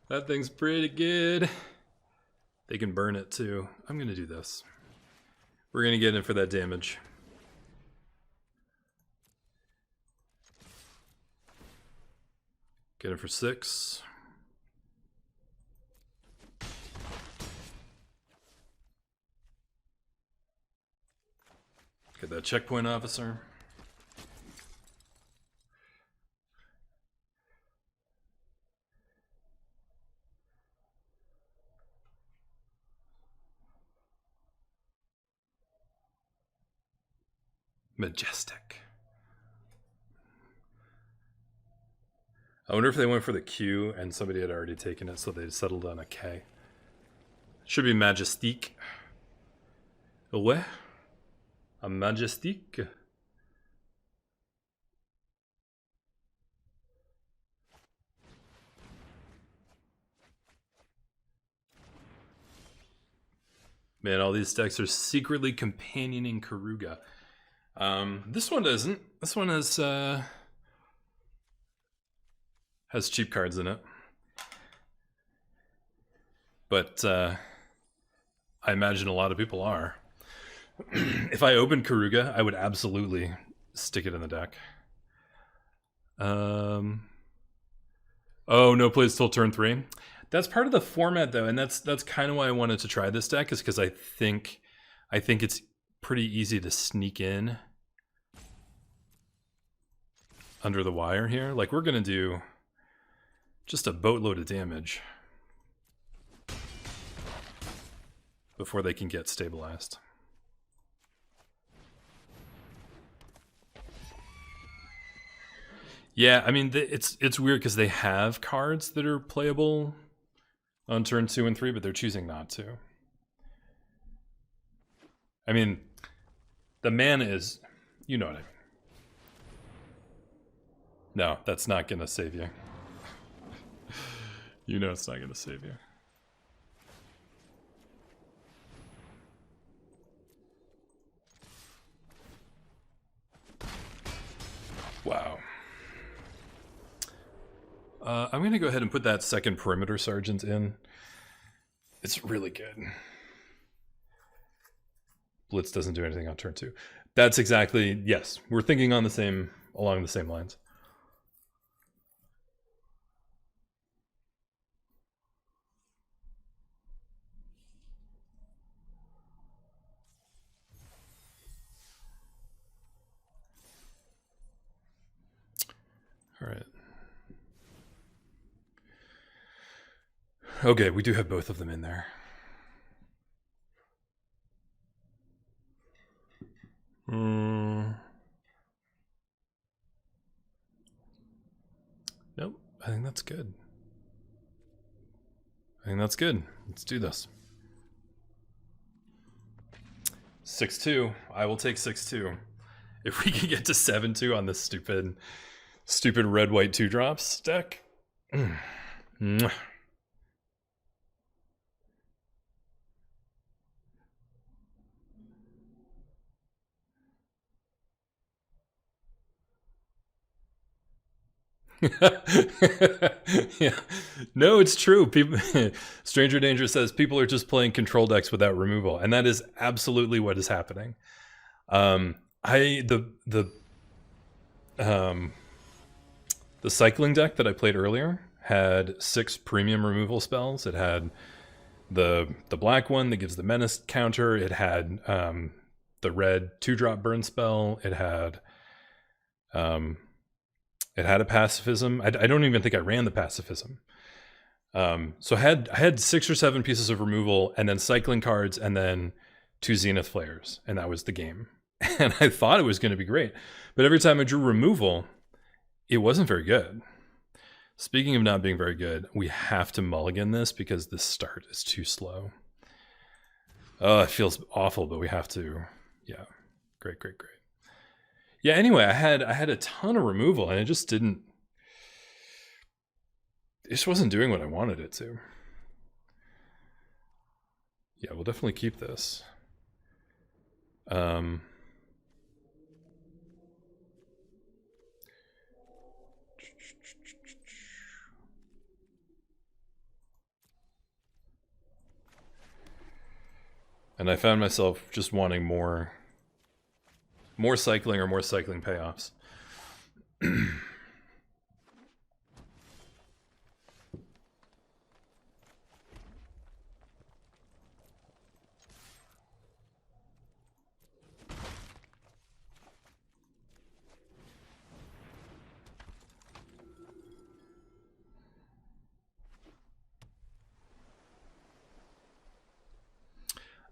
That thing's pretty good. They can burn it too. I'm gonna do this. We're gonna get in for that damage. Get it for 6. Get that checkpoint officer. Majestic. I wonder if they went for the Q and somebody had already taken it, so they settled on a K. Should be majestique. Ouais. A majestique. Man, all these decks are secretly companioning Karuga. This one doesn't. This one has cheap cards in it. But I imagine a lot of people are. If I opened Karuga, I would absolutely stick it in the deck. Oh, no plays till turn 3. That's part of the format, though, and that's kind of why I wanted to try this deck, is because I think it's pretty easy to sneak in under the wire here. Like, we're gonna do just a boatload of damage before they can get stabilized. Yeah, I mean, it's weird because they have cards that are playable on turn 2 and 3, but they're choosing not to. I mean, the mana is, you know what I mean. No, that's not gonna save you. You know it's not gonna save you. Wow. I'm gonna go ahead and put that second perimeter sergeant in. It's really good. Blitz doesn't do anything on turn 2. That's exactly, yes. We're thinking on along the same lines. All right. Okay, we do have both of them in there. Nope, I think that's good. Let's do this. 6-2. I will take 6-2. If we can get to 7-2 on this stupid red-white 2-drops deck. Yeah, no, it's true. People, Stranger Danger says people are just playing control decks without removal, and that is absolutely what is happening. The cycling deck that I played earlier had 6 premium removal spells. It had the black one that gives the menace counter. It had the red 2-drop burn spell. It had a pacifism. I don't even think I ran the pacifism. So I had 6 or 7 pieces of removal, and then cycling cards, and then 2 Zenith Flares, and that was the game. And I thought it was going to be great, but every time I drew removal, it wasn't very good. Speaking of not being very good, we have to mulligan this because the start is too slow. Oh, it feels awful, but we have to. Yeah, great. Yeah, anyway, I had a ton of removal, and it just wasn't doing what I wanted it to. Yeah, we'll definitely keep this. And I found myself just wanting more cycling or more cycling payoffs.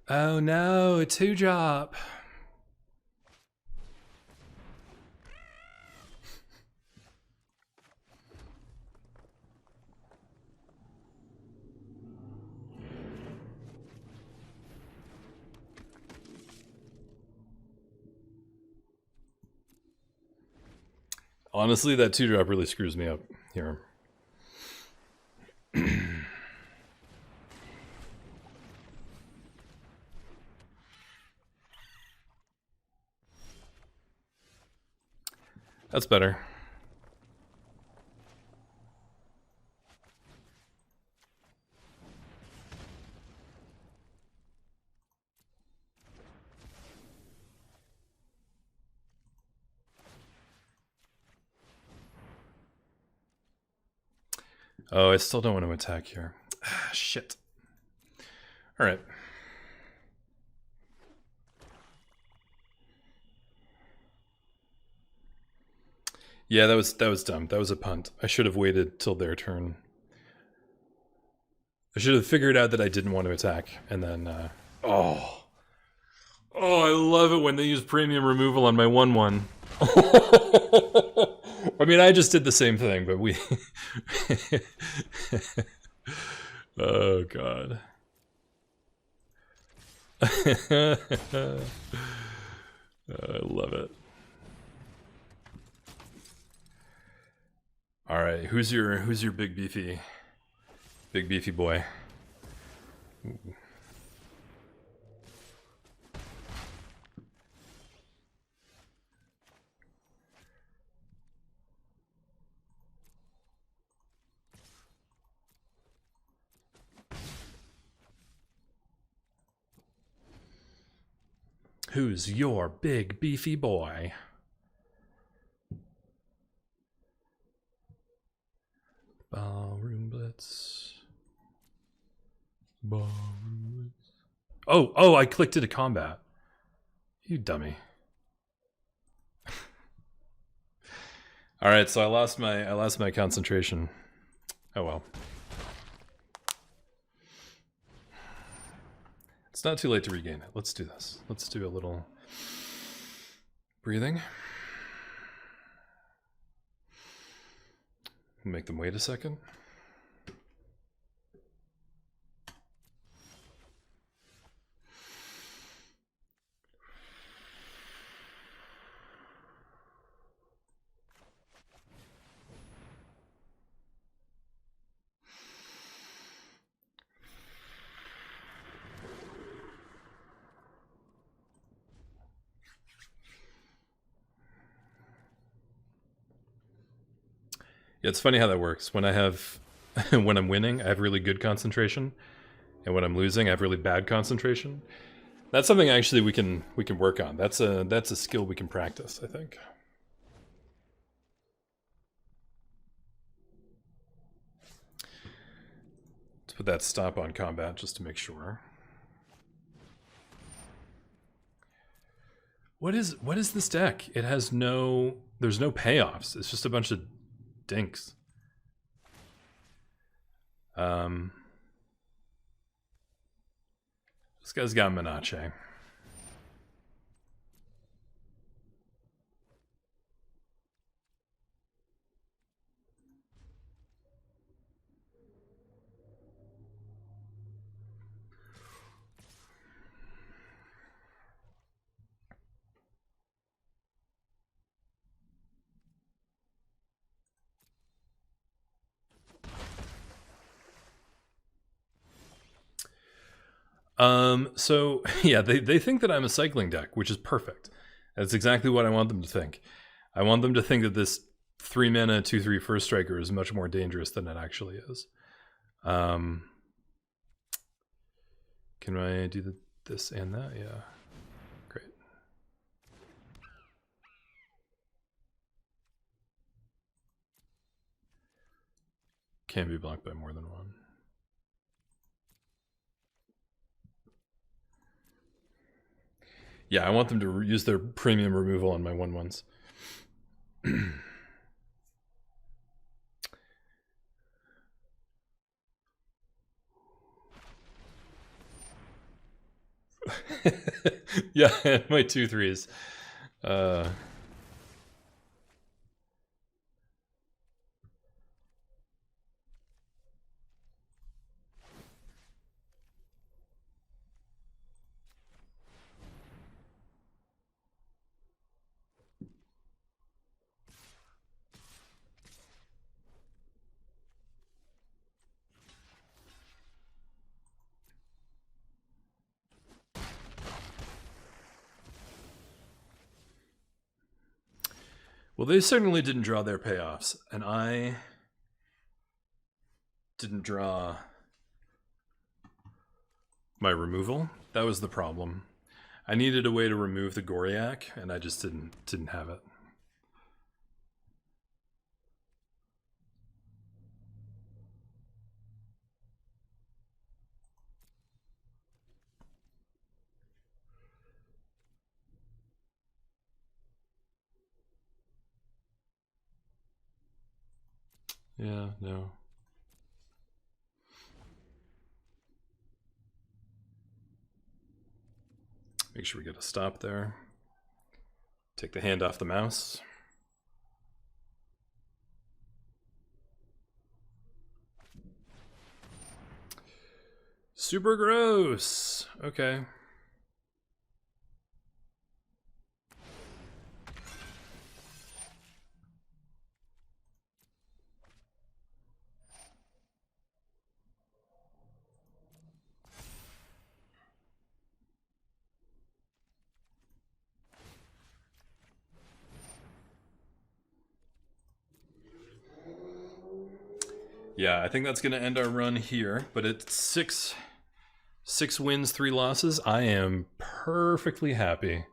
Oh no, a 2-drop. Honestly, that 2-drop really screws me up here. That's better. Oh, I still don't want to attack here. Ah, shit. All right. Yeah, that was dumb. That was a punt. I should have waited till their turn. I should have figured out that I didn't want to attack, and then oh, I love it when they use premium removal on my 1/1. I mean, I just did the same thing, but we. Oh god. I love it. All right, who's your big beefy boy? Ooh. Who's your big beefy boy? Ballroom Blitz. Ballroom Blitz. Oh, I clicked it to combat. You dummy. All right, so I lost my concentration. Oh well. It's not too late to regain it. Let's do this. Let's do a little breathing. Make them wait a second. Yeah, it's funny how that works. When I have, when I'm winning, I have really good concentration, and when I'm losing, I have really bad concentration. That's something actually we can work on. That's a skill we can practice, I think. Let's put that stop on combat just to make sure. What is this deck? It has there's no payoffs. It's just a bunch of dinks. This guy's got Menache. So yeah, they think that I'm a cycling deck, which is perfect. That's exactly what I want them to think. I want them to think that this 3 mana 2/3 first striker is much more dangerous than it actually is. Can I do the this and that, yeah. Great. Can be blocked by more than one. Yeah, I want them to use their premium removal on my 1/1s. Yeah, and my 2/3s. Well, they certainly didn't draw their payoffs, and I didn't draw my removal. That was the problem. I needed a way to remove the Goriak, and I just didn't have it. Yeah, no. Make sure we get a stop there. Take the hand off the mouse. Super gross. Okay. Yeah, I think that's going to end our run here, but it's six wins, 3 losses. I am perfectly happy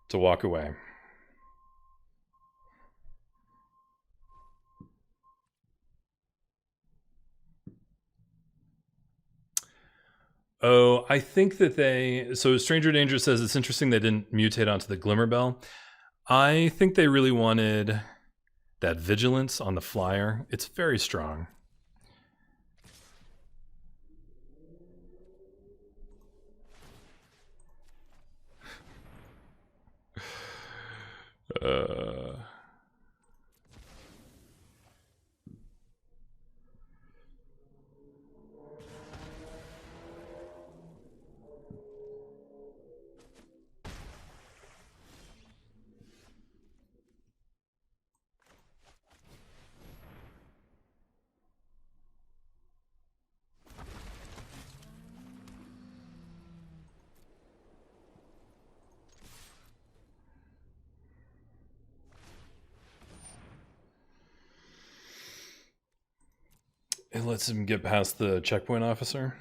to walk away. Oh, I think that so Stranger Danger says it's interesting they didn't mutate onto the Glimmerbell. I think they really wanted that vigilance on the flyer. It's very strong. It lets him get past the checkpoint officer.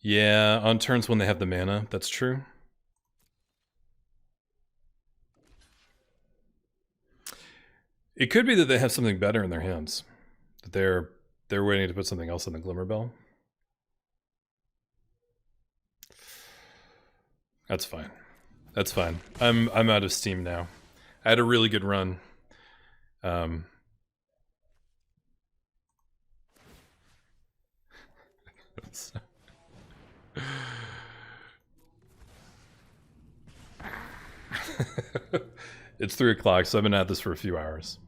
Yeah, on turns when they have the mana, that's true. It could be that they have something better in their hands. That they're waiting to put something else on the Glimmerbell. That's fine. That's fine. I'm out of steam now. I had a really good run. It's 3 o'clock, so I've been at this for a few hours.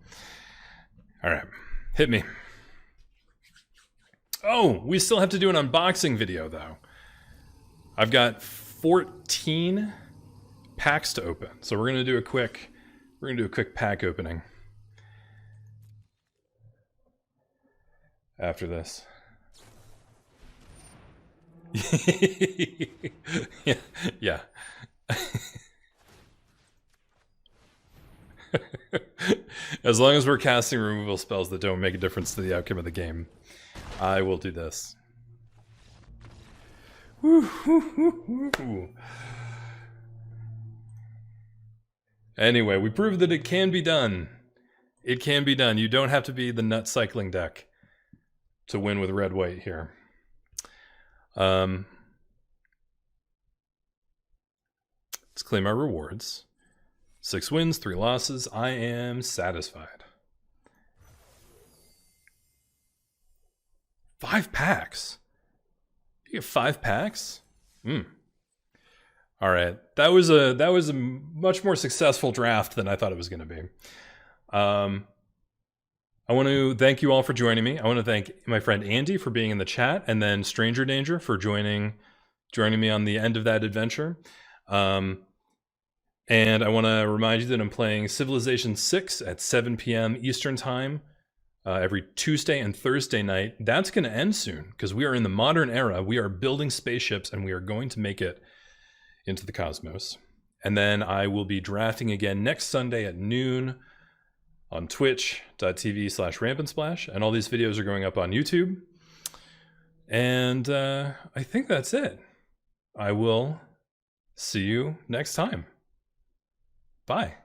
All right, hit me. Oh, we still have to do an unboxing video though. I've got 14 packs to open, so we're gonna do a quick pack opening after this. Yeah. As long as we're casting removal spells that don't make a difference to the outcome of the game, I will do this. Anyway, we proved that it can be done. It can be done. You don't have to be the nut cycling deck to win with red-white here. Let's claim our rewards. 6 wins, 3 losses. I am satisfied. 5 packs. You get 5 packs? All right, that was a much more successful draft than I thought it was going to be. I want to thank you all for joining me. I want to thank my friend Andy for being in the chat, and then Stranger Danger for joining me on the end of that adventure. And I want to remind you that I'm playing Civilization 6 at 7 p.m. Eastern Time every Tuesday and Thursday night. That's going to end soon because we are in the modern era. We are building spaceships and we are going to make it into the cosmos. And then I will be drafting again next Sunday at noon on twitch.tv/rampantsplash. And all these videos are going up on YouTube. And I think that's it. I will see you next time. Bye.